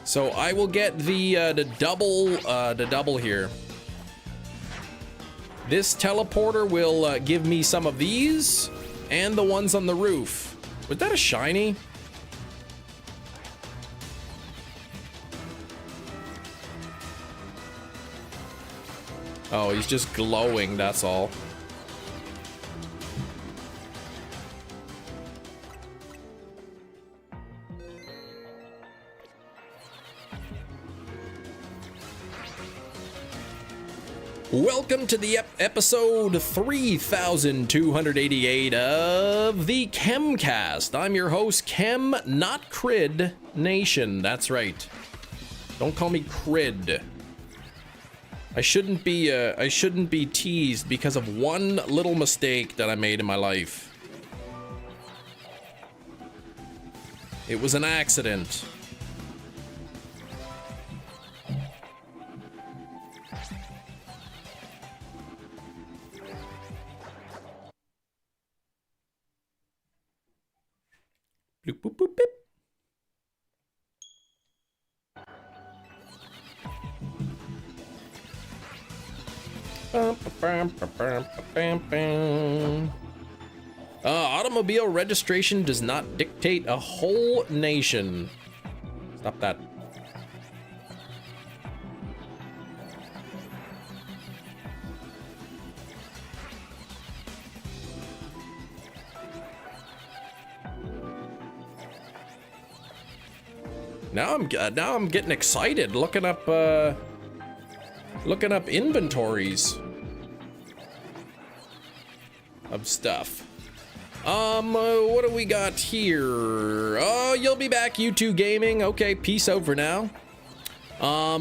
So I will get the double here. This teleporter will give me some of these and the ones on the roof. Was that a shiny? Oh, he's just glowing, that's all. Welcome to the episode 3288 of the Chemcast. I'm your host, Chem, not Crid Nation. That's right. Don't call me Crid. I shouldn't be teased because of one little mistake that I made in my life. It was an accident. Bloop, boop, boop, boop. Automobile registration does not dictate a whole nation. Stop that. Now I'm getting excited looking up inventories of stuff. What do we got here? Oh, you'll be back, U2 Gaming. Okay, peace out for now.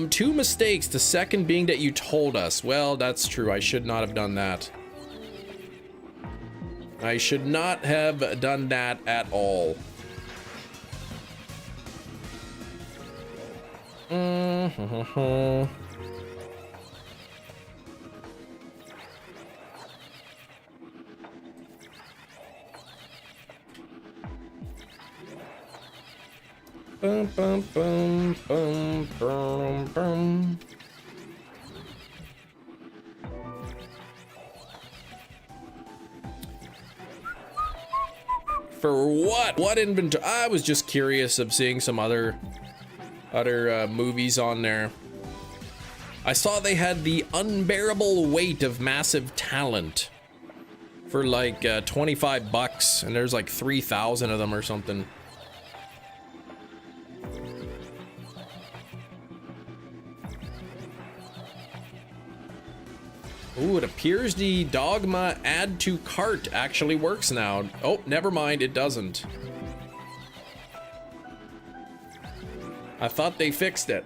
Two mistakes. The second being that you told us. Well, that's true. I should not have done that. I should not have done that at all. Bum, bum, bum, bum, bum, bum. For what? What inventory? I was just curious of seeing some other movies on there. I saw they had The Unbearable Weight of Massive Talent for like 25 bucks, and there's like 3,000 of them or something. Ooh, it appears the Dogma add to cart actually works now. Oh, never mind, it doesn't. I thought they fixed it.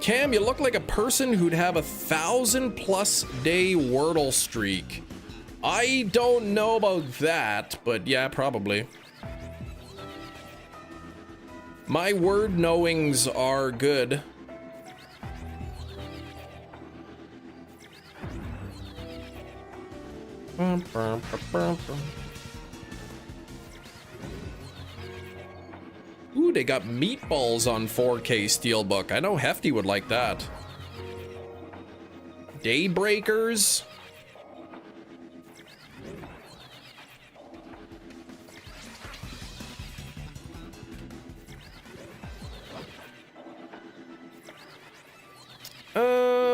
Cam, you look like a person who'd have 1,000+ day Wordle streak. I don't know about that, but yeah, probably. My word knowings are good. Ooh, they got meatballs on 4K steelbook. I know Hefty would like that. Daybreakers.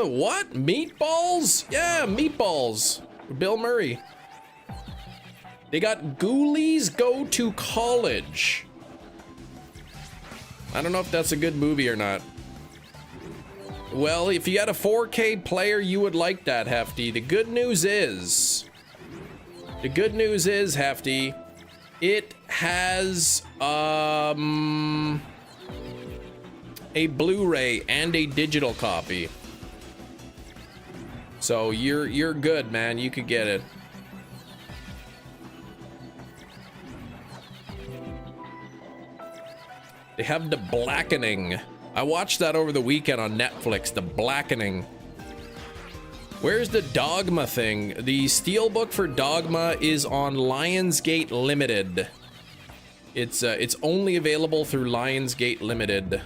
What? Meatballs? Yeah, meatballs. Bill Murray. They got Ghoulies Go to College. I don't know if that's a good movie or not. Well, if you had a 4K player, you would like that, Hefty. The good news is, Hefty, it has a Blu-ray and a digital copy. So you're good, man. You could get it. They have The Blackening. I watched that over the weekend on Netflix, The Blackening. Where's the Dogma thing? The steelbook for Dogma is on Lionsgate Limited. It's only available through Lionsgate Limited.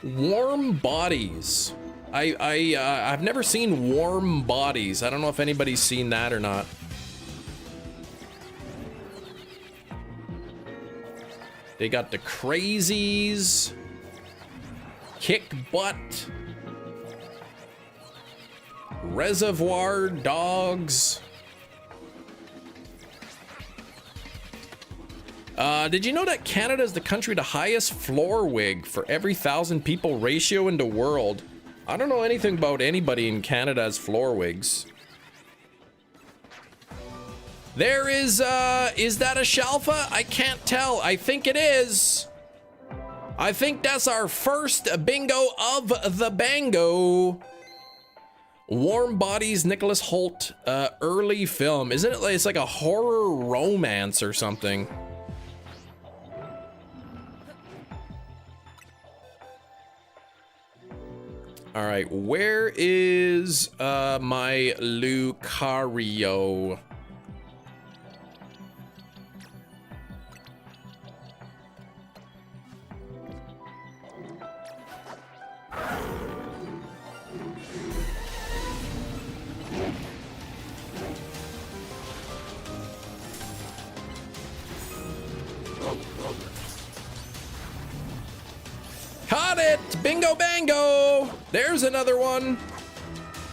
Warm Bodies. I've never seen Warm Bodies. I don't know if anybody's seen that or not. They got the Crazies. Kick butt. Reservoir Dogs. Did you know that Canada is the country with the highest floor wig for every 1,000 people ratio in the world? I don't know anything about anybody in Canada's floor wigs. There is that a Shalfa? I can't tell. I think it is. I think that's our first bingo of the bango. Warm Bodies, Nicholas Hoult, early film. Isn't it like, it's like a horror romance or something? All right, where is my Lucario? Caught it! Bingo bango! There's another one.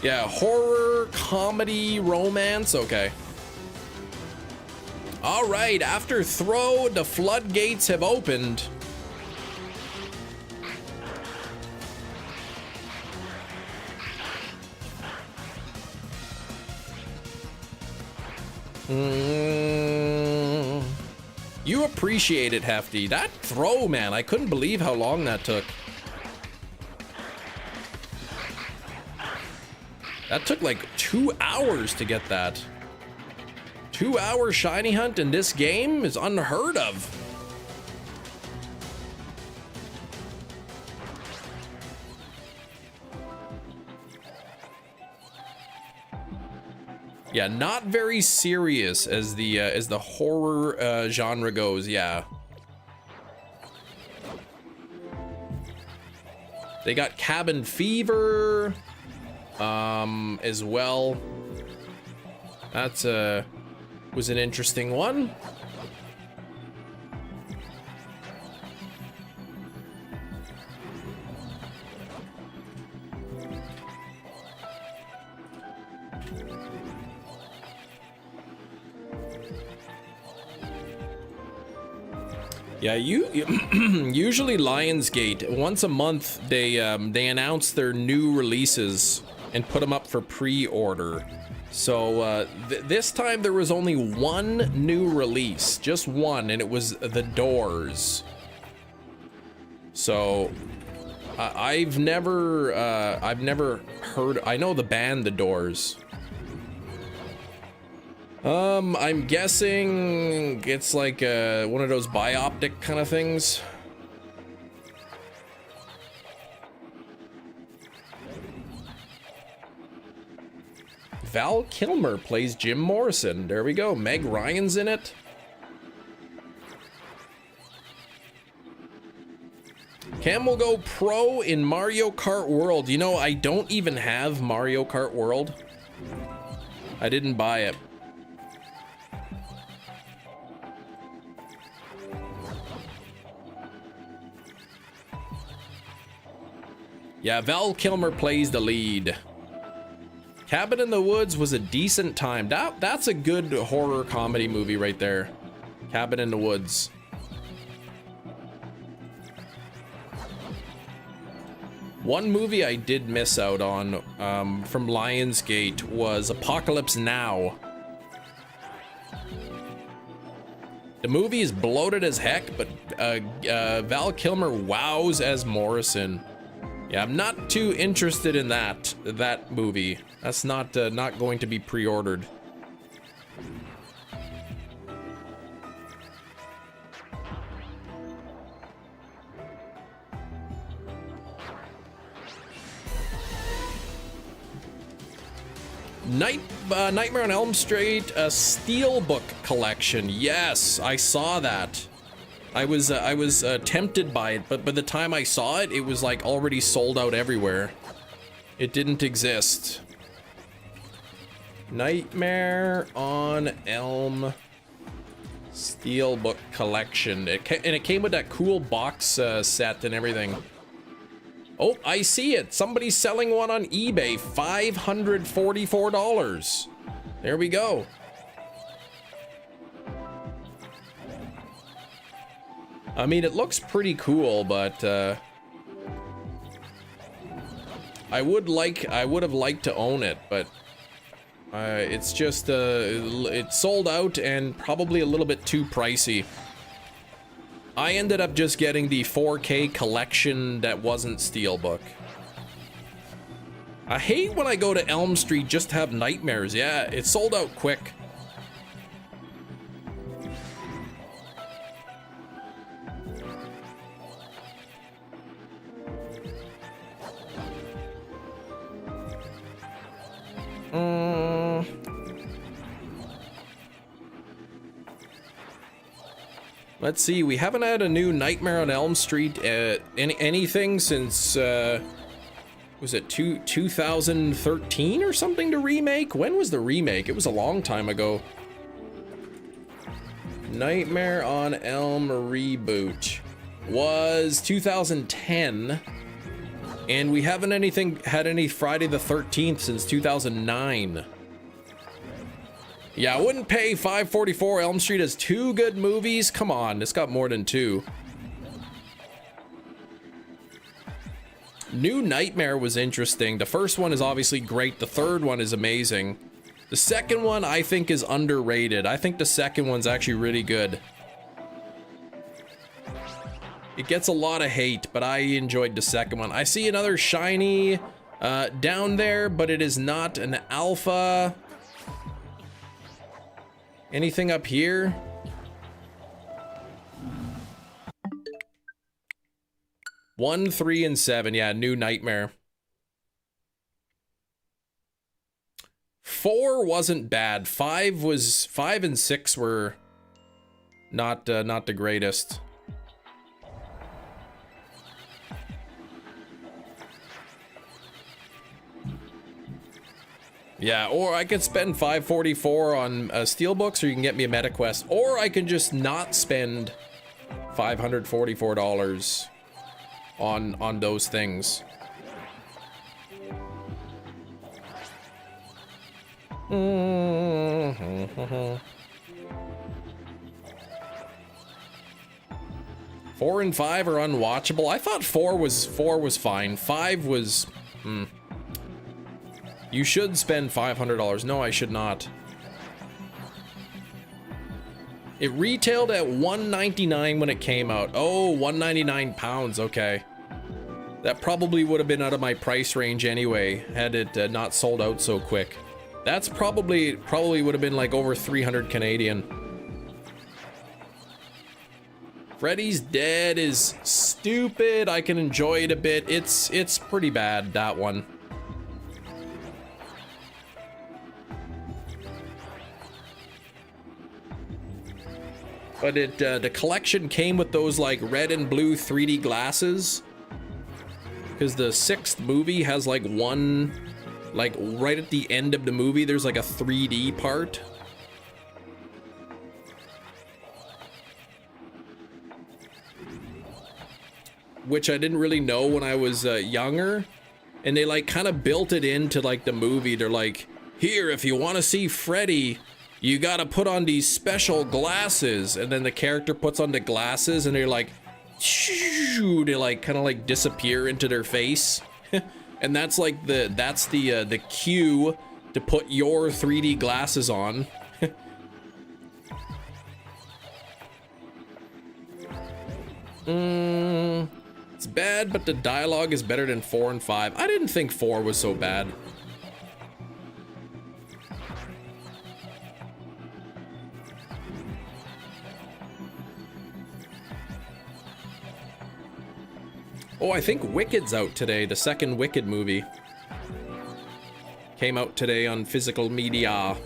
Yeah, horror, comedy, romance. Okay. All right, after throw, the floodgates have opened. You appreciate it, Hefty. That throw, man, I couldn't believe how long that took. That took like 2 hours to get that. 2-hour shiny hunt in this game is unheard of. Yeah, not very serious as the horror genre goes. Yeah. They got Cabin Fever as well. That's was an interesting one. Yeah, usually Lionsgate once a month they announce their new releases and put them up for pre-order. So this time there was only one new release, just one, and it was The Doors. So I've never heard. I know the band The Doors. I'm guessing it's like one of those bioptic kind of things. Val Kilmer plays Jim Morrison. There we go. Meg Ryan's in it. Cam will go pro in Mario Kart World. You know, I don't even have Mario Kart World. I didn't buy it. Yeah, Val Kilmer plays the lead. Cabin in the Woods was a decent time. That's a good horror comedy movie right there. Cabin in the Woods. One movie I did miss out on from Lionsgate was Apocalypse Now. The movie is bloated as heck, but Val Kilmer wows as Morrison. Yeah, I'm not too interested in that movie. That's not going to be pre-ordered. Nightmare on Elm Street, a steelbook collection. Yes, I saw that. I was tempted by it, but by the time I saw it, it was like already sold out everywhere. It didn't exist. Nightmare on Elm Steelbook Collection. And it came with that cool box set and everything. Oh, I see it. Somebody's selling one on eBay. $544. There we go. I mean, it looks pretty cool, but I would have liked to own it, but it's just it's sold out and probably a little bit too pricey. I ended up just getting the 4K collection that wasn't steelbook. I hate when I go to Elm Street just to have nightmares. Yeah, it sold out quick. Let's see, we haven't had a new Nightmare on Elm Street anything since, was it 2013 or something to remake? When was the remake? It was a long time ago. Nightmare on Elm reboot was 2010, and we haven't had any Friday the 13th since 2009. Yeah, I wouldn't pay $544. Elm Street has 2 good movies. Come on, it's got more than 2. New Nightmare was interesting. The first one is obviously great. The third one is amazing. The second one I think is underrated. I think the second one's actually really good. It gets a lot of hate, but I enjoyed the second one. I see another shiny down there, but it is not an alpha. Anything up here? One, 3, and 7. Yeah, New Nightmare. 4 wasn't bad. 5 and 6 were not the greatest. Yeah, or I could spend $544 on steelbooks, or you can get me a MetaQuest, or I can just not spend $544 on those things. Four and 5 are unwatchable. I thought 4 was fine. 5 was You should spend $500. No, I should not. It retailed at $199 when it came out. Oh, 199 pounds. Okay. That probably would have been out of my price range anyway, had it not sold out so quick. That's probably would have been like over 300 Canadian. Freddy's Dead is stupid. I can enjoy it a bit. It's pretty bad, that one. But the collection came with those like red and blue 3D glasses. Because the 6th movie has like one, like right at the end of the movie, there's like a 3D part. Which I didn't really know when I was younger. And they like kind of built it into like the movie. They're like, here, if you want to see Freddy, you gotta put on these special glasses. And then the character puts on the glasses and they're like, shoo, they like kind of like disappear into their face. And that's like the cue to put your 3D glasses on. It's bad, but the dialogue is better than 4 and 5. I didn't think 4 was so bad. Oh, I think Wicked's out today. The second Wicked movie came out today on physical media.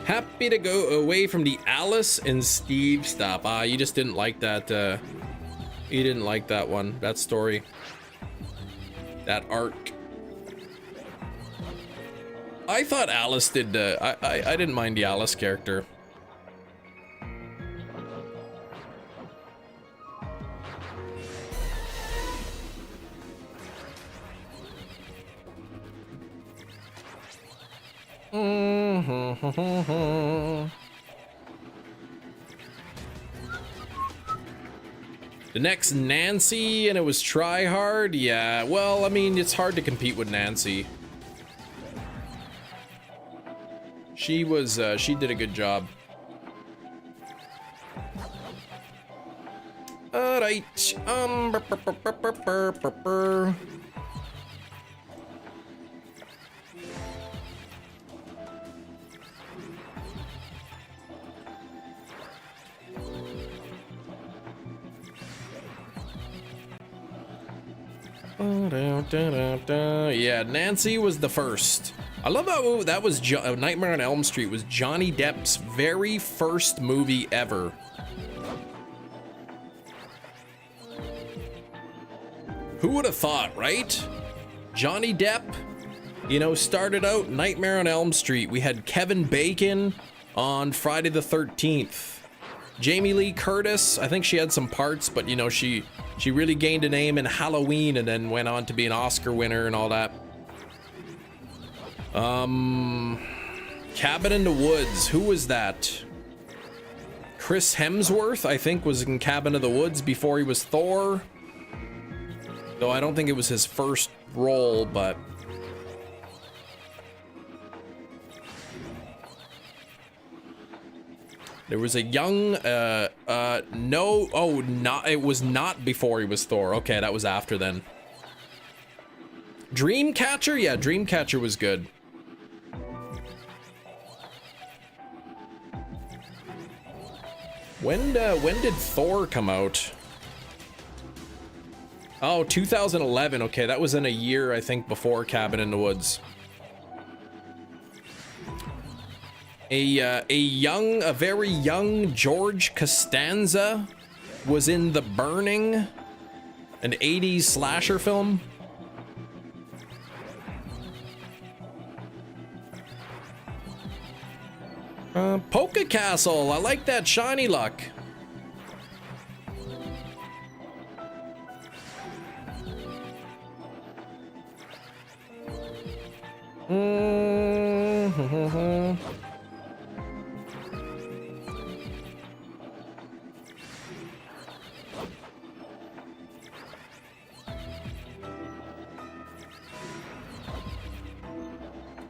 Happy to go away from the Alice and Steve stuff. Ah, you just didn't like that. You didn't like that one. That story. That arc. I thought Alice did, I didn't mind the Alice character. The next Nancy, and it was Try Hard. Yeah, well, I mean, it's hard to compete with Nancy. She was, she did a good job. Alright, yeah, Nancy was the first. I love how that was Nightmare on Elm Street was Johnny Depp's very first movie ever. Who would have thought, right? Johnny Depp, you know, started out Nightmare on Elm Street. We had Kevin Bacon on Friday the 13th. Jamie Lee Curtis, I think she had some parts, but you know, she really gained a name in Halloween and then went on to be an Oscar winner and all that. Cabin in the Woods, who was that? Chris Hemsworth, I think, was in Cabin in the Woods before he was Thor. Though I don't think it was his first role, but... There was a young, it was not before he was Thor. Okay, that was after then. Dreamcatcher? Yeah, Dreamcatcher was good. When did Thor come out? Oh, 2011. Okay, that was in a year, I think, before Cabin in the Woods. A very young George Costanza was in The Burning, an 80s slasher film. Polka Castle, I like that shiny luck.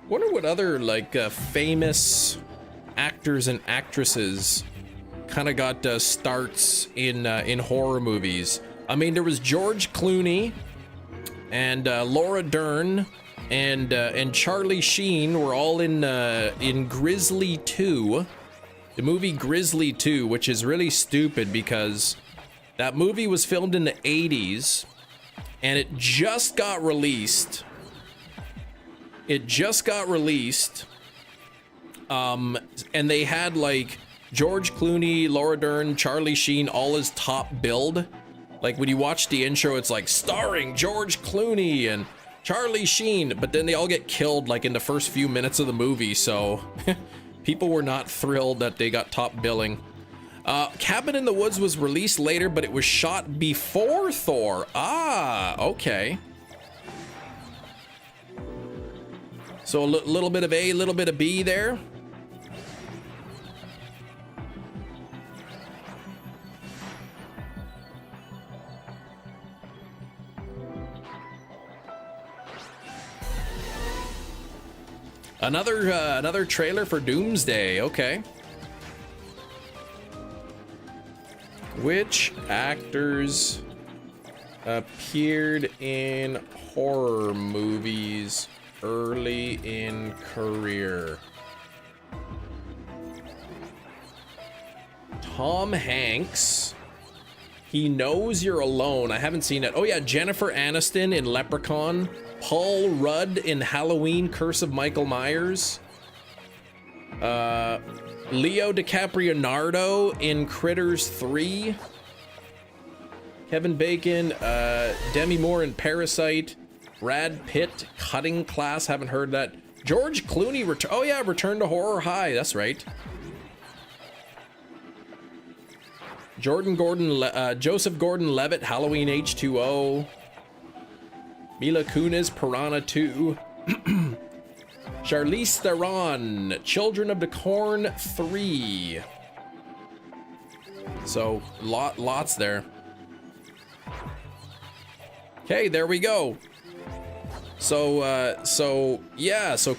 Wonder what other like famous actors and actresses kind of got starts in horror movies. I mean, there was George Clooney and Laura Dern and Charlie Sheen were all in Grizzly 2, the movie Grizzly 2, which is really stupid because that movie was filmed in the 80s and it just got released. And they had like George Clooney, Laura Dern, Charlie Sheen, all as top billed. Like when you watch the intro, it's like starring George Clooney and Charlie Sheen, but then they all get killed like in the first few minutes of the movie. So people were not thrilled that they got top billing. Cabin in the Woods was released later, but it was shot before Thor. Ah, okay. So a little bit of A, little bit of B there. Another trailer for Doomsday. Okay. Which actors appeared in horror movies early in career? Tom Hanks. He Knows You're Alone. I haven't seen it. Oh yeah, Jennifer Aniston in Leprechaun. Paul Rudd in Halloween, Curse of Michael Myers. Leo DiCaprio in Critters 3. Kevin Bacon, Demi Moore in Parasite. Brad Pitt, Cutting Class, haven't heard that. George Clooney oh yeah, Return to Horror High, that's right. Joseph Gordon-Levitt, Halloween H2O. Mila Kunis, Piranha 2. Charlize Theron, Children of the Corn 3. So, lots there. Okay, there we go. So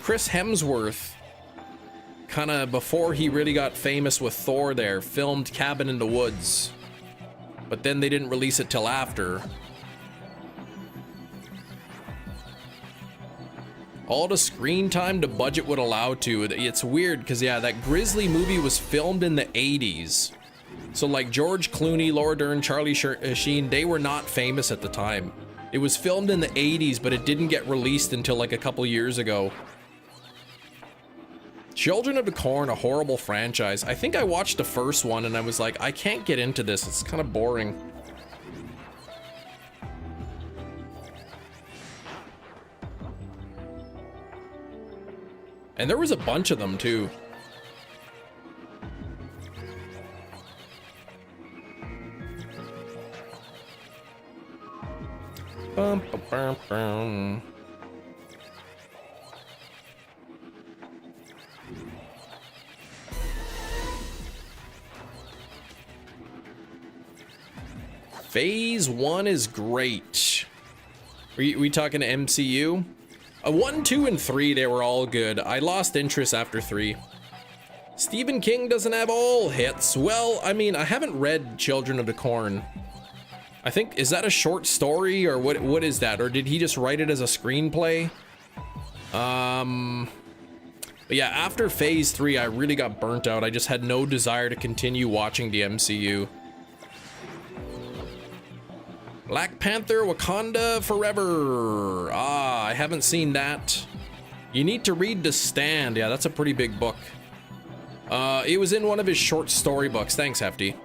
Chris Hemsworth, kind of before he really got famous with Thor there, filmed Cabin in the Woods. But then they didn't release it till after. All the screen time the budget would allow to. It's weird because, yeah, that Grizzly movie was filmed in the 80s. So, like, George Clooney, Laura Dern, Charlie Sheen, they were not famous at the time. It was filmed in the 80s, but it didn't get released until, like, a couple years ago. Children of the Corn, a horrible franchise. I think I watched the first one and I was like, I can't get into this. It's kind of boring. And there was a bunch of them too. Bum, bum, bum, bum. Phase 1 is great. We talking MCU? 1, 2, and 3, they were all good. I lost interest after 3. Stephen King doesn't have all hits. Well, I mean, I haven't read Children of the Corn. I think, is that a short story or what is that? Or did he just write it as a screenplay? But yeah, after Phase 3, I really got burnt out. I just had no desire to continue watching the MCU. Black Panther, Wakanda Forever. Ah, I haven't seen that. You need to read The Stand. Yeah, that's a pretty big book. It was in one of his short story books. Thanks, Hefty.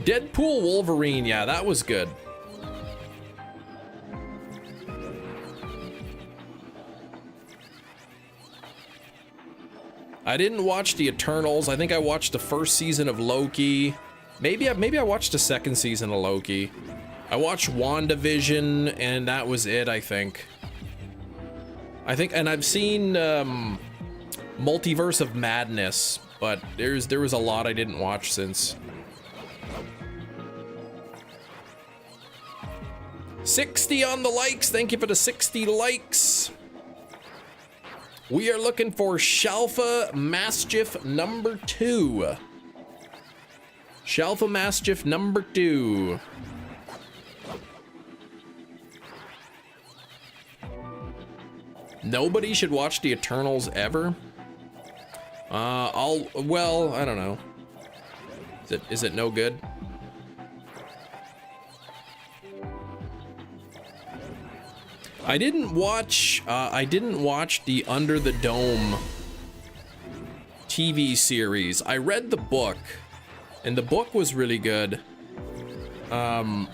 Deadpool Wolverine. Yeah, that was good. I didn't watch the Eternals. I think I watched the first season of Loki. Maybe I watched the second season of Loki. I watched WandaVision, and that was it, I think. And I've seen Multiverse of Madness, but there was a lot I didn't watch since. 60 on the likes. Thank you for the 60 likes. We are looking for Shalfa Mischief number 2. Shalfa Mischief number 2. Nobody should watch the Eternals ever. Well, I don't know. Is it no good? I didn't watch the Under the Dome TV series. I read the book, and the book was really good. My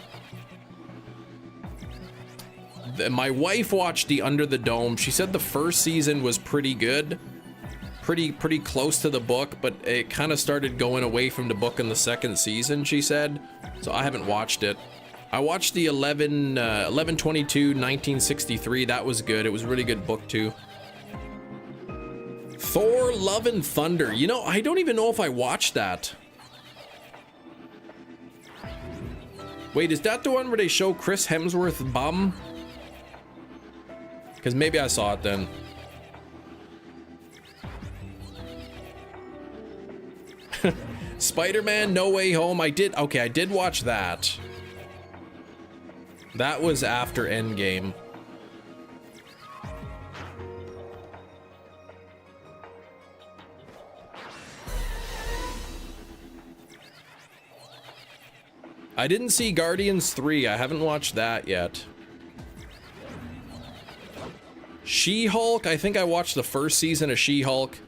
wife watched the Under the Dome. She said the first season was pretty good, pretty close to the book, but it kind of started going away from the book in the second season, she said. So I haven't watched it. I watched the 11/22/1963. That was good. It was a really good book too. Thor: Love and Thunder. You know, I don't even know if I watched that. Wait, is that the one where they show Chris Hemsworth bum? Because maybe I saw it then. Spider-Man: No Way Home. I did watch that. That was after Endgame. I didn't see Guardians 3. I haven't watched that yet. She-Hulk. I think I watched the first season of She-Hulk.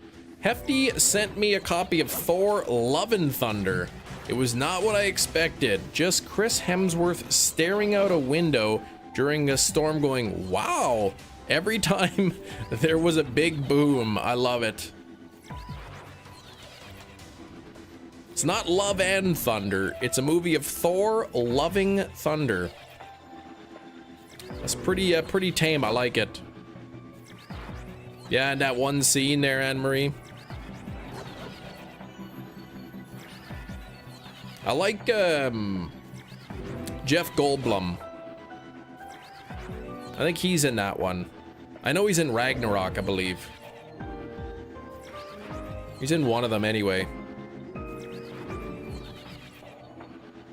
Hefty sent me a copy of Thor: Love and Thunder. It was not what I expected. Just Chris Hemsworth staring out a window during a storm going, wow. Every time there was a big boom. I love it. It's not Love and Thunder. It's a movie of Thor loving thunder. That's pretty tame. I like it. Yeah, and that one scene there, Anne-Marie. I like Jeff Goldblum. I think he's in that one. I know he's in Ragnarok, I believe. He's in one of them anyway.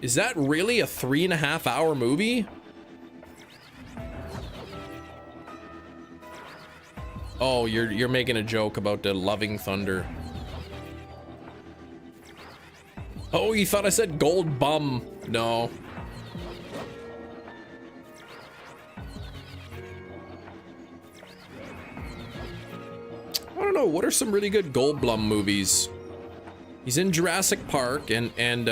Is that really a 3.5-hour movie? Oh, you're making a joke about the loving thunder. Oh, you thought I said gold bum. No. I don't know, what are some really good Goldblum movies? He's in Jurassic Park and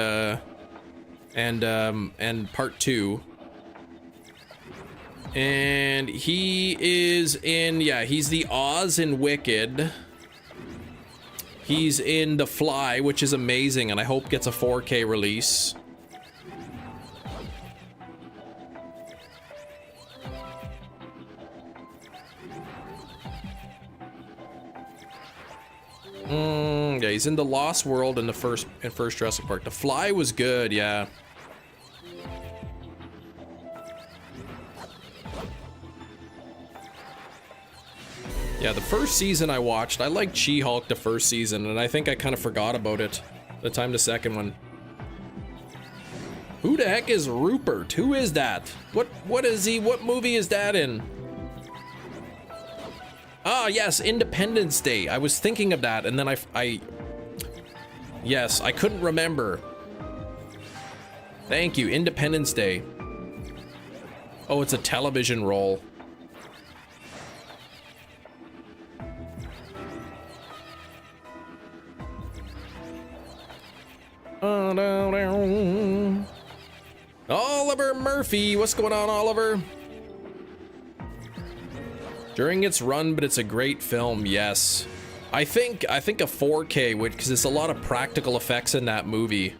part 2. And he is in, yeah, he's the Oz in Wicked. He's in The Fly, which is amazing, and I hope gets a 4K release. Yeah, he's in The Lost World in the first Jurassic Park. The Fly was good, yeah. Yeah, the first season I watched, I liked She-Hulk the first season, and I think I kind of forgot about it the time the second one. Who the heck is Rupert? Who is that? What is he? What movie is that in? Ah, yes, Independence Day. I was thinking of that, and then yes, I couldn't remember. Thank you, Independence Day. Oh, it's a television role. Oliver Murphy, what's going on, Oliver? During its run, but it's a great film, yes. I think a 4K would, because there's a lot of practical effects in that movie.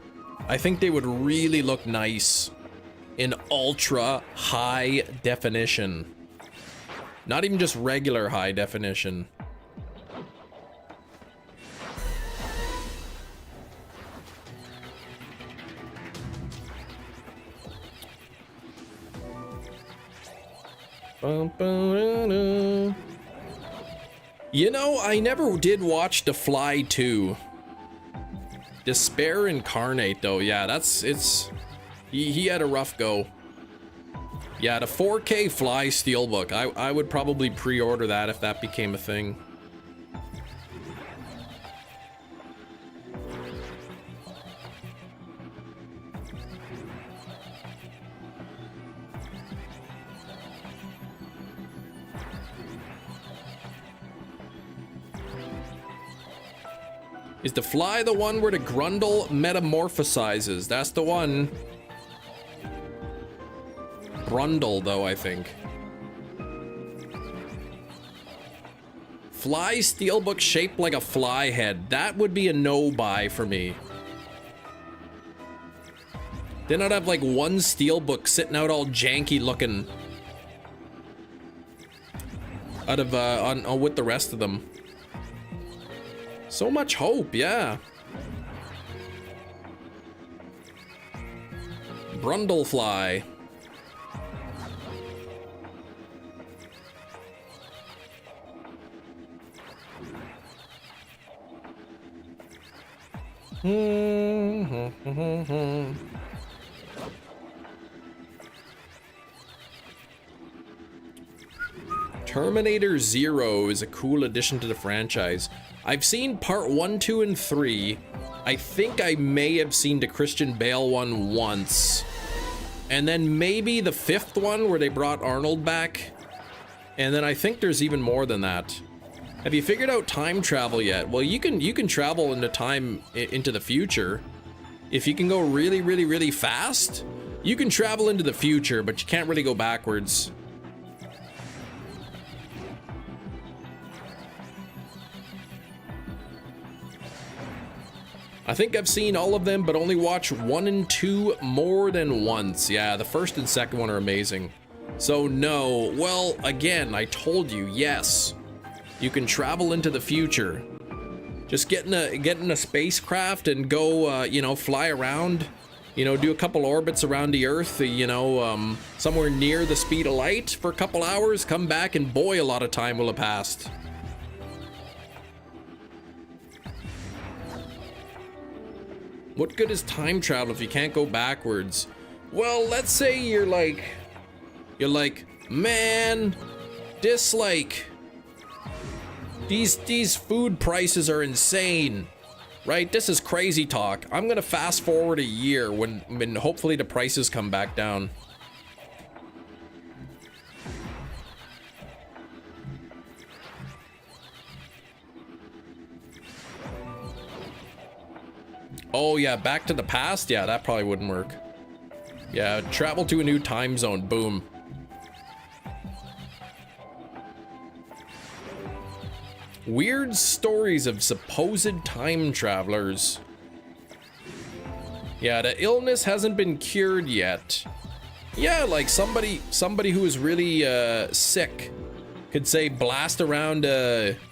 I think they would really look nice in ultra high definition. Not even just regular high definition. You know, I never did watch The Fly 2. Despair Incarnate, though. Yeah, he had a rough go. Yeah, the 4K Fly Steelbook. I would probably pre-order that if that became a thing. Is The Fly the one where the Grundle metamorphosizes? That's the one. Grundle, though, I think. Fly Steelbook shaped like a fly head. That would be a no-buy for me. Then I'd have like one Steelbook sitting out all janky looking. Out of, with the rest of them. So much hope, yeah. Brundlefly. Terminator Zero is a cool addition to the franchise. I've seen part 1, 2, and 3. I think I may have seen the Christian Bale one once. And then maybe the 5th one where they brought Arnold back. And then I think there's even more than that. Have you figured out time travel yet? Well, you can travel into time into the future. If you can go really, really, really fast. You can travel into the future, but you can't really go backwards. I think I've seen all of them, but only watched 1 and 2 more than once. Yeah, the first and second one are amazing. So no, well, again, I told you, yes. You can travel into the future. Just get in a spacecraft and go, you know, fly around. You know, do a couple orbits around the Earth, you know, somewhere near the speed of light for a couple hours, come back, and boy, a lot of time will have passed. What good is time travel if you can't go backwards? Well, let's say you're like, man, this like, these food prices are insane, right? This is crazy talk. I'm gonna fast forward a year when hopefully the prices come back down. Oh yeah, back to the past? Yeah, that probably wouldn't work. Yeah, travel to a new time zone, boom. Weird stories of supposed time travelers. Yeah, the illness hasn't been cured yet. Yeah, like somebody who is really sick could say blast around,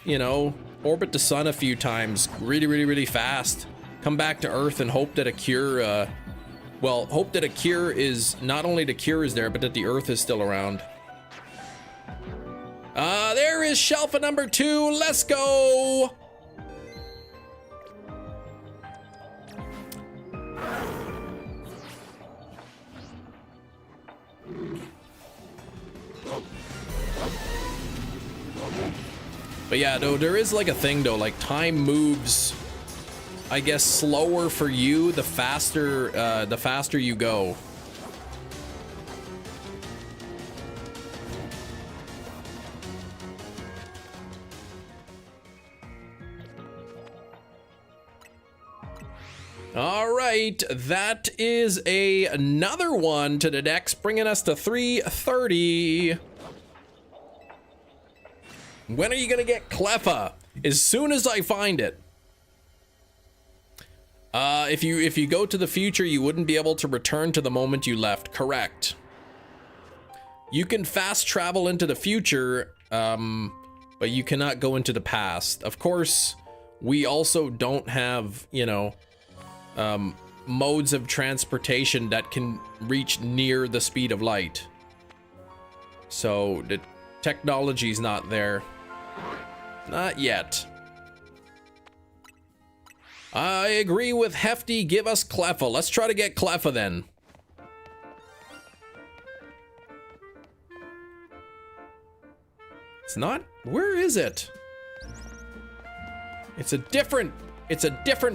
you know, orbit the sun a few times really fast. Come back to Earth and hope that a cure, well, hope that a cure is, not only the cure is there, but that the Earth is still around. There is shelf number 2, let's go! But yeah, though, there is like a thing though, like time moves, I guess, slower for you the faster you go. All right, that is another one to the decks, bringing us to 330. When are you gonna get Cleffa? As soon as I find it. If you go to the future, you wouldn't be able to return to the moment you left. Correct. You can fast travel into the future, but you cannot go into the past. Of course, we also don't have, you know, modes of transportation that can reach near the speed of light. So the technology's not there. Not yet. I agree with Hefty, give us Cleffa. Let's try to get Cleffa then. It's not, where is it? It's a different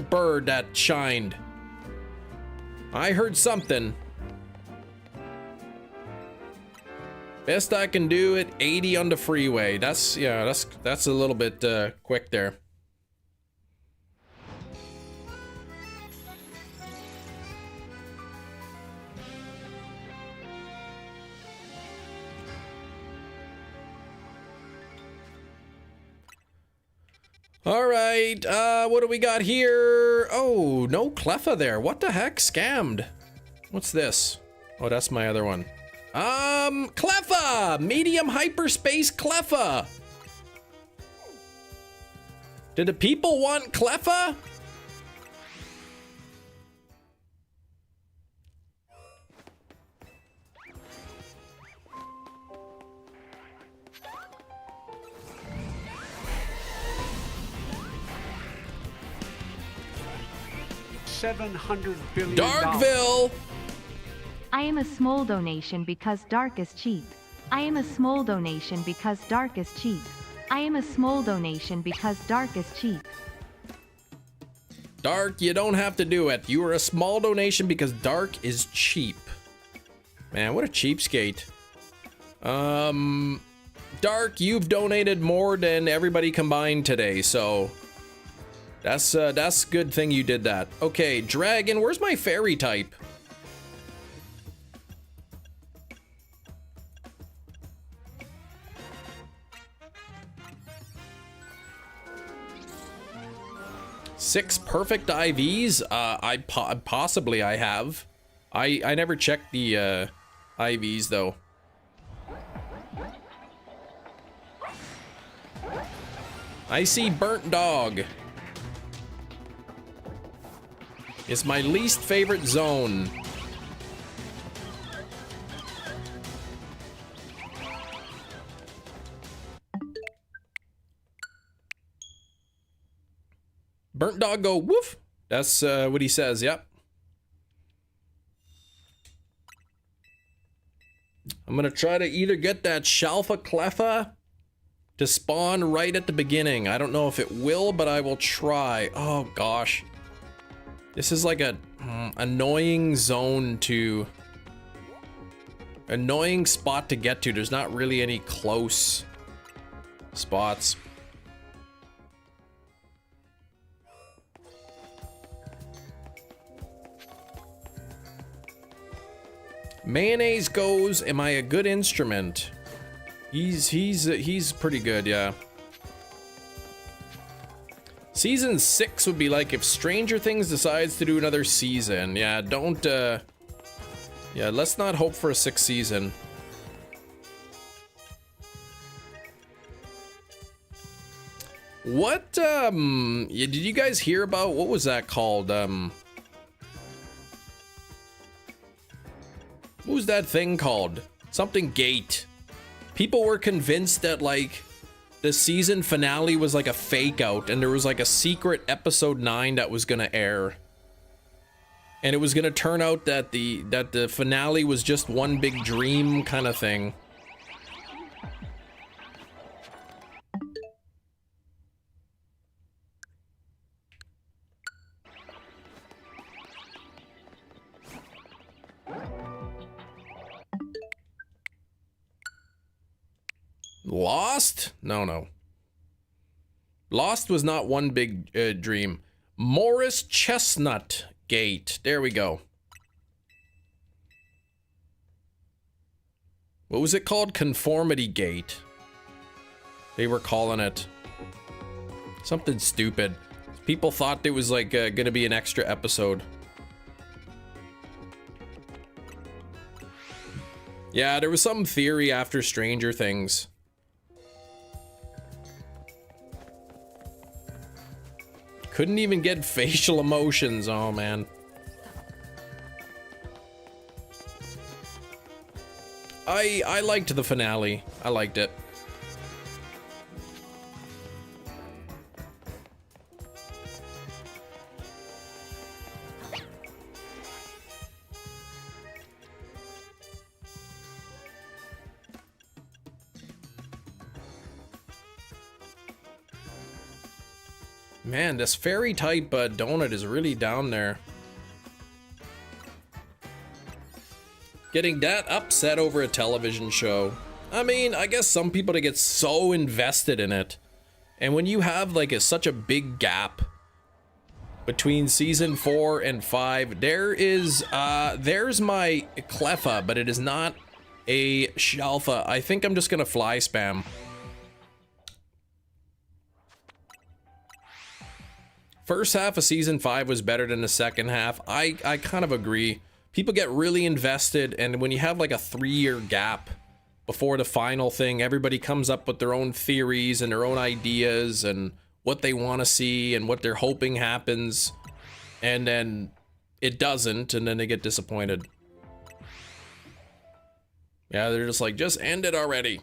bird that shined. I heard something. Best I can do at 80 on the freeway. That's, yeah, that's a little bit quick there. All right, what do we got here? Oh, no Cleffa there. What the heck? Scammed. What's this? Oh, that's my other one. Cleffa! Medium hyperspace Cleffa! Did the people want Cleffa? $700 billion. Darkville! I am a small donation because dark is cheap. I am a small donation because dark is cheap. I am a small donation because dark is cheap. Dark, you don't have to do it. You are a small donation because dark is cheap. Man, what a cheapskate. Dark, you've donated more than everybody combined today, so that's good thing you did that. Okay, Dragon, where's my fairy type? 6 perfect IVs? Possibly I have. I never checked the IVs though. I see burnt dog. It's my least favorite zone. Burnt dog go woof. That's what he says, yep. I'm gonna try to either get that Shalfa Cleffa to spawn right at the beginning. I don't know if it will, but I will try. Oh gosh. This is like a annoying zone to... Annoying spot to get to. There's not really any close spots. Mayonnaise goes, am I a good instrument? He's pretty good, yeah. Season 6 would be like if Stranger Things decides to do another season. Yeah, don't, yeah, let's not hope for a 6th season. What, did you guys hear about, what was that called? What was that thing called? Something Gate. People were convinced that, like, the season finale was like a fake out and there was like a secret episode 9 that was gonna air. And it was gonna turn out that the finale was just one big dream kind of thing. Lost? No. Lost was not one big dream. Morris Chestnut Gate. There we go. What was it called? Conformity Gate. They were calling it something stupid. People thought it was like gonna be an extra episode. Yeah, there was some theory after Stranger Things. Couldn't even get facial emotions. Oh, man. I liked the finale. I liked it. Man, this fairy type donut is really down there. Getting that upset over a television show. I mean, I guess some people to get so invested in it. And when you have like such a big gap between season 4 and 5, there's my Cleffa, but it is not a Shalfa. I think I'm just gonna fly spam. First half of season 5 was better than the second half. I kind of agree. People get really invested, and when you have like a 3-year gap before the final thing, everybody comes up with their own theories and their own ideas and what they want to see and what they're hoping happens, and then it doesn't, and then they get disappointed. Yeah, they're just like, just end it already.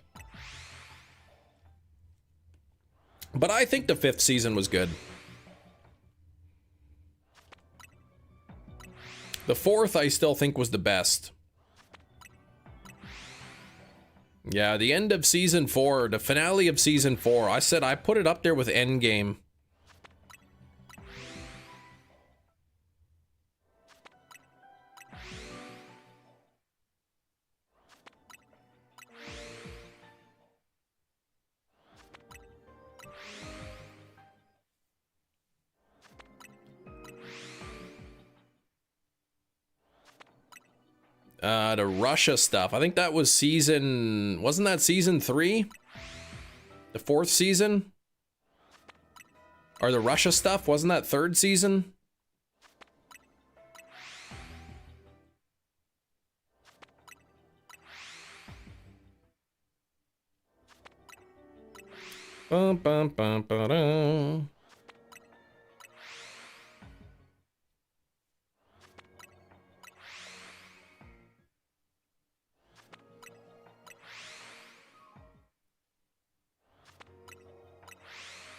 But I think the 5th season was good. The 4th, I still think, was the best. Yeah, the end of season 4, the finale of season 4, I said I put it up there with Endgame. The Russia stuff. I think that was season... Wasn't that season 3? The 4th season? Or the Russia stuff? Wasn't that third season? Bum, bum, bum, ba-dum.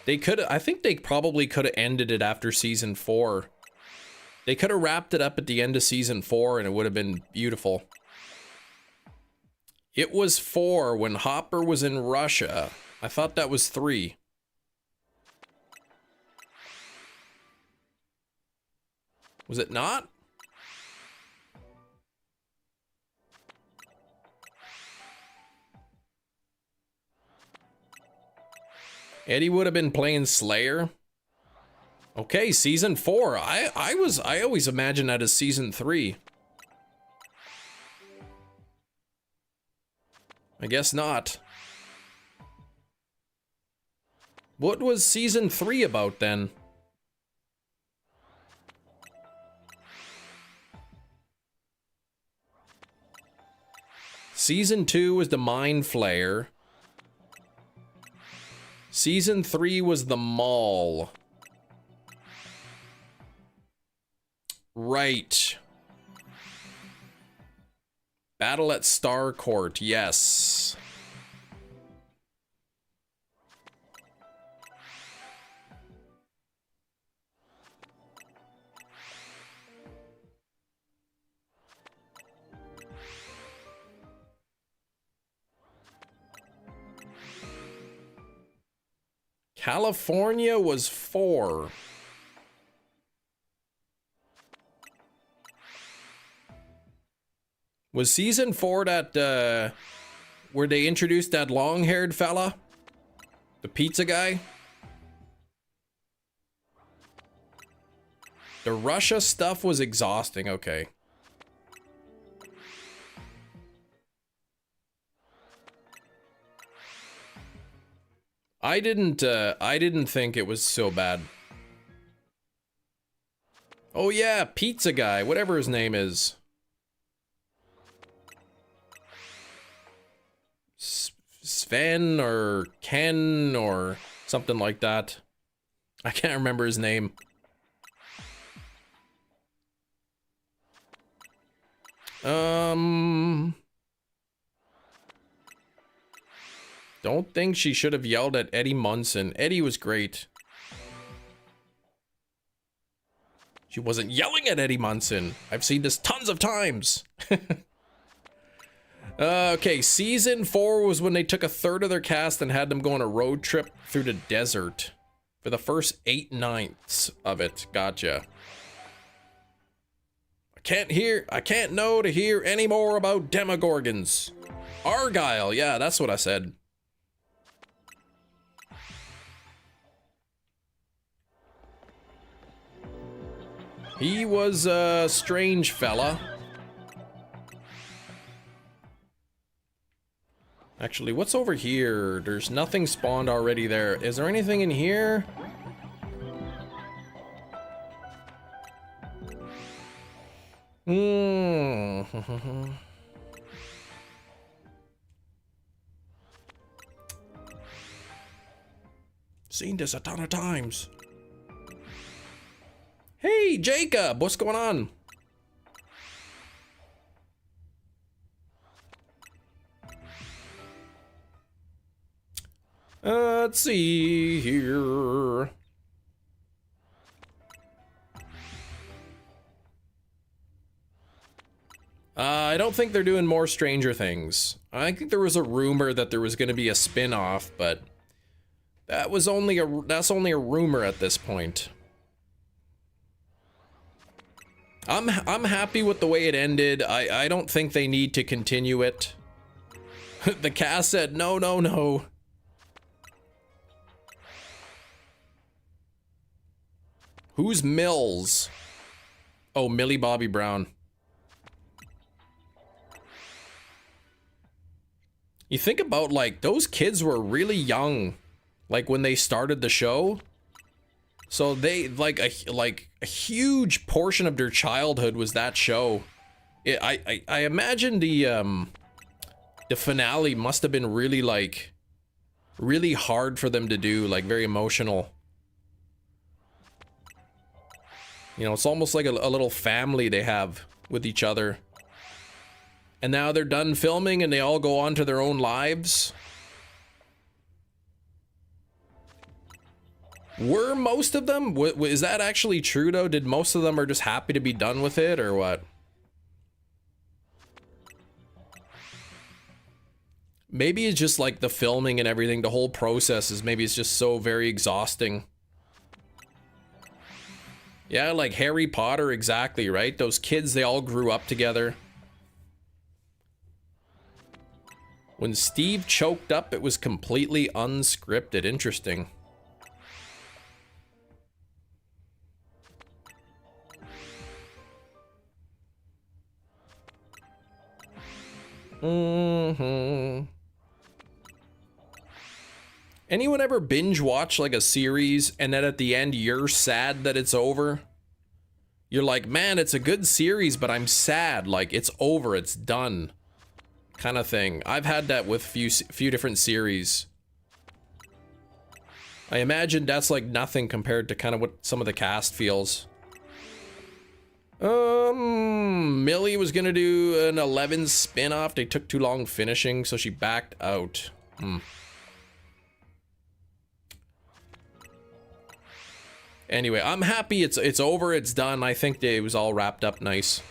They could, I think they probably could have ended it after season 4. They could have wrapped it up at the end of season 4 and it would have been beautiful. It was 4 when Hopper was in Russia. I thought that was 3. Was it not? Eddie would have been playing Slayer. Okay, season 4. I always imagined that as season 3. I guess not. What was season 3 about then? Season 2 was the Mind Flayer. Season 3 was the Mall. Right. Battle at Star Court, yes. California was 4. Was season 4 that, where they introduced that long-haired fella? The pizza guy? The Russia stuff was exhausting, okay. I didn't think it was so bad. Oh yeah, pizza guy, whatever his name is. Sven or Ken or something like that. I can't remember his name. Don't think she should have yelled at Eddie Munson. Eddie was great. She wasn't yelling at Eddie Munson. I've seen this tons of times. Okay, season 4 was when they took a third of their cast and had them go on a road trip through the desert for the first 8/9 of it. Gotcha. I can't know to hear any more about Demogorgons. Argyle, yeah, that's what I said. He was a strange fella. Actually, what's over here? There's nothing spawned already there. Is there anything in here? Seen this a ton of times. Hey, Jacob, what's going on? Let's see here. I don't think they're doing more Stranger Things. I think there was a rumor that there was going to be a spin-off, but that's only a rumor at this point. I'm happy with the way it ended. I don't think they need to continue it. The cast said no, no, no. Who's Mills? Oh, Millie Bobby Brown. You think about, like, those kids were really young, like, when they started the show. So they like a huge portion of their childhood was that show. I imagine the finale must have been really like really hard for them to do, like very emotional. You know, it's almost like a little family they have with each other. And now they're done filming and they all go on to their own lives. Were most of them? Is that actually true though? Did most of them are just happy to be done with it or what? Maybe it's just like the filming and everything, the whole process is maybe it's just so very exhausting. Yeah, like Harry Potter, exactly, right? Those kids, they all grew up together. When Steve choked up, it was completely unscripted. Interesting. Anyone ever binge watch like a series and then at the end you're sad that it's over? You're like, man, it's a good series, but I'm sad. Like, it's over, it's done. Kind of thing. I've had that with few different series. I imagine that's like nothing compared to kind of what some of the cast feels. Millie was gonna do an 11 spin-off. They took too long finishing, so she backed out. Anyway, I'm happy it's over, it's done. I think it was all wrapped up nice.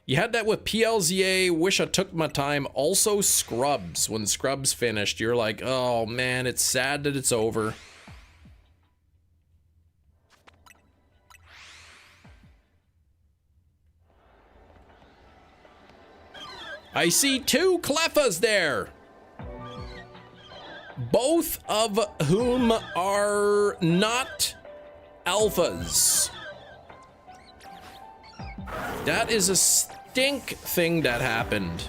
You had that with PLZA, Wish I Took My Time, also Scrubs. When Scrubs finished, you're like, oh man, it's sad that it's over. I see 2 Cleffas there. Both of whom are not alphas. That is a stink thing that happened.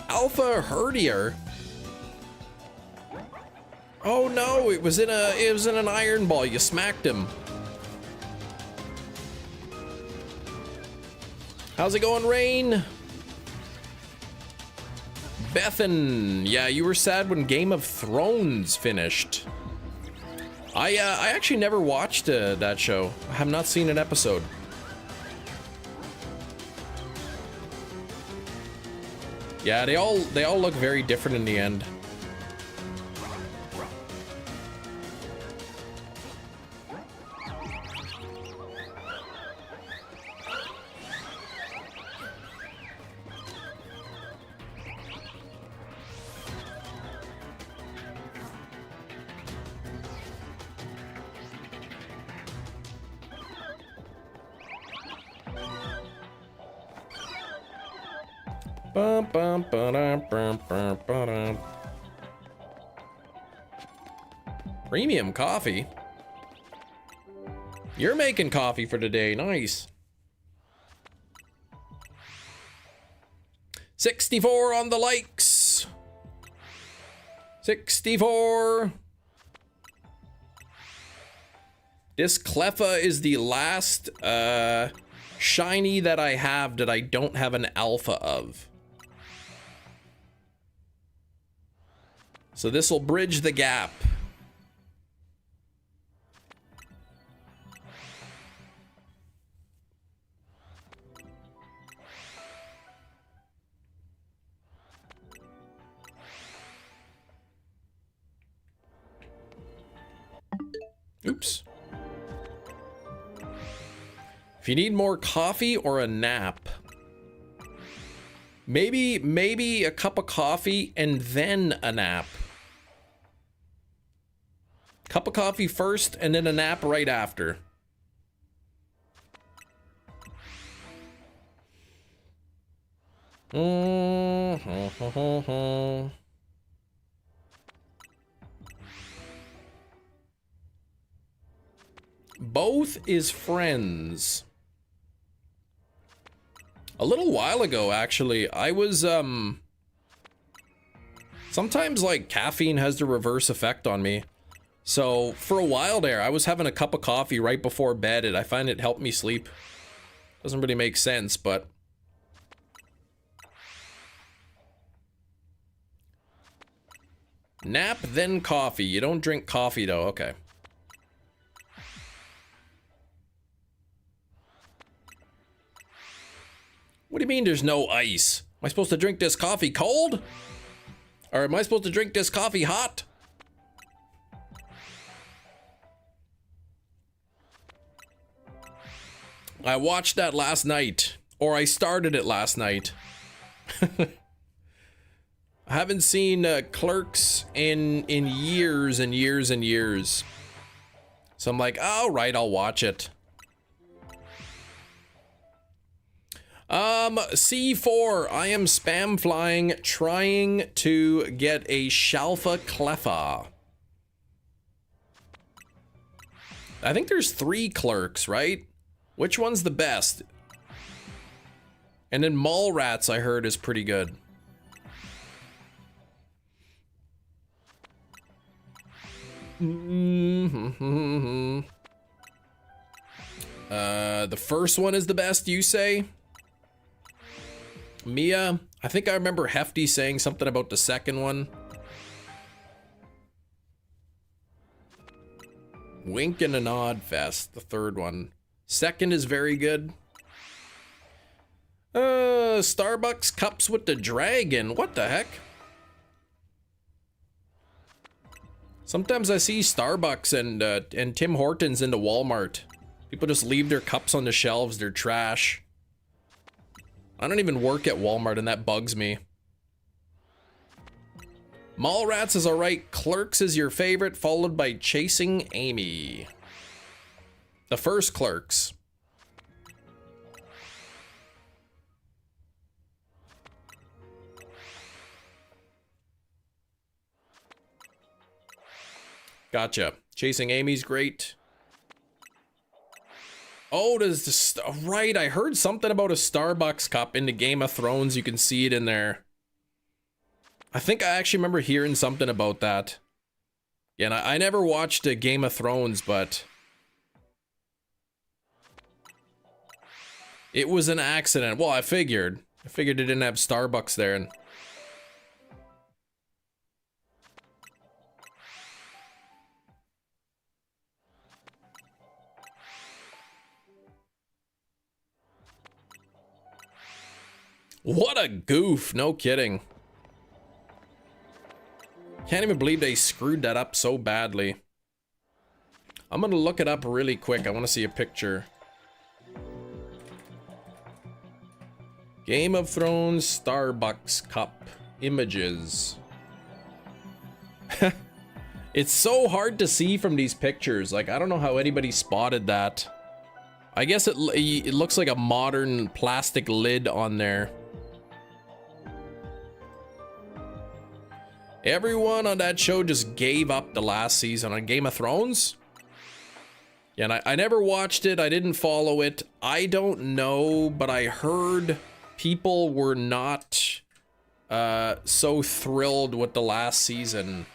Alpha Herdier. Oh no, it was in an iron ball. You smacked him. How's it going, Rain? Bethan, yeah, you were sad when Game of Thrones finished. I actually never watched that show. I have not seen an episode. Yeah, they all look very different in the end. Premium coffee? You're making coffee for today, nice. 64 on the likes. 64. This Cleffa is the last shiny that I have that I don't have an alpha of. So this will bridge the gap. Oops. If you need more coffee or a nap, maybe a cup of coffee and then a nap. Cup of coffee first and then a nap right after. Both is friends. A little while ago, actually, I was, sometimes, like, caffeine has the reverse effect on me. So, for a while there, I was having a cup of coffee right before bed, and I find it helped me sleep. Doesn't really make sense, but... Nap, then coffee. You don't drink coffee, though. Okay. What do you mean there's no ice? Am I supposed to drink this coffee cold? Or am I supposed to drink this coffee hot? I watched that last night. Or I started it last night. I haven't seen Clerks in years and years and years. So I'm like, all right, I'll watch it. C4, I am spam flying, trying to get a Shalfa Cleffa. I think there's 3 Clerks, right? Which one's the best? And then Mall Rats, I heard, is pretty good. The first one is the best, you say? Mia, I think I remember Hefty saying something about the second one. Wink and a Nod Fest, the third one. Second is very good. Starbucks cups with the dragon. What the heck? Sometimes I see Starbucks and Tim Hortons in the Walmart. People just leave their cups on the shelves. They're trash. I don't even work at Walmart, and that bugs me. Mallrats is alright. Clerks is your favorite, followed by Chasing Amy. The first Clerks. Gotcha. Chasing Amy's great. Oh, does this, right, I heard something about a Starbucks cup in the Game of Thrones. You can see it in there. I think I actually remember hearing something about that. Yeah, and I never watched a Game of Thrones, but... it was an accident. Well, I figured. I figured it didn't have Starbucks there. And what a goof, no kidding. Can't even believe they screwed that up so badly. I'm gonna look it up really quick. I want to see a picture. Game of Thrones Starbucks cup images. It's so hard to see from these pictures. Like, I don't know how anybody spotted that. I guess it looks like a modern plastic lid on there. Everyone on that show just gave up the last season on Game of Thrones. Yeah, and I never watched it. I didn't follow it. I don't know, but I heard people were not so thrilled with the last season.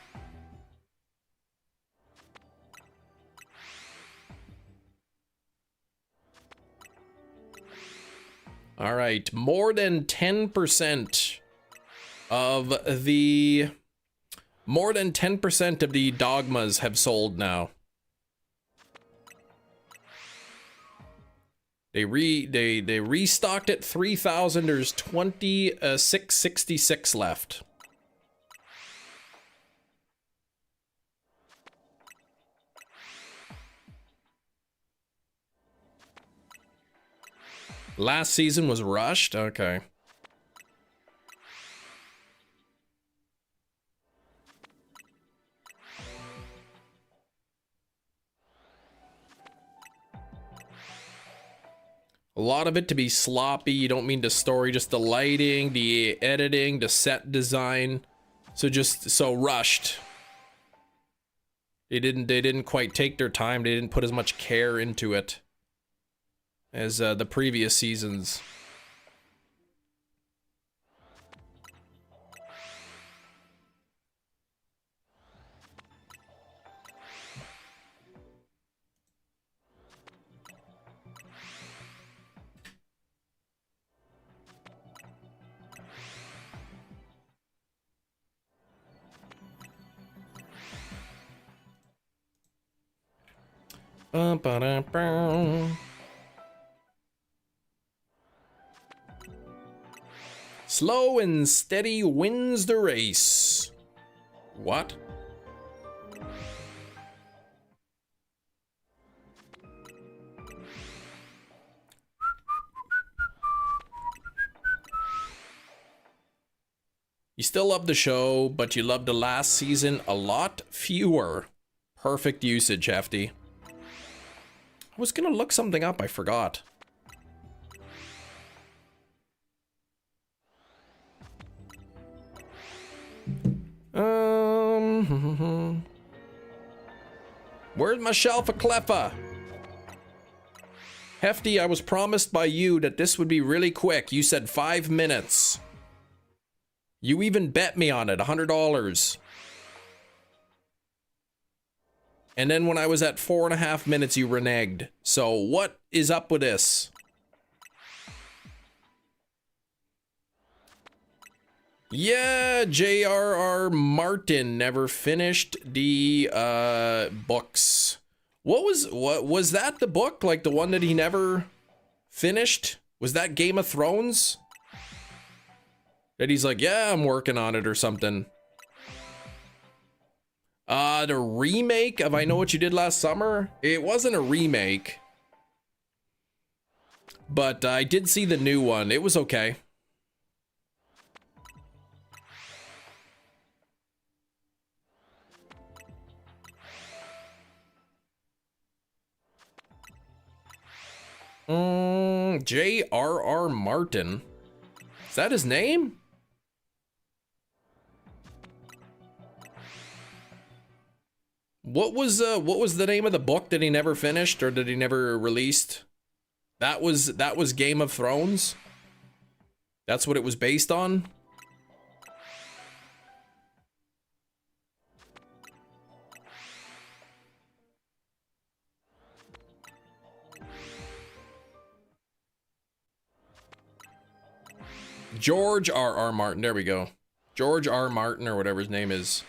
All right, more than 10% of the... more than 10% of the Dogmas have sold now. They restocked at 3,000. There's 666 left. Last season was rushed? Okay. A lot of it to be sloppy. You don't mean the story, just the lighting, the editing, the set design. So just so rushed. They didn't quite take their time. They didn't put as much care into it as the previous seasons. Slow and steady wins the race. What? You still love the show, but you loved the last season a lot fewer. Perfect usage, Hefty. I was gonna look something up, I forgot. Where's my shelf of Cleffa? Hefty, I was promised by you that this would be really quick. You said 5 minutes. You even bet me on it, $100. And then when I was at 4.5 minutes, you reneged. So what is up with this? Yeah, J.R.R. Martin never finished the books. What was that the book? Like the one that he never finished? Was that Game of Thrones? That he's like, yeah, I'm working on it or something. The remake of I Know What You Did Last Summer? It wasn't a remake. But I did see the new one. It was okay. J.R.R. Martin. Is that his name? What was the name of the book that he never finished or that he never released? That was Game of Thrones? That's what it was based on? George R.R. Martin, there we go. George R. Martin or whatever his name is.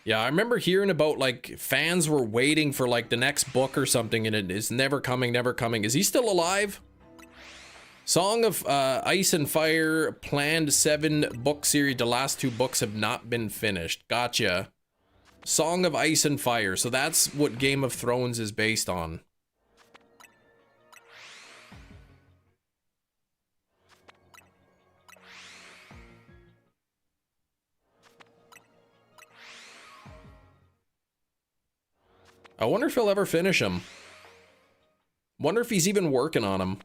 Yeah, I remember hearing about like fans were waiting for like the next book or something and it is never coming, never coming. Is he still alive? Song of Ice and Fire planned 7-book series. The last 2 books have not been finished. Gotcha. Song of Ice and Fire. So that's what Game of Thrones is based on. I wonder if he'll ever finish him. Wonder if he's even working on him.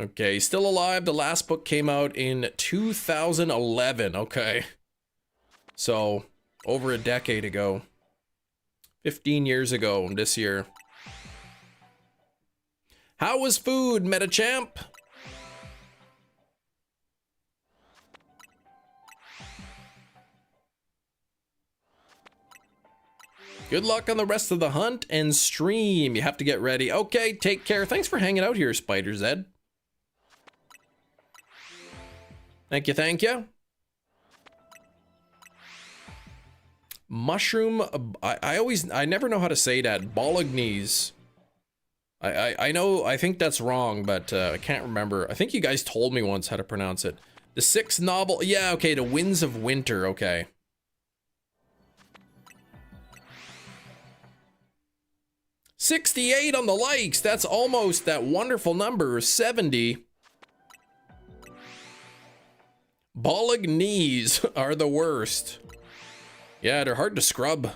Okay, he's still alive. The last book came out in 2011. Okay. So, over a decade ago. 15 years ago this year. How was food, Metachamp? Good luck on the rest of the hunt and stream. You have to get ready. Okay, take care. Thanks for hanging out here, Spider Zed. Thank you, thank you. Mushroom, I never know how to say that. Bolognese. I know, I think that's wrong, but I can't remember. I think you guys told me once how to pronounce it. The 6th novel, yeah, okay, The Winds of Winter, okay. $68 on the likes. That's almost that wonderful number, 70. Bolognese are the worst. Yeah, they're hard to scrub.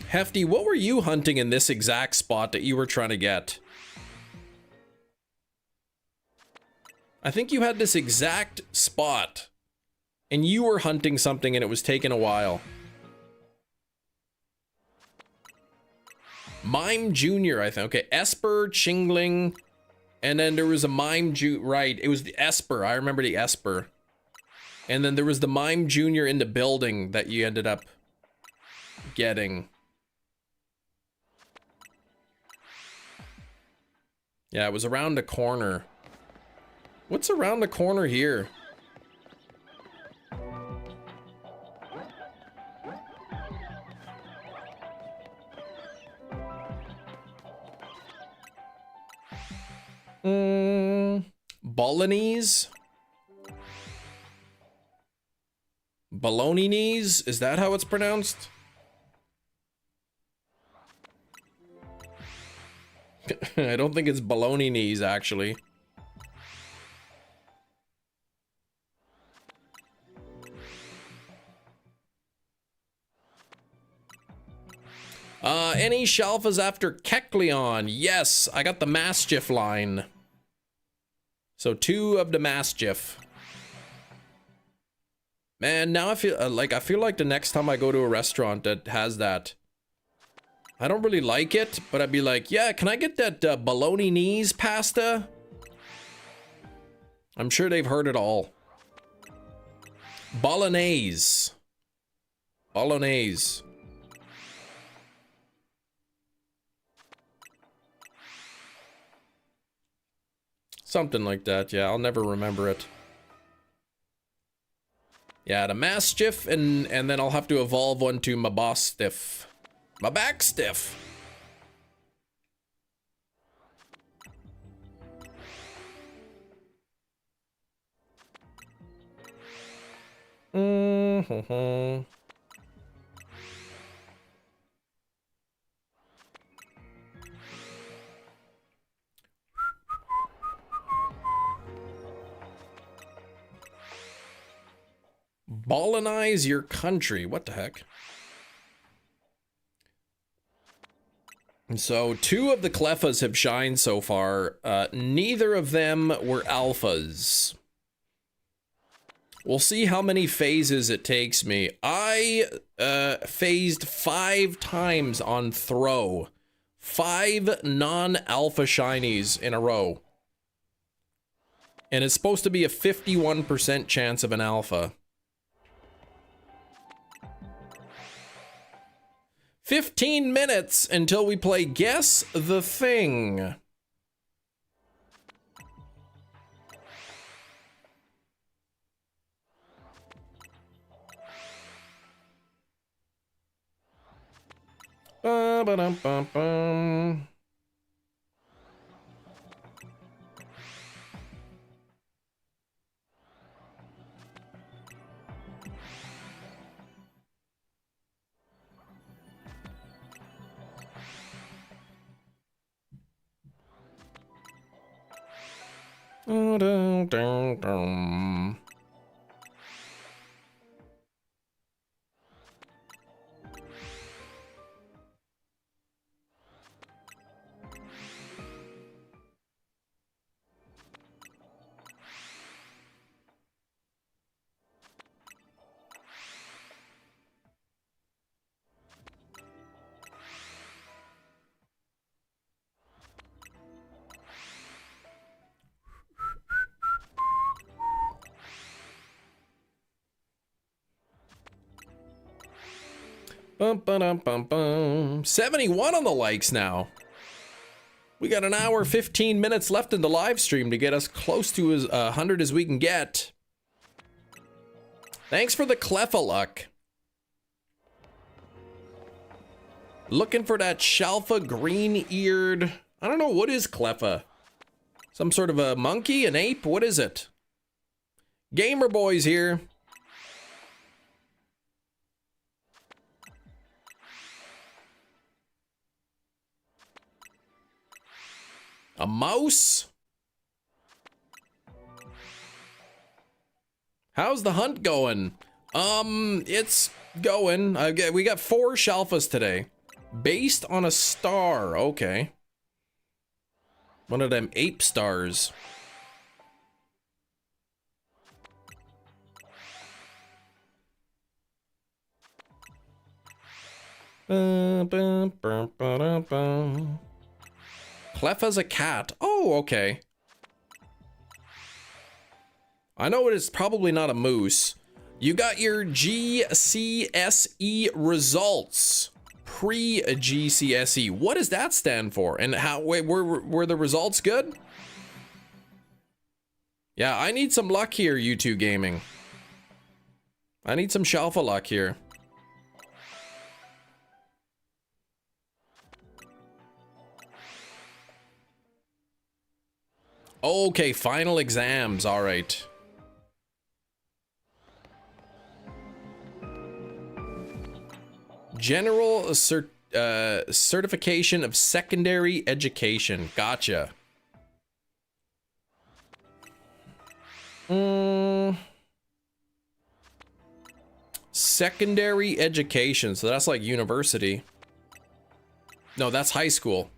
Hefty, what were you hunting in this exact spot that you were trying to get? I think you had this exact spot and you were hunting something and it was taking a while. Mime Jr., I think. Okay, Esper, Chingling, and then there was a Mime right, it was the Esper. I remember the Esper. And then there was the Mime Jr. in the building that you ended up getting. Yeah, it was around the corner. What's around the corner here? Bolognese? Bolognese? Is that how it's pronounced? I don't think it's Bolognese, actually. Any Shalfas after Keleon? Yes, I got the Mischief line. So 2 of the Mischief. Man, now I feel like the next time I go to a restaurant that has that, I don't really like it, but I'd be like, yeah, can I get that Bolognese pasta? I'm sure they've heard it all. Bolognese. Bolognese. Something like that, yeah, I'll never remember it. Yeah, the Mischief, and then I'll have to evolve one to my boss stiff. My back stiff. Bolognese your country. What the heck? And so 2 of the Cleffas have shined so far. Neither of them were alphas. We'll see how many phases it takes me. I phased 5 times on throw. 5 non-alpha shinies in a row. And it's supposed to be a 51% chance of an alpha. 15 minutes until we play Guess the Thing. Ba-ba-dum-bum-bum. Dum-dum-dum-dum. Bum-ba-dum-bum-bum. 71 on the likes now. We got an hour, 15 minutes left in the live stream to get us close to as 100 as we can get. Thanks for the Cleffa luck. Looking for that Shalfa green-eared... I don't know, what is Cleffa? Some sort of a monkey, an ape? What is it? Gamer Boy's here. A mouse? How's the hunt going? It's going. We got 4 Shalfas today. Based on a star. Okay. One of them ape stars. Cleffa's a cat. Oh, okay. I know it's probably not a moose. You got your GCSE results. Pre-GCSE. What does that stand for? And how, wait, were the results good? Yeah, I need some luck here, U2 Gaming. I need some Shalfa luck here. Okay, final exams. All right. General certification of secondary education. Gotcha. Secondary education. So that's like university. No, that's high school.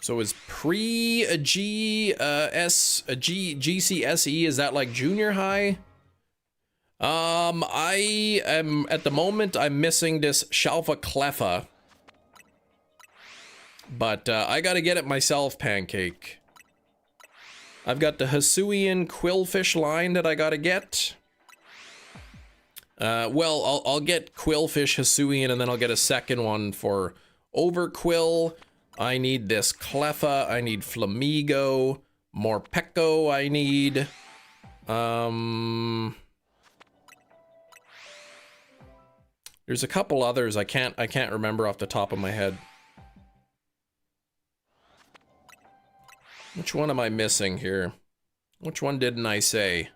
So is GCSE, is that like junior high? I am, at the moment, I'm missing this Shalfa Cleffa. But, I gotta get it myself, Pancake. I've got the Hisuian Quillfish line that I gotta get. Well, I'll get Quillfish Hisuian, and then I'll get a second one for Overquill. I need this Cleffa, I need Flamigo, Morpeko I need. There's a couple others I can't remember off the top of my head. Which one am I missing here? Which one didn't I say?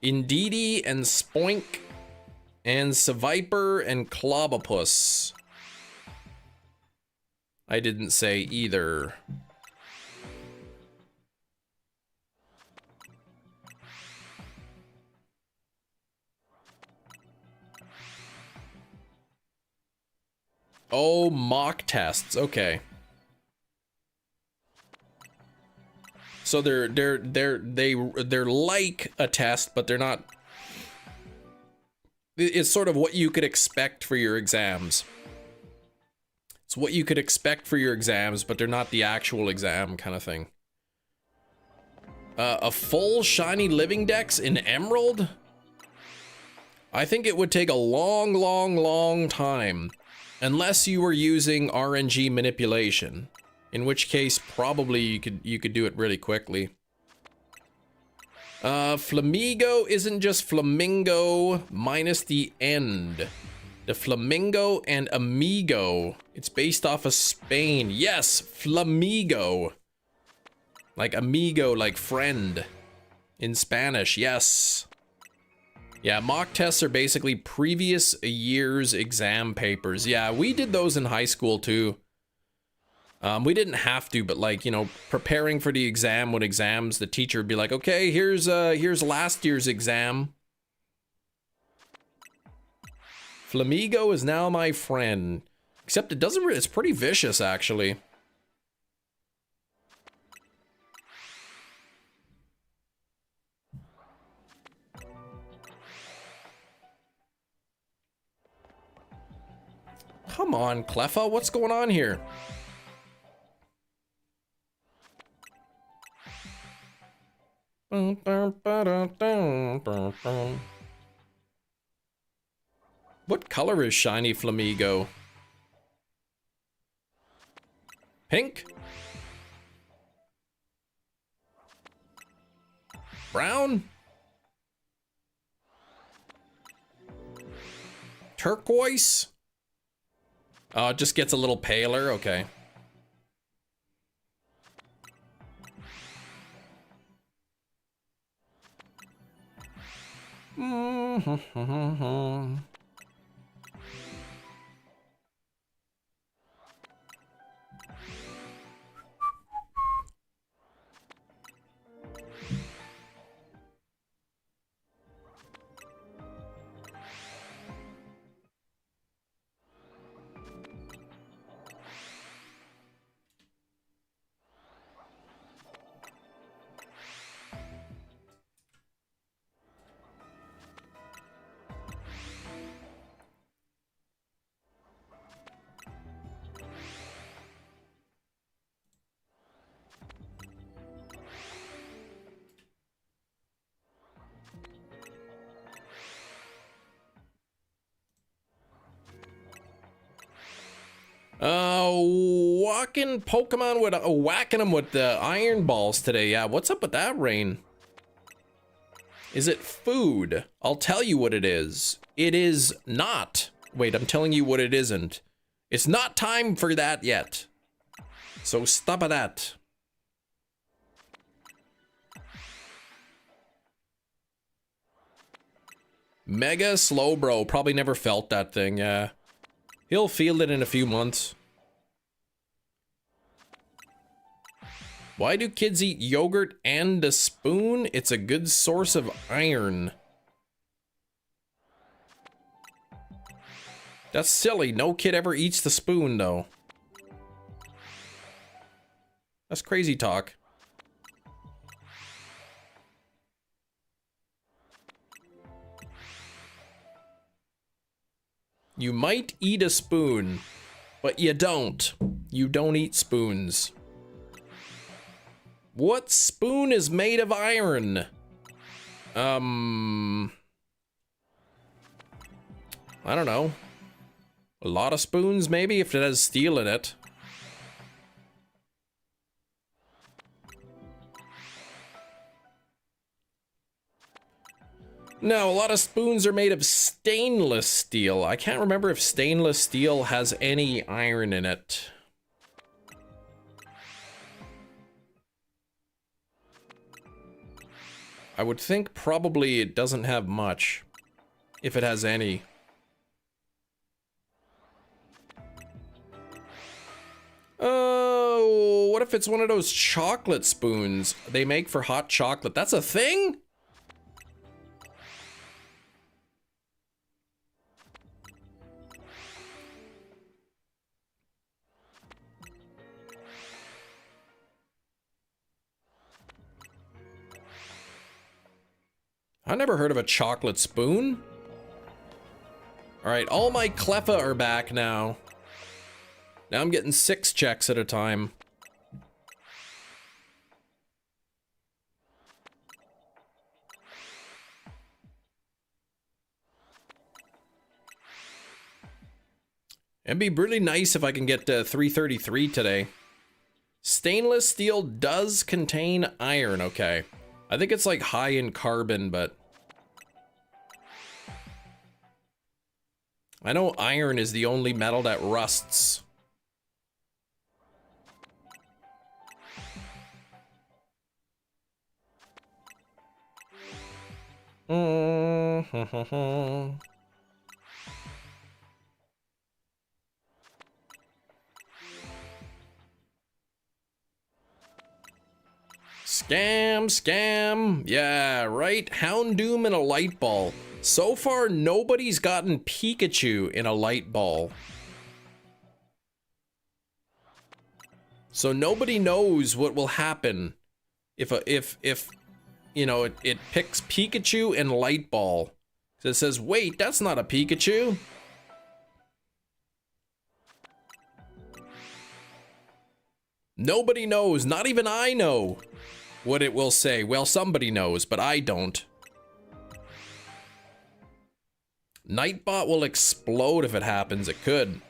Indeedee and Spoink. And Seviper and Clobopus. I didn't say either. Oh, mock tests. Okay. So they're like a test, but they're not. It's sort of what you could expect for your exams. It's what you could expect for your exams, but they're not the actual exam kind of thing. A full shiny living dex in Emerald? I think it would take a long time. Unless you were using RNG manipulation. In which case, probably you could do it really quickly. Flamigo isn't just flamingo minus the end. The flamingo and amigo. It's based off of Spain. Yes, flamigo. Like amigo, like friend. In Spanish, yes. Yeah, mock tests are basically previous year's exam papers. Yeah, we did those in high school too. We didn't have to, but like, you know, preparing for the exam when exams, the teacher would be like, okay, here's last year's exam. Flamigo is now my friend. Except it doesn't it's pretty vicious, actually. Come on, Cleffa, what's going on here? What color is shiny Flamigo? Pink? Brown? Turquoise? Oh, it just gets a little paler, okay. Walking Pokemon with whacking them with the iron balls today. Yeah, what's up with that, Rain? Is it food? I'll tell you what it is. It is not. Wait, I'm telling you what it isn't. It's not time for that yet. So stop at that. Mega Slowbro. Probably never felt that thing, yeah. He'll feel it in a few months. Why do kids eat yogurt and a spoon? It's a good source of iron. That's silly. No kid ever eats the spoon, though. That's crazy talk. You might eat a spoon, but you don't. You don't eat spoons. What spoon is made of iron? I don't know. A lot of spoons, maybe, if it has steel in it. No, a lot of spoons are made of stainless steel. I can't remember if stainless steel has any iron in it. I would think probably it doesn't have much, if it has any. Oh, what if it's one of those chocolate spoons they make for hot chocolate? That's a thing? I never heard of a chocolate spoon. All right, all my Cleffa are back now. Now I'm getting 6 checks at a time. It'd be really nice if I can get 333 today. Stainless steel does contain iron, okay. I think it's like high in carbon, but I know iron is the only metal that rusts. Scam, scam. Yeah, right? Houndoom and a light ball. So far, nobody's gotten Pikachu in a light ball. So nobody knows what will happen if you know, it picks Pikachu and light ball. So it says, wait, that's not a Pikachu. Nobody knows, not even I know what it will say. Well, somebody knows, but I don't. Nightbot will explode if it happens. It could.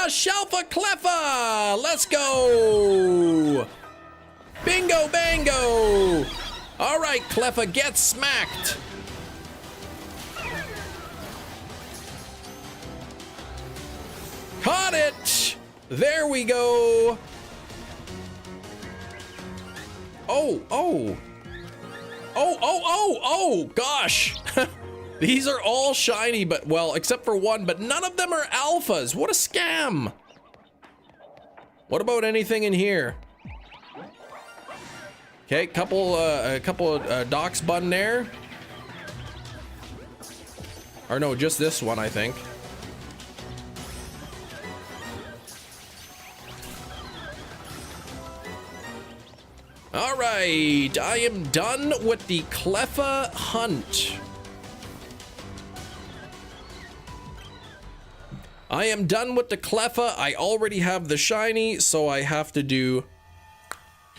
Shelfa Cleffa! Let's go! Bingo bango! All right, Cleffa, get smacked! Caught it! There we go! Oh, gosh! These are all shiny, but, well, except for one, but none of them are alphas. What a scam! What about anything in here? Okay, a couple of Doc's bun there. Or no, just this one, I think. All right, I am done with the Cleffa hunt. I am done with the Cleffa. I already have the shiny, so I have to do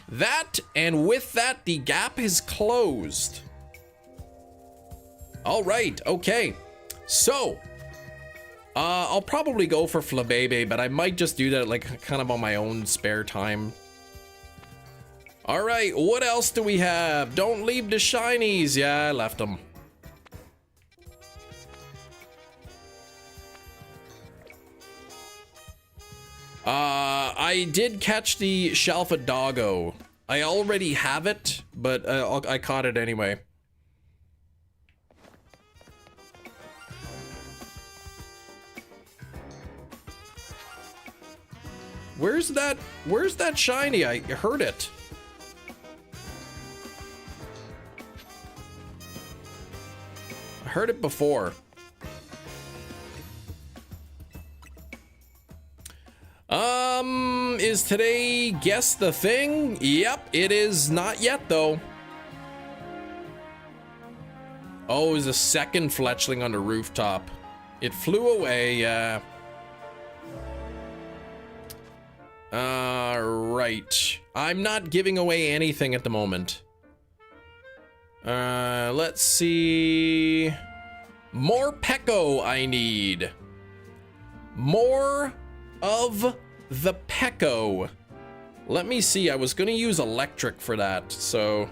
that. And with that, the gap is closed. All right, okay. So, I'll probably go for Flabébé, but I might just do that like kind of on my own spare time. All right, what else do we have? Don't leave the shinies. Yeah, I left them. I did catch the Shelfa Doggo. I already have it, but I caught it anyway. Where's that shiny? I heard it. I heard it before. Is today Guess the Thing? Yep, it is not yet though. Oh, there's a second fletchling on the rooftop. It flew away, yeah. Right. I'm not giving away anything at the moment. Let's see. More Pecco I need. More of the Pecco. Let me see. I was going to use electric for that. So,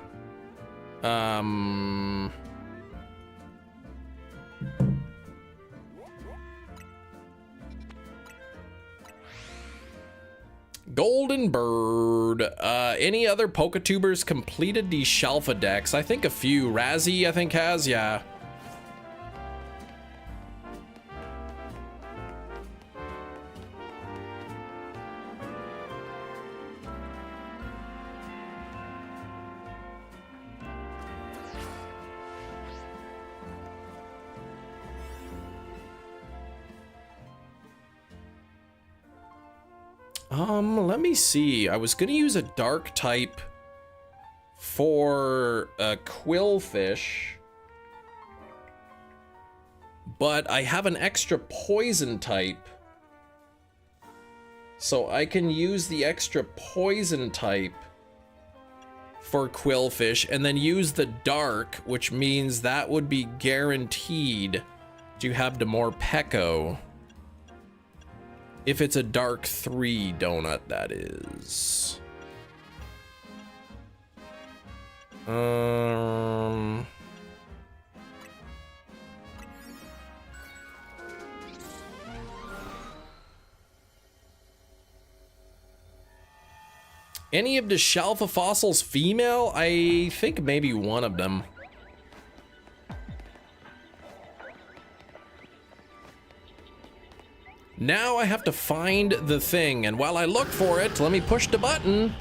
Golden Bird. Any other Poketubers completed the Shelfa decks? I think a few. Razzie, I think, has. Yeah. Let me see. I was gonna use a dark type for a Quillfish, but I have an extra poison type, so I can use the extra poison type for Quillfish and then use the dark, which means that would be guaranteed to have the more Pecco. If it's a dark 3 donut, that is. Any of the Shelfa fossils female? I think maybe one of them. Now I have to find the thing, and while I look for it, let me push the button.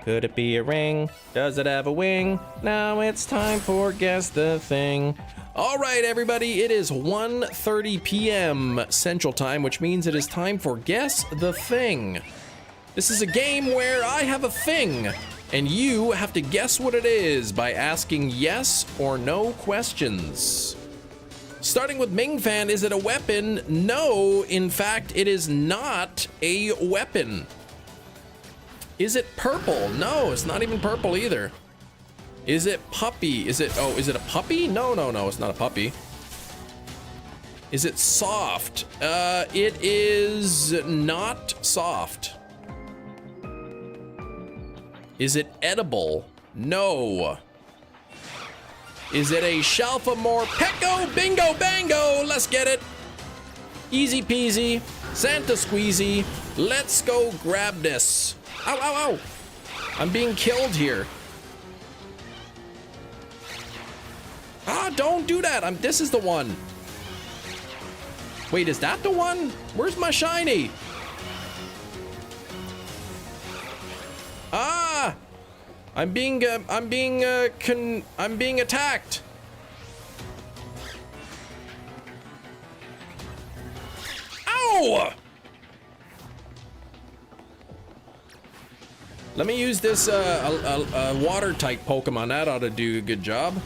Could it be a ring? Does it have a wing? Now it's time for Guess the Thing. All right, everybody, it is 1:30 p.m. Central Time, which means it is time for Guess the Thing. This is a game where I have a thing, and you have to guess what it is by asking yes or no questions. Starting with Ming Fan, is it a weapon? No, in fact, it is not a weapon. Is it purple? No, it's not even purple either. Is it puppy? Is it a puppy? No, it's not a puppy. Is it soft? It is not soft. Is it edible? No. Is it a Shalfa Morpeko? Bingo bango! Let's get it. Easy peasy. Santa squeezy. Let's go grab this. Ow, ow, ow. I'm being killed here. Ah, don't do that. This is the one. Wait, is that the one? Where's my shiny? Ah! I'm being attacked. Ow! Let me use this water type Pokemon. That ought to do a good job.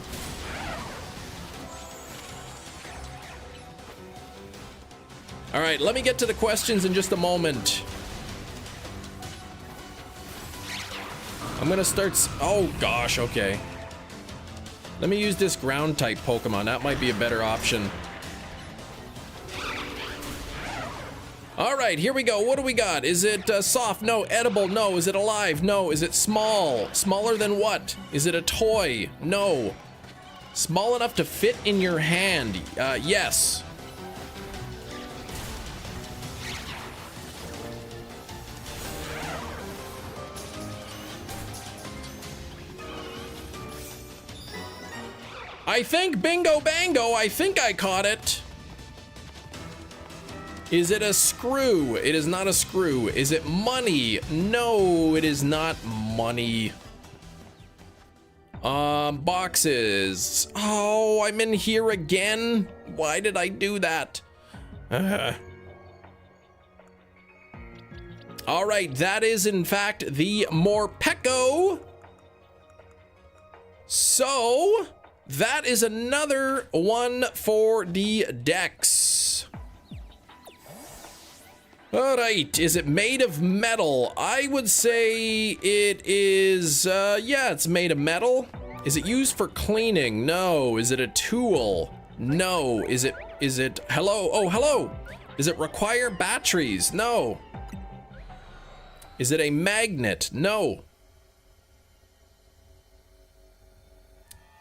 All right, let me get to the questions in just a moment. I'm gonna start. Oh gosh, okay. Let me use this ground type Pokemon. That might be a better option. All right, here we go. What do we got? Is it soft? No. Edible? No. Is it alive? No. Is it small? Smaller than what? Is it a toy? No. Small enough to fit in your hand? Yes. I think bingo bango, I think I caught it. Is it a screw? It is not a screw. Is it money? No, it is not money. Boxes. Oh, I'm in here again. Why did I do that? All right, that is in fact the Morpeko. So that is another one for the decks. All right, is it made of metal? I would say it is, yeah, it's made of metal. Is it used for cleaning? No. Is it a tool? No. Is it, hello? Oh, hello. Does it require batteries? No. Is it a magnet? No.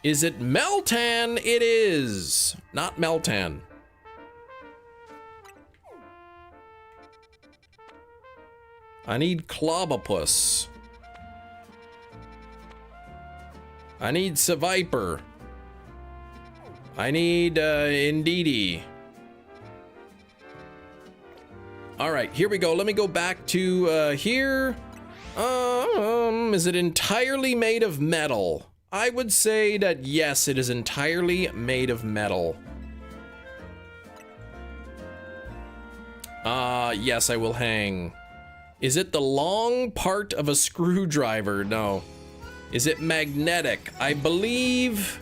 Is it Meltan? It is. Not Meltan. I need Clobopus. I need Seviper. I need Indeedee. All right, here we go. Let me go back to here. Is it entirely made of metal? I would say that yes, it is entirely made of metal. Yes, I will hang. Is it the long part of a screwdriver? No. Is it magnetic? I believe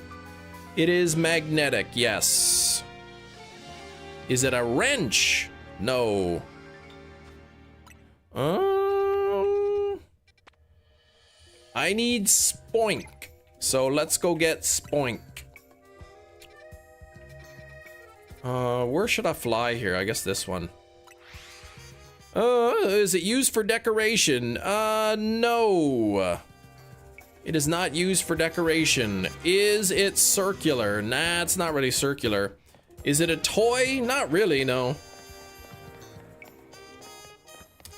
it is magnetic, yes. Is it a wrench? No. I need Spoink. So let's go get Spoink. Where should I fly here? I guess this one. Is it used for decoration? No. It is not used for decoration. Is it circular? Nah, it's not really circular. Is it a toy? Not really, no.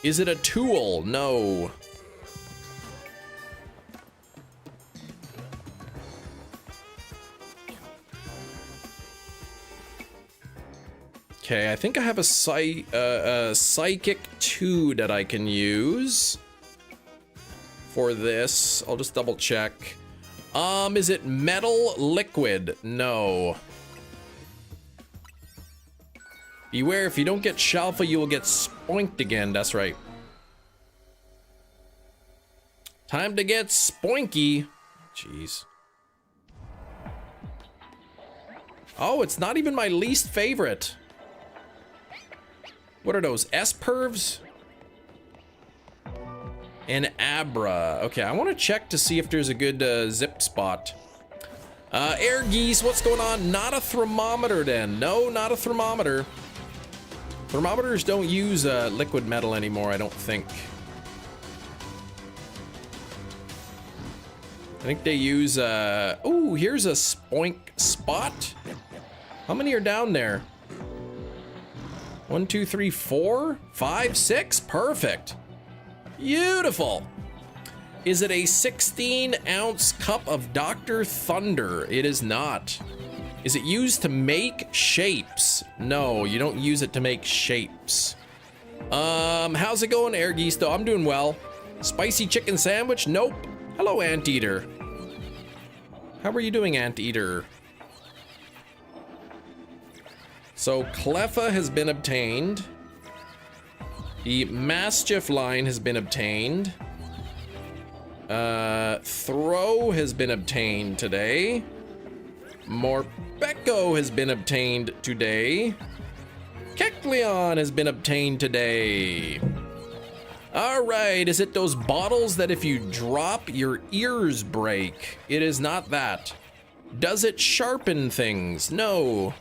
Is it a tool? No. Okay, I think I have a Psychic 2 that I can use for this. I'll just double check. Is it metal liquid? No. Beware, if you don't get Shalfa, you will get spoinked again. That's right. Time to get spoinky. Jeez. Oh, it's not even my least favorite. What are those? S-pervs? An Abra. Okay, I want to check to see if there's a good zip spot. Air geese, what's going on? Not a thermometer then. No, not a thermometer. Thermometers don't use liquid metal anymore, I don't think. I think they use, oh, here's a spoink spot. How many are down there? 1, 2, 3, 4, 5, 6. Perfect. Beautiful. Is it a 16-ounce cup of Dr. Thunder? It is not. Is it used to make shapes? No, you don't use it to make shapes. How's it going, Air Geese? Though I'm doing well. Spicy chicken sandwich? Nope. Hello, Anteater. How are you doing, Anteater? So Cleffa has been obtained. The Mischief line has been obtained. Throw has been obtained today. Morpeko has been obtained today. Keleon has been obtained today. All right, is it those bottles that if you drop, your ears break? It is not that. Does it sharpen things? No.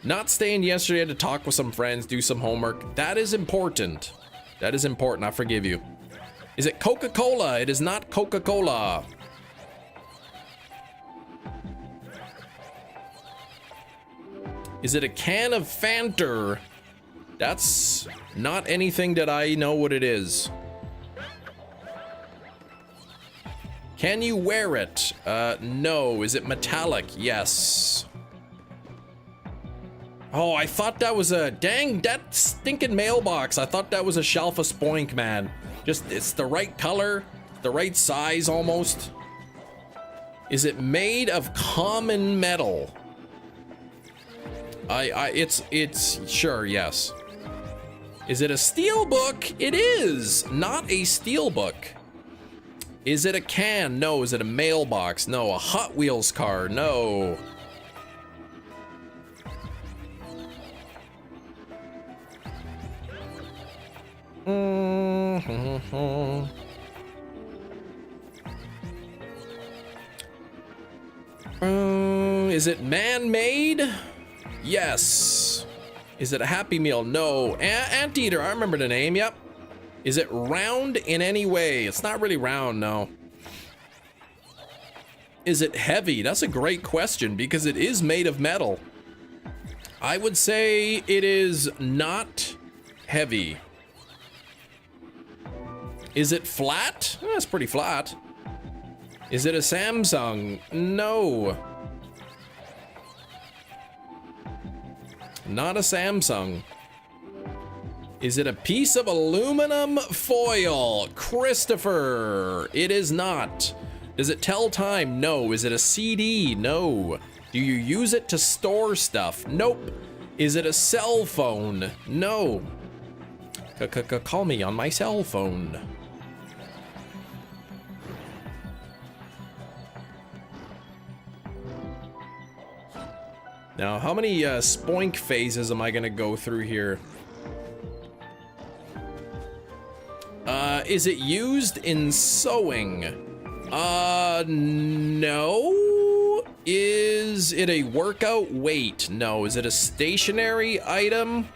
Not staying yesterday to talk with some friends, do some homework. That is important. That is important. I forgive you. Is it Coca-Cola? It is not Coca-Cola. Is it a can of Fanta? That's not anything that I know what it is. Can you wear it? No. Is it metallic? Yes. Oh, I thought that was a... Dang, that stinking mailbox. I thought that was a Shalfa Spoink, man. Just, it's the right color, the right size almost. Is it made of common metal? It's sure, yes. Is it a steelbook? It is not a steelbook. Is it a can? No. Is it a mailbox? No. A Hot Wheels car? No. Is it man-made? Yes. Is it a Happy Meal? No. Anteater, I remember the name, yep. Is it round in any way? It's not really round, no. Is it heavy? That's a great question because it is made of metal. I would say it is not heavy. Is it flat? Oh, it's pretty flat. Is it a Samsung? No. Not a Samsung. Is it a piece of aluminum foil? Christopher, it is not. Does it tell time? No. Is it a CD? No. Do you use it to store stuff? Nope. Is it a cell phone? No. Call me on my cell phone. Now, how many spoink phases am I gonna go through here? Is it used in sewing? No. Is it a workout weight? No. Is it a stationary item?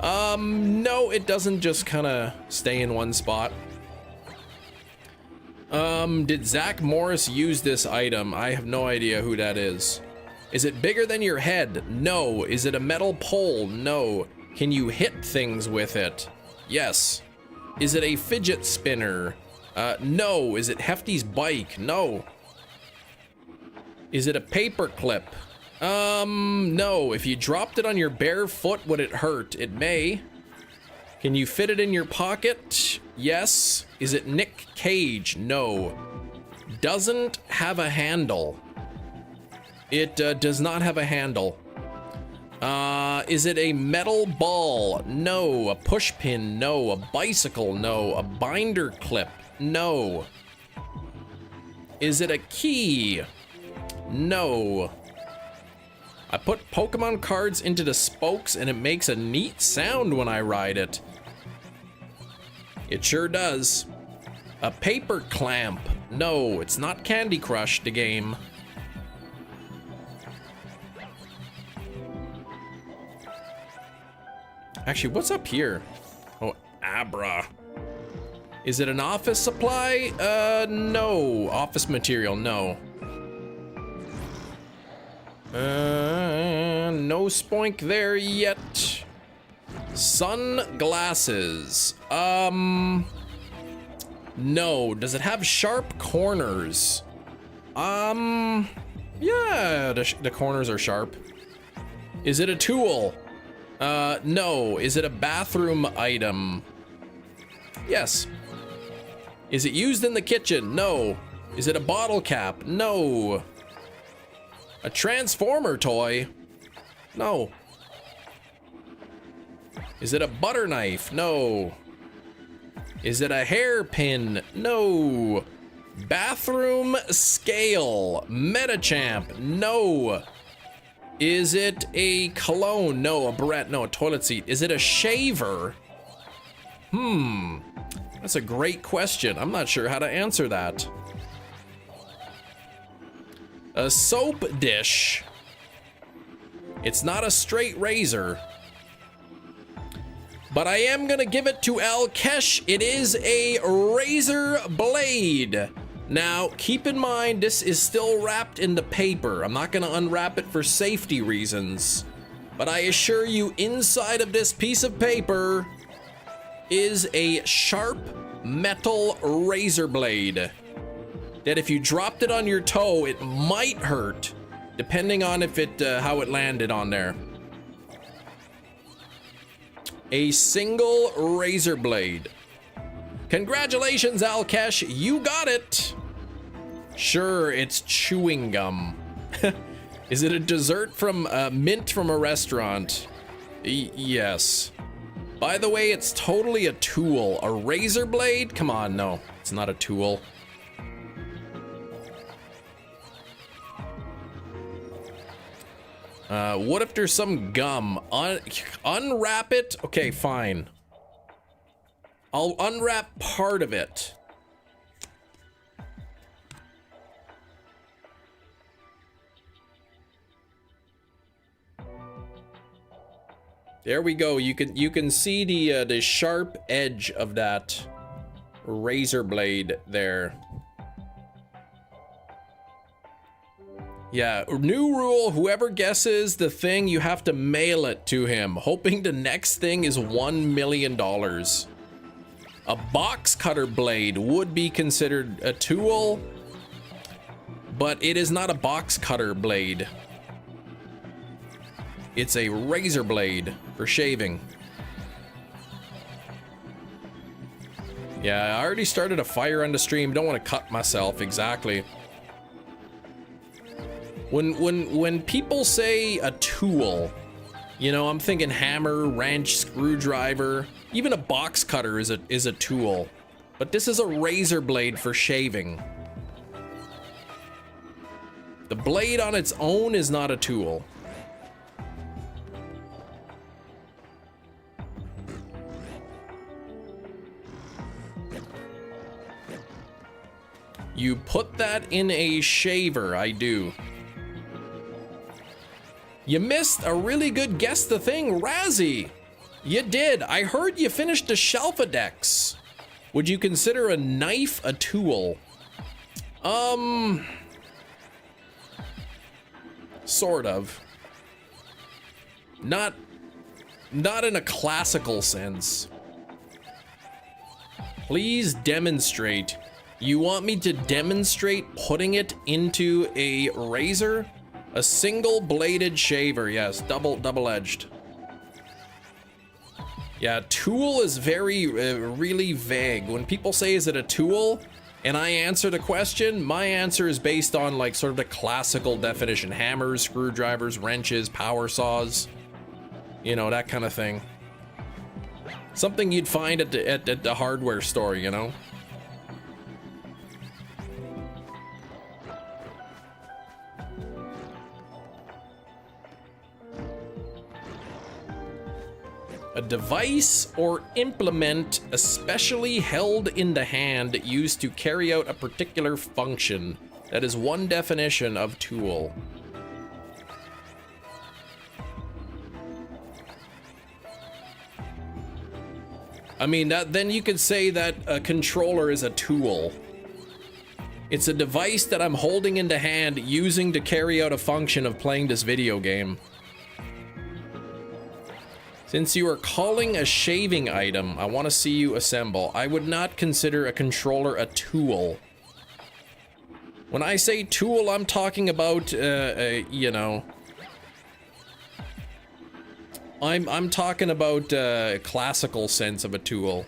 No, it doesn't just kind of stay in one spot. Did Zach Morris use this item? I have no idea who that is. Is it bigger than your head? No. Is it a metal pole? No. Can you hit things with it? Yes. Is it a fidget spinner? No. Is it Hefty's bike? No. Is it a paper clip? No. If you dropped it on your bare foot, would it hurt? It may. Can you fit it in your pocket? Yes. Is it Nick Cage? No. Doesn't have a handle. It does not have a handle. Is it a metal ball? No. A push pin? No. A bicycle? No. A binder clip? No. Is it a key? No. I put Pokemon cards into the spokes and it makes a neat sound when I ride it. It sure does. A paper clamp. No, it's not Candy Crush, the game. Actually, what's up here? Oh, Abra. Is it an office supply? No. Office material, no. No spoink there yet. Sunglasses. No. Does it have sharp corners? Yeah, the corners are sharp. Is it a tool? No. Is it a bathroom item? Yes. Is it used in the kitchen? No. Is it a bottle cap? No. A transformer toy? No. Is it a butter knife? No. Is it a hairpin? No. Bathroom scale? Metachamp? No. Is it a cologne? No. A barrette? No. A toilet seat? Is it a shaver? That's a great question. I'm not sure how to answer that. A soap dish. It's not a straight razor. But I am gonna give it to Alkesh. It is a razor blade. Now, keep in mind, this is still wrapped in the paper. I'm not gonna unwrap it for safety reasons. But I assure you, inside of this piece of paper is a sharp metal razor blade that if you dropped it on your toe, it might hurt, depending on if it how it landed on there. A single razor blade. Congratulations, Alkesh, you got it. Sure, it's chewing gum. Is it a dessert from mint from a restaurant? Yes. By the way, it's totally a tool. A razor blade? Come on, no, it's not a tool. What if there's some gum? Unwrap it? Okay, fine. I'll unwrap part of it. There we go. You can see the sharp edge of that razor blade there. Yeah, new rule, whoever guesses the thing, you have to mail it to him, hoping the next thing is $1 million. A box cutter blade would be considered a tool, but it is not a box cutter blade. It's a razor blade for shaving. Yeah, I already started a fire on the stream. Don't want to cut myself, exactly. When people say a tool, you know, I'm thinking hammer, wrench, screwdriver, even a box cutter is a tool. But this is a razor blade for shaving. The blade on its own is not a tool. You put that in a shaver, I do. You missed a really good guess the thing, Razzie. You did. I heard you finished the Shelfadex. Would you consider a knife a tool? Sort of. Not in a classical sense. Please demonstrate. You want me to demonstrate putting it into a razor? A single bladed shaver, yes, double-edged. Yeah, tool is very, really vague. When people say, is it a tool? And I answer the question, my answer is based on like sort of the classical definition. Hammers, screwdrivers, wrenches, power saws. You know, that kind of thing. Something you'd find at the hardware store, you know? A device or implement especially held in the hand used to carry out a particular function. That is one definition of tool. I mean, then you could say that a controller is a tool. It's a device that I'm holding in the hand using to carry out a function of playing this video game. Since you are calling a shaving item, I want to see you assemble. I would not consider a controller a tool. When I say tool, I'm talking about, you know... I'm talking about classical sense of a tool.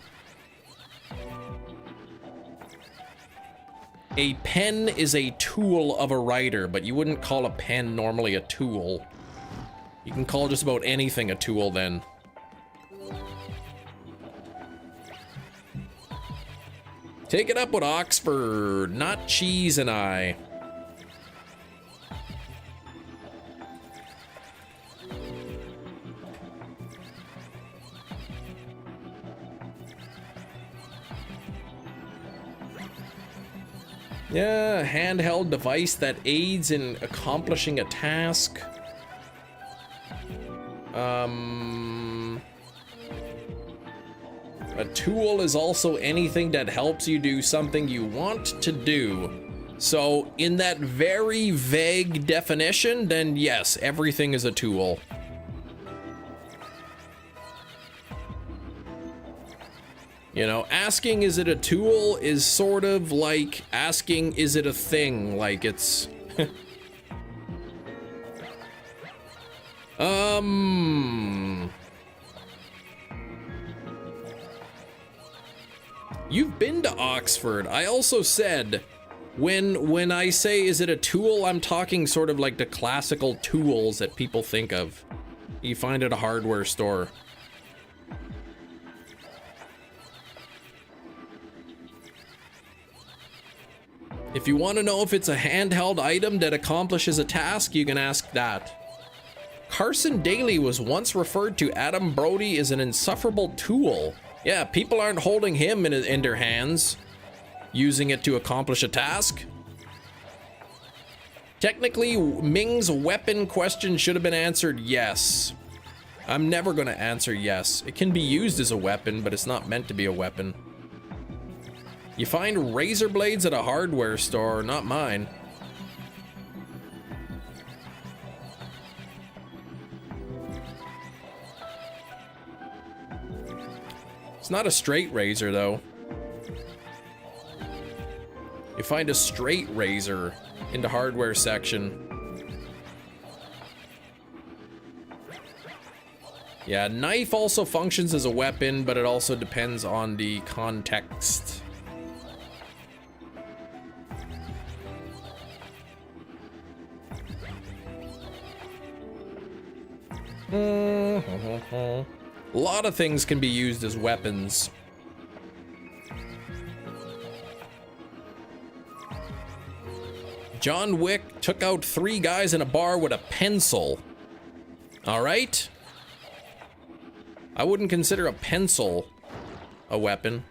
A pen is a tool of a writer, but you wouldn't call a pen normally a tool. You can call just about anything a tool then. Take it up with Oxford, not Cheese and I. Yeah, handheld device that aids in accomplishing a task. A tool is also anything that helps you do something you want to do. So, in that very vague definition, then yes, everything is a tool. You know, asking is it a tool is sort of like asking is it a thing, like it's... You've been to Oxford. I also said, when I say is it a tool, I'm talking sort of like the classical tools that people think of. You find at a hardware store. If you want to know if it's a handheld item that accomplishes a task, you can ask that. Carson Daly was once referred to Adam Brody as an insufferable tool. Yeah, people aren't holding him in their hands, using it to accomplish a task. Technically, Ming's weapon question should have been answered yes. I'm never going to answer yes. It can be used as a weapon, but it's not meant to be a weapon. You find razor blades at a hardware store, not mine. It's not a straight razor, though. You find a straight razor in the hardware section. Yeah, knife also functions as a weapon, but it also depends on the context. A lot of things can be used as weapons. John Wick took out 3 guys in a bar with a pencil. All right? I wouldn't consider a pencil a weapon.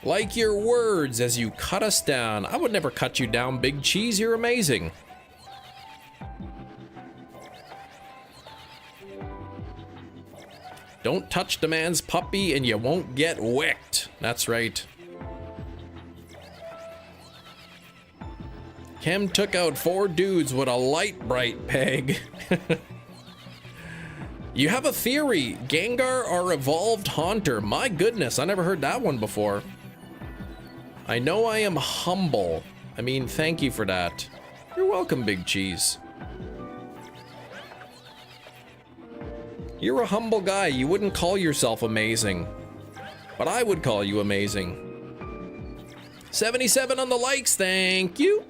Like your words as you cut us down. I would never cut you down, Big Cheese. You're amazing. Don't touch the man's puppy and you won't get wicked. That's right. Kem took out 4 dudes with a light bright peg. You have a theory. Gengar are evolved Haunter. My goodness, I never heard that one before. I know I am humble. I mean, thank you for that. You're welcome, Big Cheese. You're a humble guy. You wouldn't call yourself amazing. But I would call you amazing. 77 on the likes, thank you.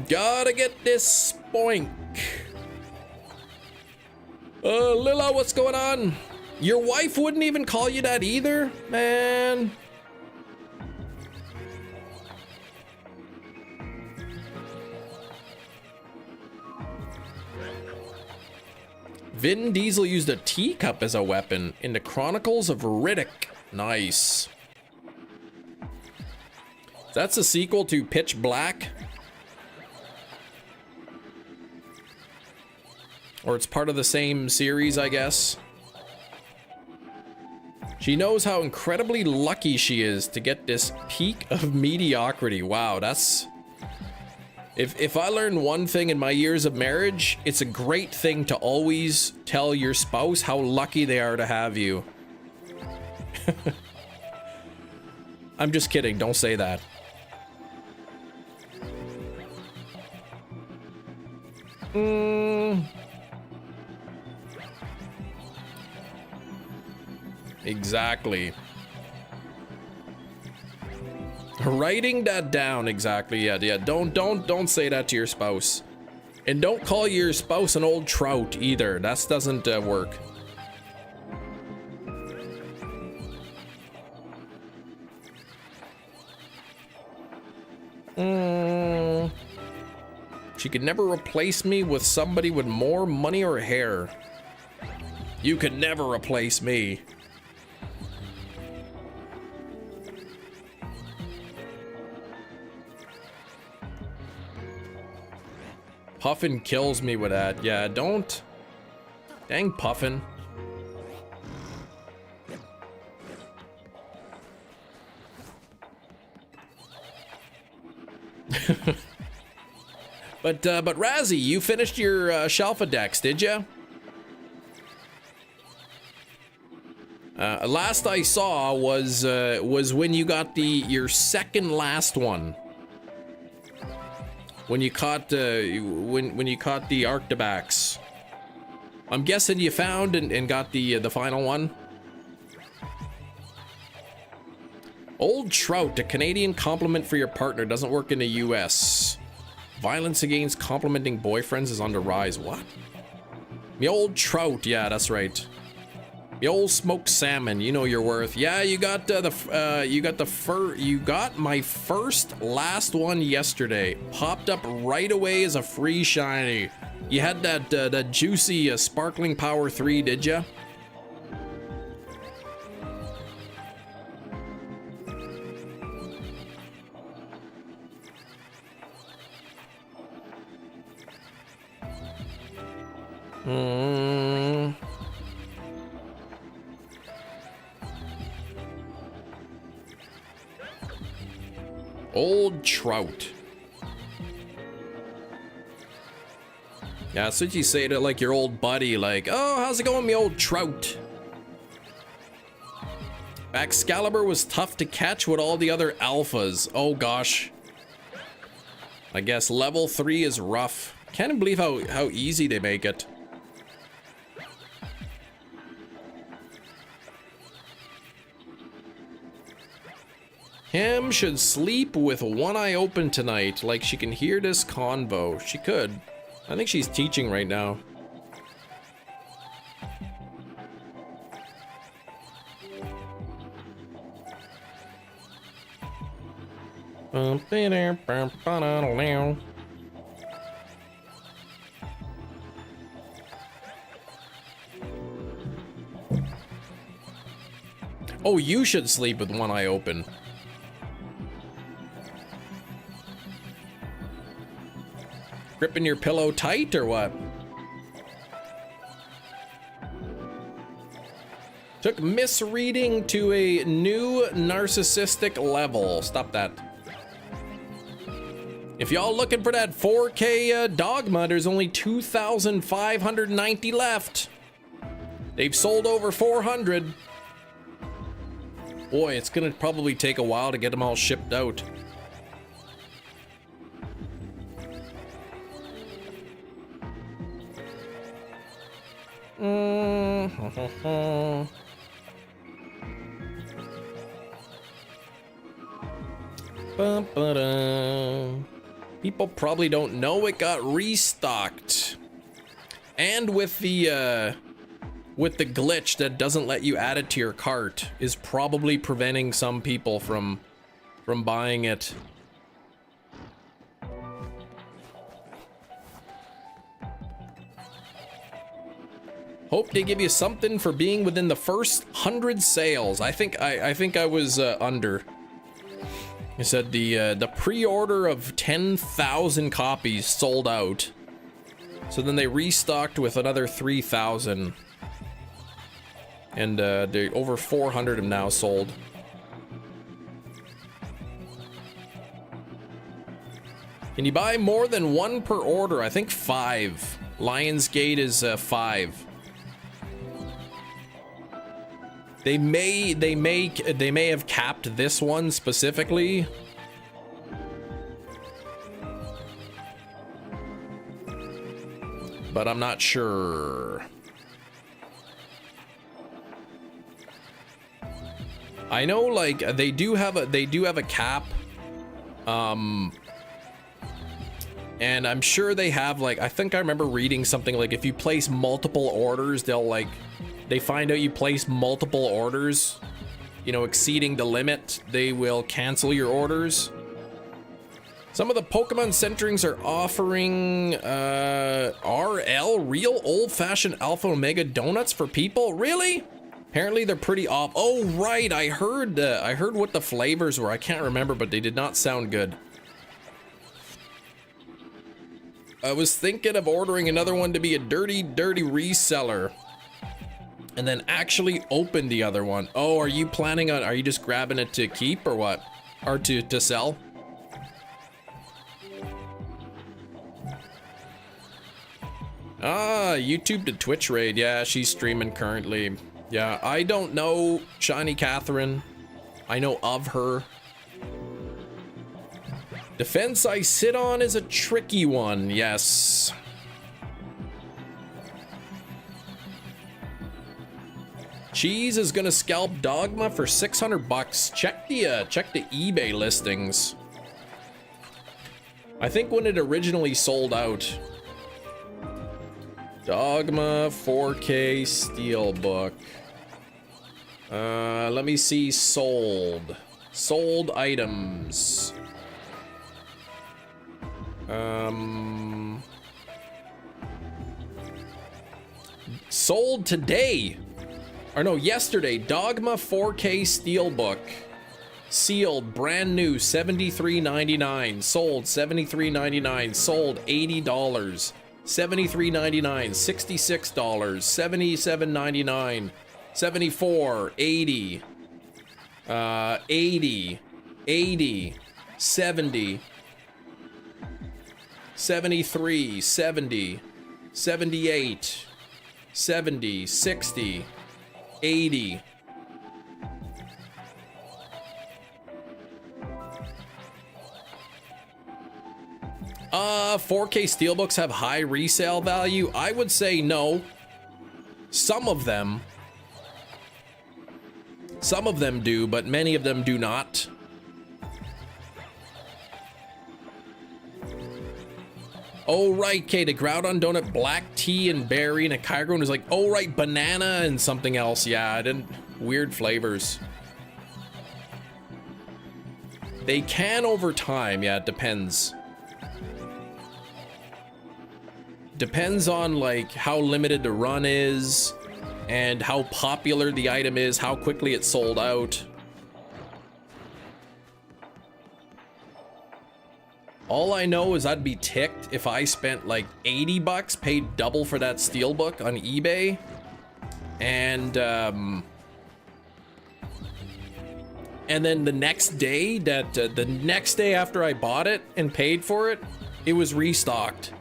Gotta get this spoink. Lila, what's going on? Your wife wouldn't even call you that either, man. Vin Diesel used a teacup as a weapon in the Chronicles of Riddick. Nice. That's a sequel to Pitch Black. Or it's part of the same series, I guess. She knows how incredibly lucky she is to get this peak of mediocrity. Wow, that's... If I learned one thing in my years of marriage, it's a great thing to always tell your spouse how lucky they are to have you. I'm just kidding, don't say that. Exactly. Writing that down, exactly. Yeah. Don't say that to your spouse, and don't call your spouse an old trout either. That doesn't work. She could never replace me with somebody with more money or hair. You could never replace me. Puffin kills me with that. Yeah, don't. Dang Puffin. But Razzie, you finished your Shalfa decks, did you? Last I saw was when you got your second last one. When you caught when you caught the Arctibax. I'm guessing you found and got the final one. Old trout, a Canadian compliment for your partner, doesn't work in the US. Violence against complimenting boyfriends is on the rise. What? Me old trout, yeah, that's right. Me old smoked salmon, you know your worth. Yeah, you got you got my first last one yesterday. Popped up right away as a free shiny. You had that juicy sparkling power 3, did ya? Old trout. Yeah, that's what you say to like your old buddy, like, oh, how's it going, me old trout? Excalibur was tough to catch with all the other alphas. Oh gosh. I guess level 3 is rough. Can't believe how easy they make it. Kim should sleep with one eye open tonight, like she can hear this convo. She could. I think she's teaching right now. Oh, you should sleep with one eye open. Gripping your pillow tight or what? Took misreading to a new narcissistic level. Stop that. If y'all looking for that 4K Dogma, there's only 2,590 left. They've sold over 400. Boy, it's gonna probably take a while to get them all shipped out. People probably don't know it got restocked. And with the with the glitch that doesn't let you add it to your cart is probably preventing some people from buying it. Hope they give you something for being within the first 100 sales. I think I was under. It said the pre-order of 10,000 copies sold out. So then they restocked with another 3,000. And they over 400 have now sold. Can you buy more than one per order? I think 5. Lionsgate is 5. They may have capped this one specifically. But I'm not sure. I know, like, they do have a cap. And I'm sure they have, like, I think I remember reading something like if you place multiple orders, they find out you place multiple orders, you know, exceeding the limit, they will cancel your orders. Some of the Pokemon centerings are offering RL, real old-fashioned Alpha Omega donuts for people. Really? Apparently they're pretty off. Oh right, I heard what the flavors were. I can't remember, but they did not sound good. I was thinking of ordering another one to be a dirty reseller. And then actually open the other one. Oh, are you just grabbing it to keep or what? Or to sell? Ah, YouTube to Twitch raid. Yeah, she's streaming currently. Yeah, I don't know Shiny Catherine. I know of her. The fence I sit on is a tricky one, yes. Cheese is gonna scalp Dogma for 600 bucks. Check the eBay listings. I think when it originally sold out. Dogma 4K Steelbook. Let me see sold. Sold items. Sold today. Or no, yesterday. Dogma 4K Steelbook. Sealed, brand new, $73.99. Sold, $73.99. Sold, $80. $73.99. $66. $77.99. $74. $80. 80. 80. 70. 73. 70. 78. 70. 60. 80. Uh, 4K steelbooks have high resale value? I would say no. Some of them do, but many of them do not. Oh, right, Kate, a Groudon donut, black tea and berry, and a Kyogre is like, oh, right, banana and something else. Yeah, I didn't. Weird flavors. They can over time. Yeah, it depends. Depends on, like, how limited the run is and how popular the item is, how quickly it's sold out. All I know is I'd be ticked if I spent like 80 bucks, paid double for that steelbook on eBay, and then the next day, the next day after I bought it and paid for it, it was restocked.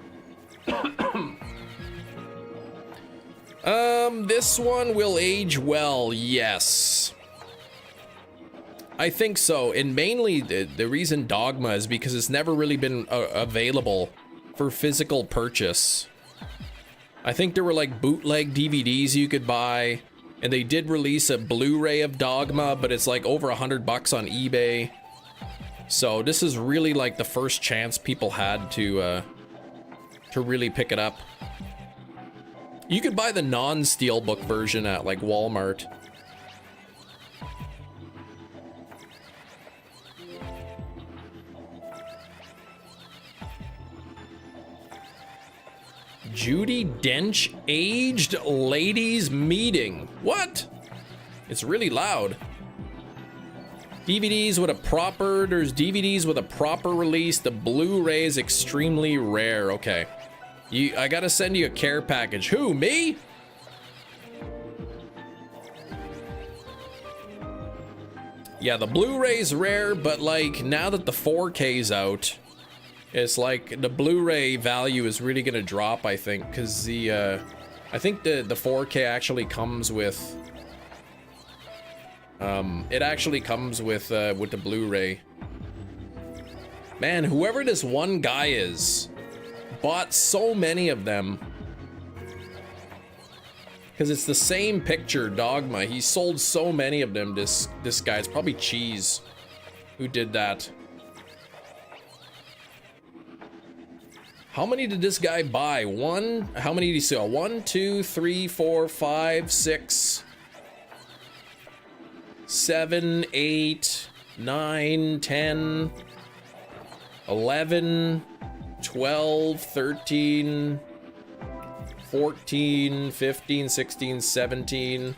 This one will age well, yes. I think so, and mainly the reason Dogma is because it's never really been available for physical purchase. I think there were like bootleg DVDs you could buy, and they did release a Blu-ray of Dogma, but it's like over $100 on eBay. So this is really like the first chance people had to really pick it up. You could buy the non-steelbook version at like Walmart. Judi Dench aged ladies meeting. What? It's really loud. DVDs with a proper, there's DVDs with a proper release. The Blu-ray is extremely rare. Okay. I gotta send you a care package. Who, me? Yeah, the Blu-ray's rare, but like now that the 4K's out, it's like the Blu-ray value is really gonna drop, I think, because I think the 4K actually comes with it actually comes with the Blu-ray. Man, whoever this one guy is bought so many of them. Because it's the same picture, Dogma. He sold so many of them, this guy. It's probably Cheese who did that. How many did this guy buy? How many did he sell? 1, 2, 3, 4, 5, 6, 7, 8, 9, 10, 11, 12, 13, 14, 15, 16, 17,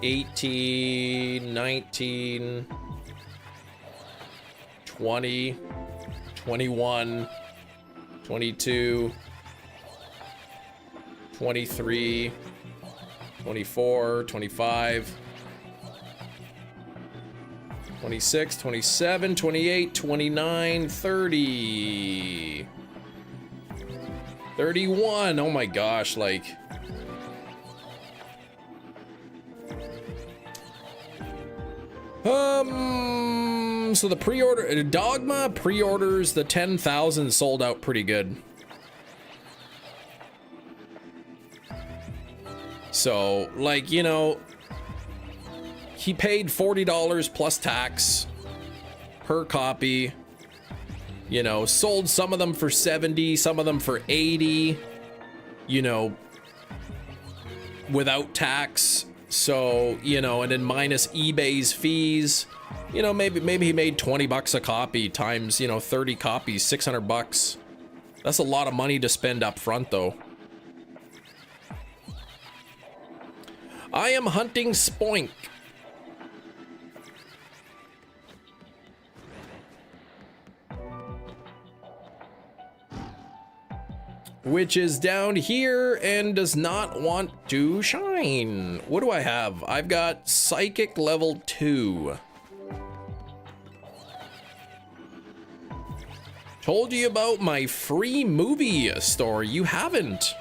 18, 19, 20, 21, 22, 23, 24, 25, 26, 27, 28, 29, 30, 31. Oh my gosh, like. So the pre-order, Dogma pre-orders, the 10,000 sold out pretty good. So, like, you know, he paid $40 plus tax per copy. You know, sold some of them for 70, some of them for 80, you know, without tax. So, you know, and then minus eBay's fees, you know, maybe he made 20 bucks a copy times, you know, 30 copies, 600 bucks. That's a lot of money to spend up front though. I am hunting Spoink. Which is down here and does not want to shine. What do I have? I've got Psychic level 2. Told you about my free movie store. You haven't.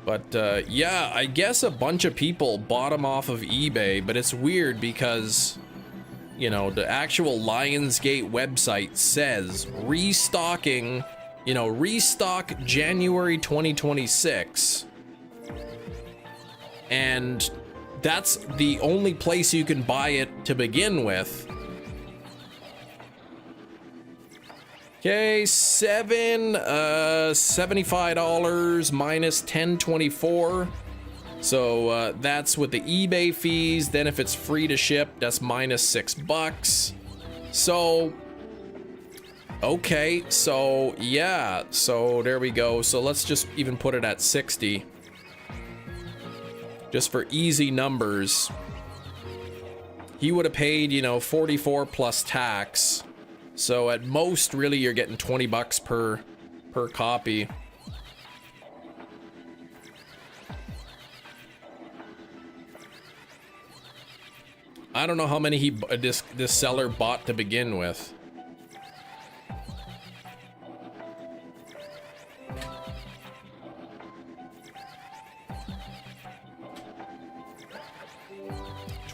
But yeah, I guess a bunch of people bought them off of eBay, but it's weird because, you know, the actual Lionsgate website says restocking, you know, restock January 2026. And that's the only place you can buy it to begin with. Okay, $75 minus $10.24. So that's with the eBay fees. Then if it's free to ship, that's minus $6. So, okay, so yeah, so there we go. So let's just even put it at 60. Just for easy numbers. He would have paid, you know, 44 plus tax. So at most, really, you're getting 20 bucks per copy. I don't know how many this seller bought to begin with.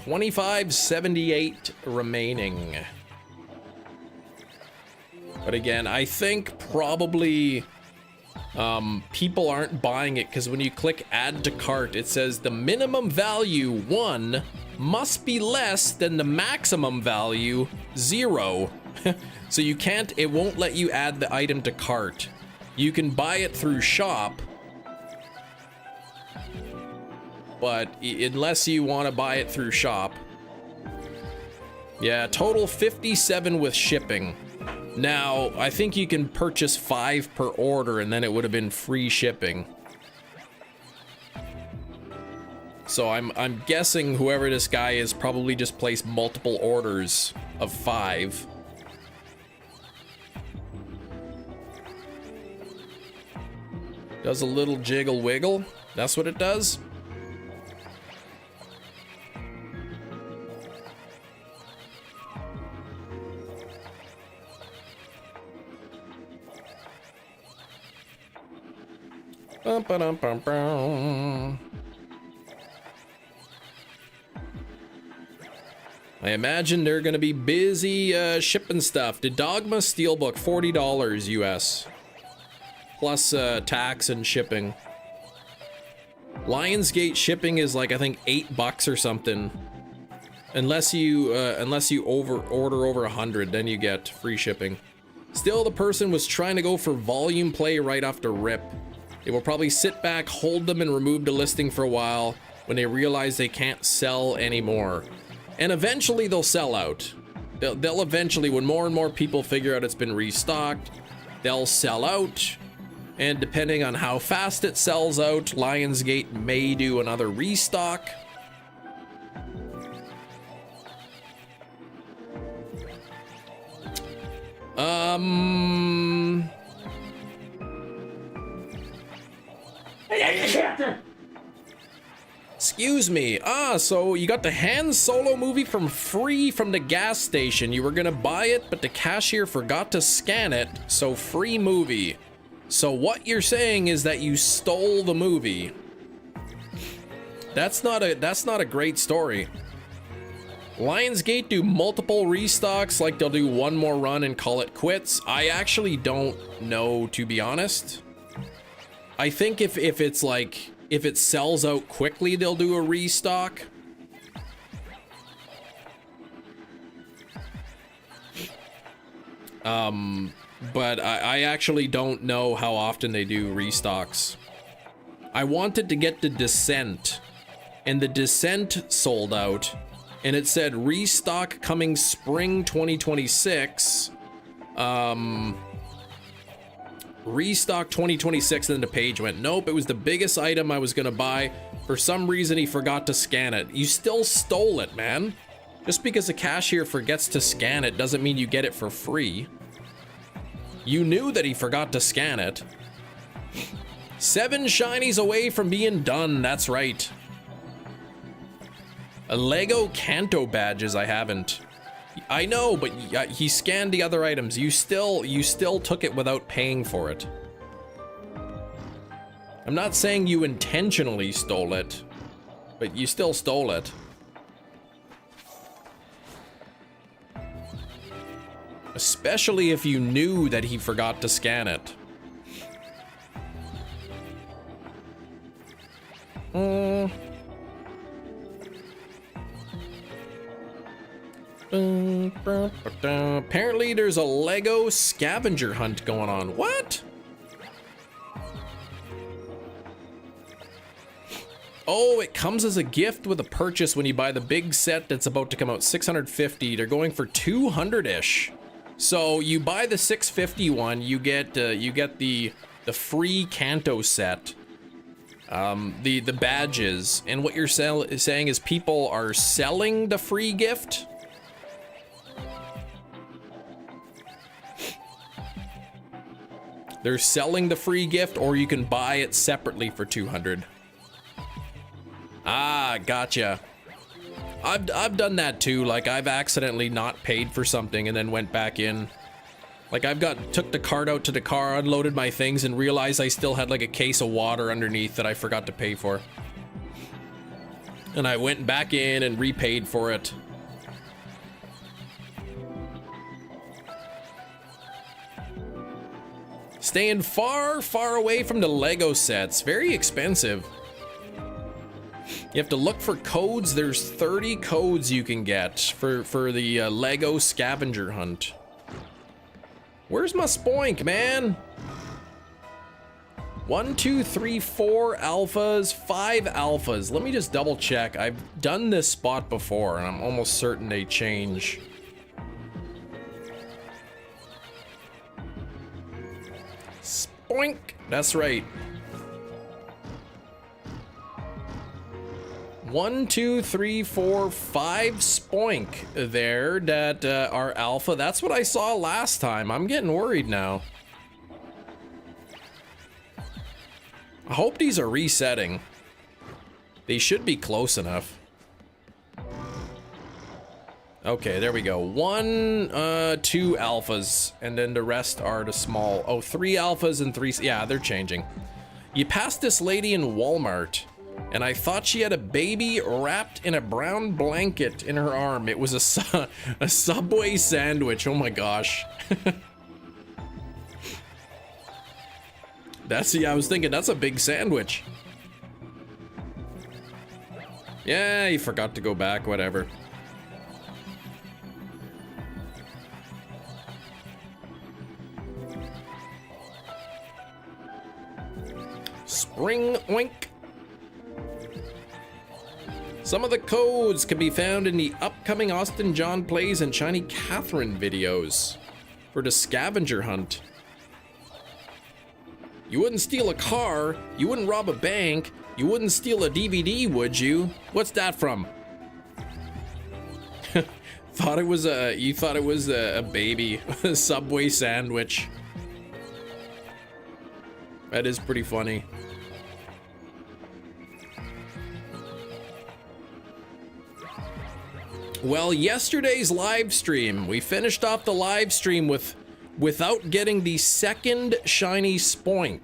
$25.78 remaining. But again, I think probably people aren't buying it because when you click add to cart, it says the minimum value 1 must be less than the maximum value 0. So you can't, it won't let you add the item to cart. You can buy it through shop, but unless you want to buy it through shop. Yeah, total 57 with shipping. Now, I think you can purchase 5 per order and then it would have been free shipping. So I'm guessing whoever this guy is probably just placed multiple orders of 5. Does a little jiggle wiggle. That's what it does. Bum, ba-dum, bum, bum. I imagine they're gonna be busy shipping stuff. The Dogma steelbook, $40 US. Plus tax and shipping. Lionsgate shipping is like, I think, $8 or something. Unless you order over 100, then you get free shipping. Still, the person was trying to go for volume play right after rip. They will probably sit back, hold them, and remove the listing for a while when they realize they can't sell anymore. And eventually they'll sell out. They'll eventually, when more and more people figure out it's been restocked, they'll sell out. And depending on how fast it sells out, Lionsgate may do another restock. Excuse me. So you got the Han Solo movie free from the gas station. You were gonna buy it, but the cashier forgot to scan it, so free movie. So what you're saying is that you stole the movie. That's not a great story. Lionsgate do multiple restocks, like they'll do one more run and call it quits. I actually don't know, to be honest. I think if it's like, if it sells out quickly, they'll do a restock. But I actually don't know how often they do restocks. I wanted to get the Descent, and the Descent sold out, and it said restock coming spring 2026. Restock 2026, and then the page went, nope, it was the biggest item I was gonna buy. For some reason, he forgot to scan it. You still stole it, man. Just because a cashier forgets to scan it doesn't mean you get it for free. You knew that he forgot to scan it. 7 shinies away from being done, that's right. A Lego Kanto badges, I haven't. I know, but he scanned the other items. You still took it without paying for it. I'm not saying you intentionally stole it, but you still stole it. Especially if you knew that he forgot to scan it. Apparently there's a Lego scavenger hunt going on. What? Oh, it comes as a gift with a purchase when you buy the big set that's about to come out. 650. They're going for 200-ish. So you buy the 650 one, you get the free Kanto set, the badges, and what you're saying is people are selling the free gift. They're selling the free gift, or you can buy it separately for 200. Ah, gotcha. I've done that too. Like, I've accidentally not paid for something and then went back in. Like, took the cart out to the car, unloaded my things, and realized I still had like a case of water underneath that I forgot to pay for. And I went back in and repaid for it. Staying far, far away from the Lego sets. Very expensive. You have to look for codes. There's 30 codes you can get for the Lego scavenger hunt. Where's my spoink, man? 1, 2, 3, 4 alphas, 5 alphas. Let me just double check. I've done this spot before, and I'm almost certain they change. Spoink! That's right. 1, 2, 3, 4, 5 spoink there that are alpha. That's what I saw last time. I'm getting worried now. I hope these are resetting. They should be close enough. Okay, there we go. 1, 2 alphas, and then the rest are the small. Oh, 3 alphas and 3. Yeah, they're changing. You passed this lady in Walmart, and I thought she had a baby wrapped in a brown blanket in her arm. It was a Subway sandwich. Oh my gosh. I was thinking that's a big sandwich. Yeah, he forgot to go back, whatever. Spring oink. Some of the codes can be found in the upcoming Austin John Plays and Shiny Catherine videos for the scavenger hunt. You wouldn't steal a car, you wouldn't rob a bank, you wouldn't steal a DVD, would you? What's that from? You thought it was a baby, a Subway sandwich. That is pretty funny. Well, yesterday's live stream, we finished off the live stream without getting the second shiny spoink.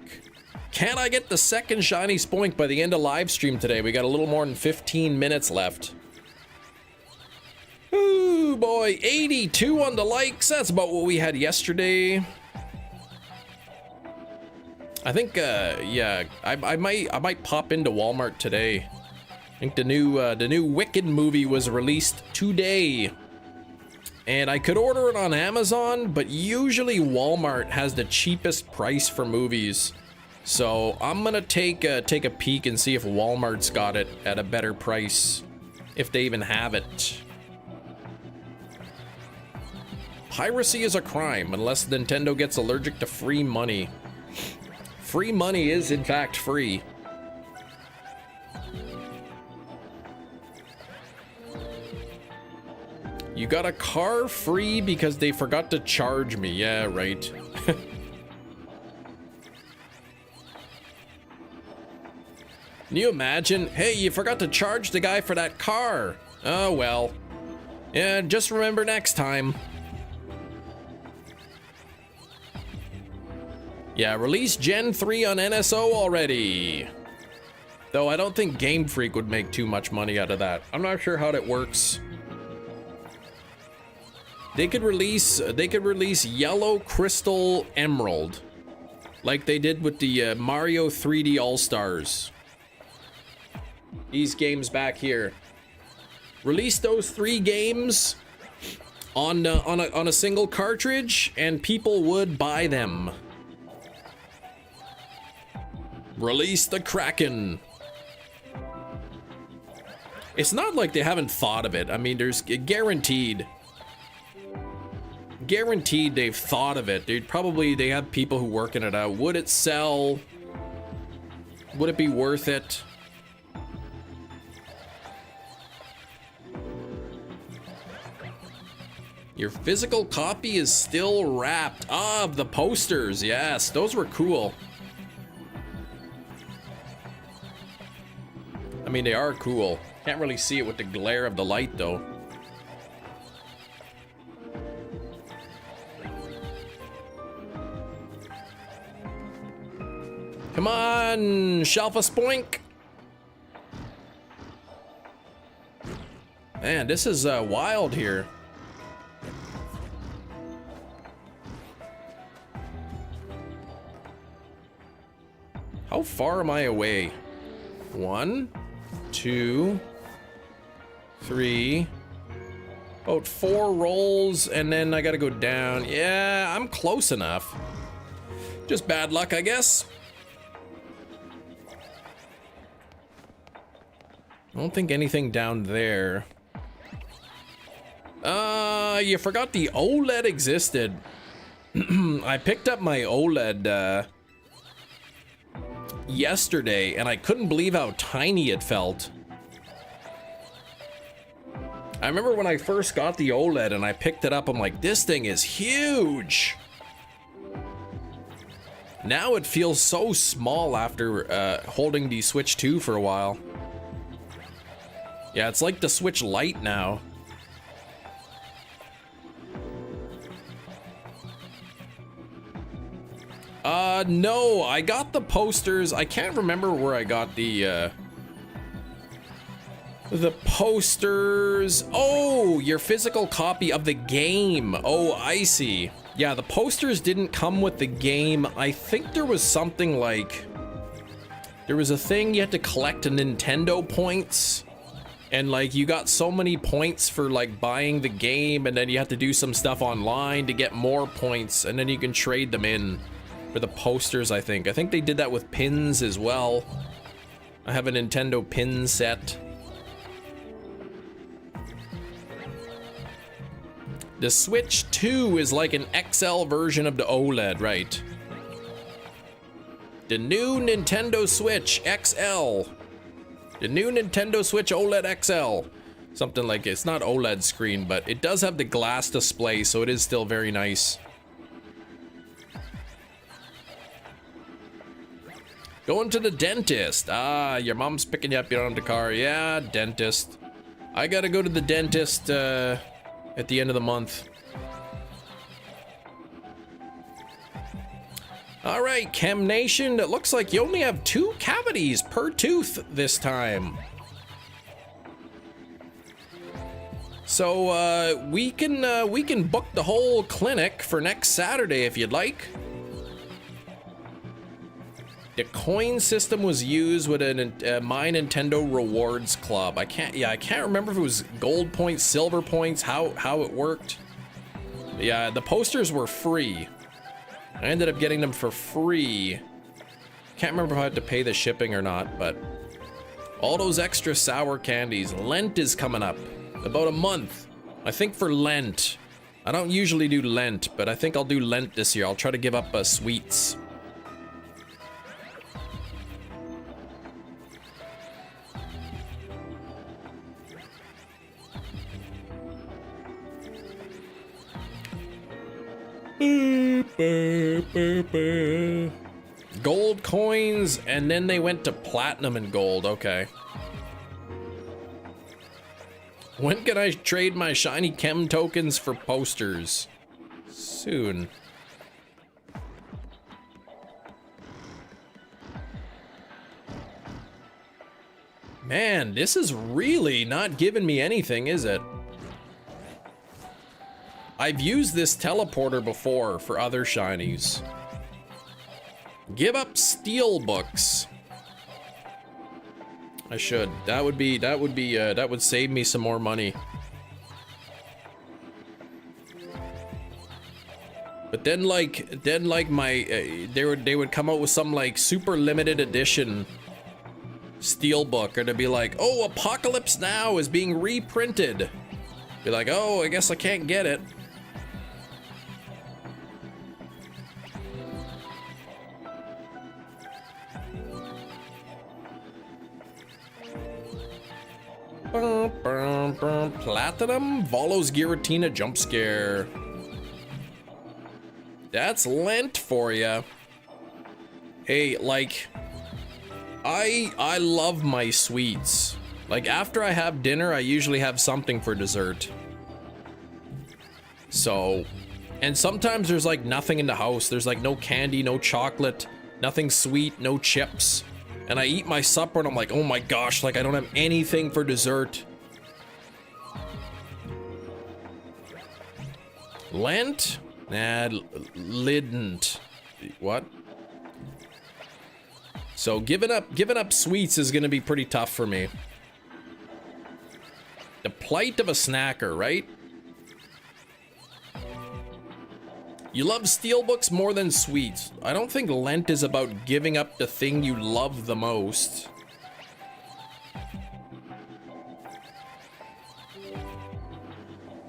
Can I get the second shiny spoink by the end of live stream today? We got a little more than 15 minutes left. Ooh boy, 82 on the likes. That's about what we had yesterday. I think yeah, I might pop into Walmart today. I think the new Wicked movie was released today. And I could order it on Amazon, but usually Walmart has the cheapest price for movies. So I'm gonna take a peek and see if Walmart's got it at a better price, if they even have it. Piracy is a crime unless Nintendo gets allergic to free money. Free money is in fact free. You got a car free because they forgot to charge me. Yeah, right. Can you imagine? Hey, you forgot to charge the guy for that car. Oh, well. Yeah, just remember next time. Yeah, release Gen 3 on NSO already. Though I don't think Game Freak would make too much money out of that. I'm not sure how that works. They could release Yellow, Crystal, Emerald, like they did with the Mario 3D All-Stars. These games back here. Release those 3 games on a single cartridge, and people would buy them. Release the Kraken. It's not like they haven't thought of it. I mean, there's guaranteed they've thought of it. They have people who working it out. Would it sell? Would it be worth it? Your physical copy is still wrapped. Ah, the posters. Yes, those were cool. I mean, they are cool. Can't really see it with the glare of the light, though. Come on, Shelfa Spoink. Man, this is wild here. How far am I away? 1, 2, 3, about 4 rolls, and then I gotta go down. Yeah, I'm close enough. Just bad luck, I guess. I don't think anything down there. You forgot the OLED existed. I picked up my OLED, yesterday, and I couldn't believe how tiny it felt. I remember when I first got the OLED and I picked it up, I'm like, this thing is huge. Now it feels so small after holding the Switch 2 for a while. Yeah, it's like the Switch Lite now. No, I got the posters. I can't remember where I got the posters. Oh, your physical copy of the game. Oh, I see. Yeah, the posters didn't come with the game. I think there was something like, there was a thing you had to collect Nintendo points. And like, you got so many points for like buying the game, and then you have to do some stuff online to get more points, and then you can trade them in for the posters, I think. I think they did that with pins as well. I have a Nintendo pin set. The Switch 2 is like an XL version of the OLED, right? The new Nintendo Switch XL. The new Nintendo Switch OLED XL. Something like, it's not OLED screen, but it does have the glass display, so it is still very nice. Going to the dentist. Ah, your mom's picking you up, you're on the car. Yeah, dentist. I gotta go to the dentist at the end of the month. All right, Chem Nation, it looks like you only have 2 cavities per tooth this time. So we can book the whole clinic for next Saturday if you'd like. The coin system was used with a My Nintendo Rewards Club. I can't remember if it was gold points, silver points, how it worked. Yeah, the posters were free. I ended up getting them for free. Can't remember if I had to pay the shipping or not, but all those extra sour candies. Lent is coming up. About a month. I think for Lent. I don't usually do Lent, but I think I'll do Lent this year. I'll try to give up sweets. Gold coins, and then they went to platinum and gold. Okay. When can I trade my shiny chem tokens for posters? Soon. Man, this is really not giving me anything, is it? I've used this teleporter before for other shinies. Give up steelbooks. I should. That would save me some more money. But then like my they would come out with some like super limited edition steelbook, or to be like, oh, Apocalypse Now is being reprinted. Be like, oh, I guess I can't get it. Platinum Volo's Giratina jump scare. That's Lent for ya. Hey, like, I love my sweets. Like, after I have dinner, I usually have something for dessert. So, and sometimes there's like nothing in the house. There's like no candy, no chocolate, nothing sweet, no chips. And I eat my supper and I'm like, oh my gosh, like I don't have anything for dessert. Lent? Nah, lidn't. What? So giving up sweets is gonna be pretty tough for me. The plight of a snacker, right? You love steelbooks more than sweets. I don't think Lent is about giving up the thing you love the most.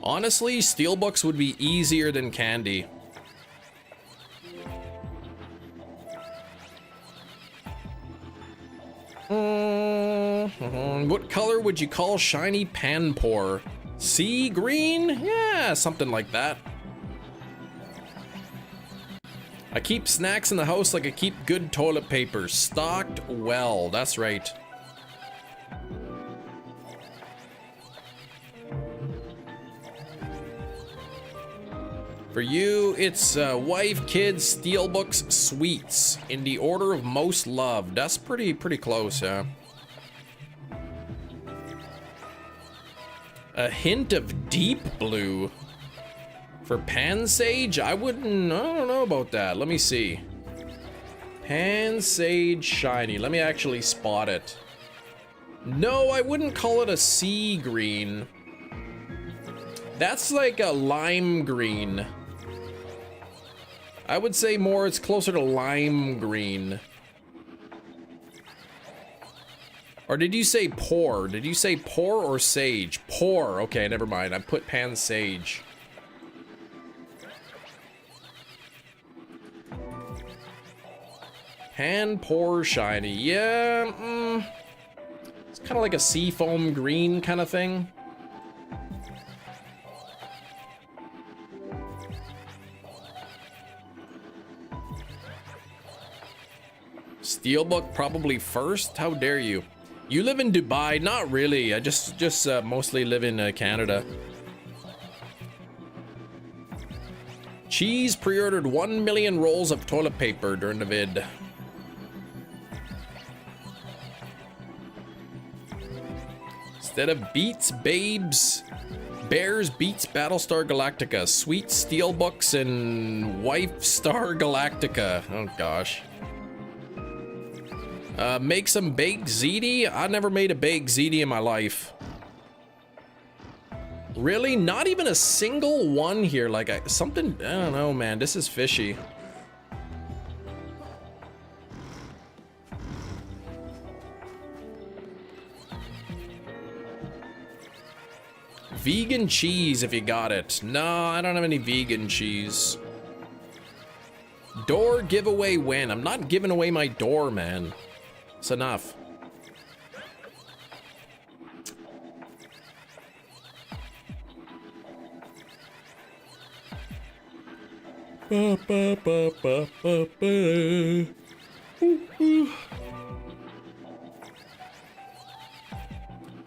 Honestly, steelbooks would be easier than candy. What color would you call shiny panpour? Sea green? Yeah, something like that. I keep snacks in the house like I keep good toilet paper. Stocked well, that's right. For you, it's wife, kids, steelbooks, sweets. In the order of most loved. That's pretty close, yeah. A hint of deep blue. For Pansage, I don't know about that. Let me see. Pansage shiny. Let me actually spot it. No, I wouldn't call it a sea green. That's like a lime green. I would say more, it's closer to lime green. Or did you say pour? Did you say pour or sage? Pour. Okay, never mind. I put Pansage. Panpour shiny. Yeah, it's kind of like a seafoam green kind of thing. Steelbook probably first? How dare you? You live in Dubai? Not really. I just mostly live in Canada. Cheese pre-ordered 1 million rolls of toilet paper during the vid. Instead of Beats, Babes, Bears, Beats, Battlestar Galactica, Sweet Steelbooks, and Wife Star Galactica. Oh gosh. Make some baked ziti? I never made a baked ziti in my life. Really? Not even a single one here. Like, something, I don't know, man. This is fishy. Vegan cheese, if you got it. No, I don't have any vegan cheese. Door giveaway win. I'm not giving away my door, man. It's enough.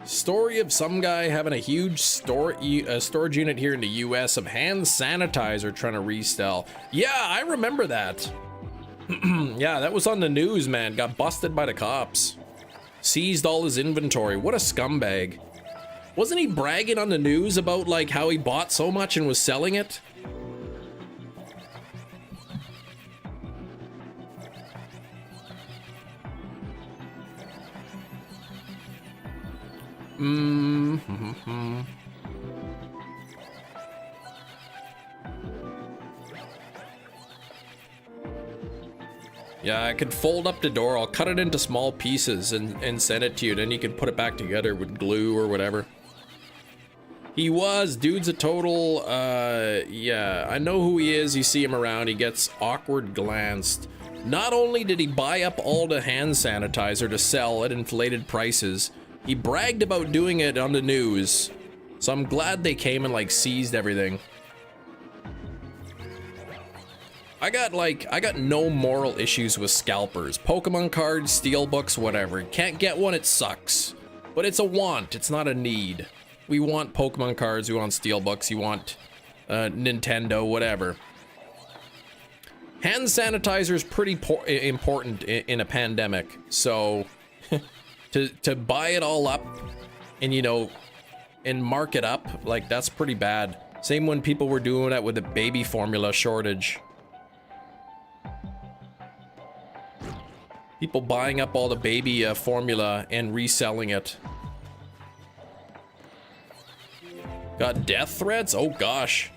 Story of some guy having a huge storage unit here in the US of hand sanitizer trying to resell. Yeah, I remember that. Yeah, that was on the news, man. Got busted by the cops. Seized all his inventory. What a scumbag. Wasn't he bragging on the news about like how he bought so much and was selling it? Yeah, I could fold up the door. I'll cut it into small pieces and send it to you. Then you can put it back together with glue or whatever. He was. Dude's a total, yeah. I know who he is. You see him around. He gets awkward glanced. Not only did he buy up all the hand sanitizer to sell at inflated prices, he bragged about doing it on the news. So I'm glad they came and like seized everything. I got no moral issues with scalpers. Pokemon cards, steelbooks, whatever. Can't get one, it sucks. But it's a want, it's not a need. We want Pokemon cards, we want steelbooks, you want Nintendo, whatever. Hand sanitizer is pretty important in a pandemic, so to buy it all up and, you know, and mark it up, like, that's pretty bad. Same when people were doing that with the baby formula shortage. People buying up all the baby formula and reselling it. Got death threats? Oh gosh.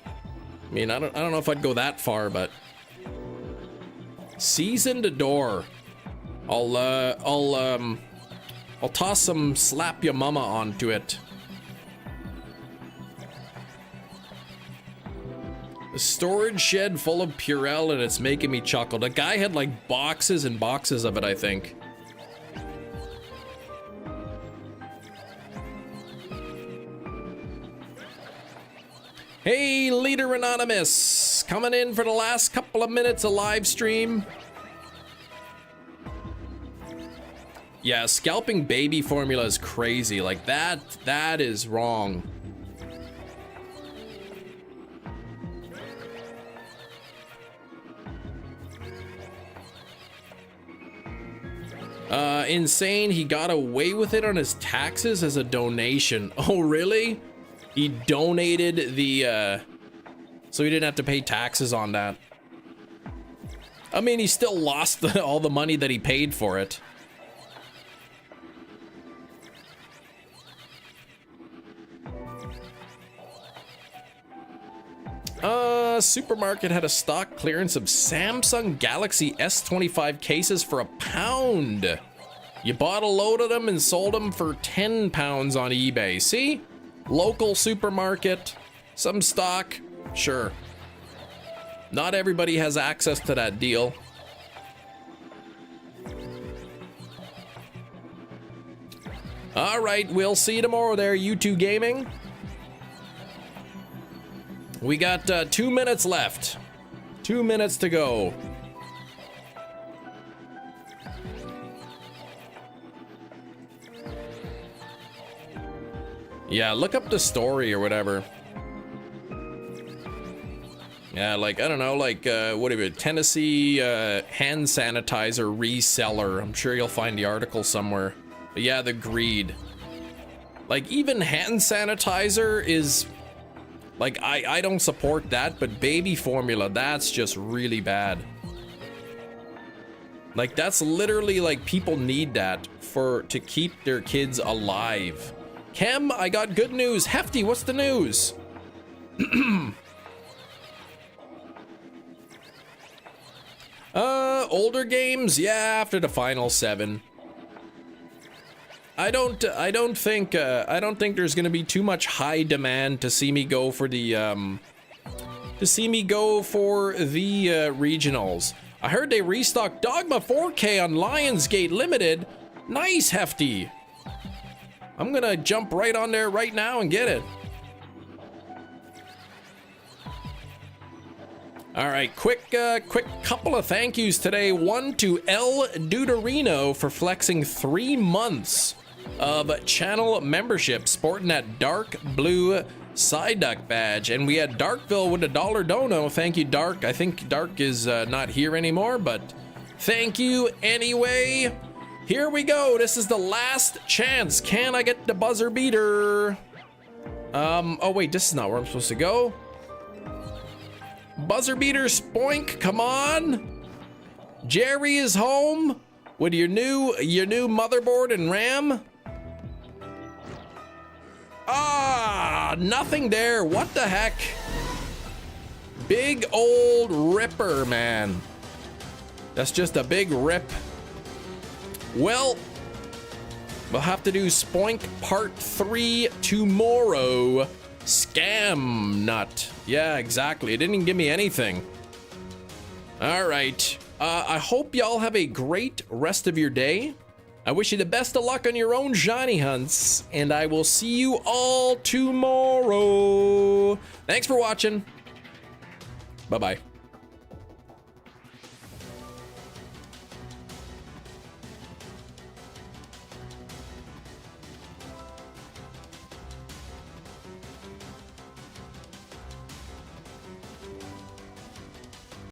I mean, I don't know if I'd go that far, but seasoned door. I'll toss some slap your mama onto it. A storage shed full of Purell and it's making me chuckle. The guy had like boxes and boxes of it, I think. Hey, Leader Anonymous, coming in for the last couple of minutes of live stream. Yeah, scalping baby formula is crazy. Like that is wrong. Insane, he got away with it on his taxes as a donation. Oh, really? He donated the, so he didn't have to pay taxes on that. I mean, he still lost all the money that he paid for it. Supermarket had a stock clearance of Samsung Galaxy S25 cases for £1. You bought a load of them and sold them for £10 on eBay. See? Local supermarket, some stock, sure. Not everybody has access to that deal. All right, we'll see you tomorrow there, U2 Gaming. We got 2 minutes left. 2 minutes to go. Yeah, look up the story or whatever. Yeah, like, I don't know, like, what are you, Tennessee hand sanitizer reseller. I'm sure you'll find the article somewhere. But yeah, the greed. Like, even hand sanitizer is... Like, I don't support that, but baby formula, that's just really bad. Like, that's literally, like, people need that to keep their kids alive. Kem, I got good news. Hefty, what's the news? Older games? Yeah, after the final 7. I don't think there's gonna be too much high demand to see me go for the regionals. I heard they restocked Dogma 4K on Lionsgate Limited. Nice, Hefty. I'm gonna jump right on there right now and get it. All right, quick couple of thank yous today. One to El Duderino for flexing 3 months of channel membership, sporting that dark blue Psyduck badge. And we had Darkville with $1 dono. Thank you, Dark. I think Dark is not here anymore, but thank you anyway. Here we go. This is the last chance. Can I get the buzzer beater? Oh wait, this is not where I'm supposed to go. Buzzer beater, spoink, come on. Jerry is home with your new motherboard and RAM. Ah, nothing there. What the heck? Big old ripper, man. That's just a big rip. Well, we'll have to do Spoink Part 3 tomorrow. Scam nut. Yeah, exactly. It didn't even give me anything. All right. I hope y'all have a great rest of your day. I wish you the best of luck on your own shiny hunts, and I will see you all tomorrow. Thanks for watching. Bye-bye.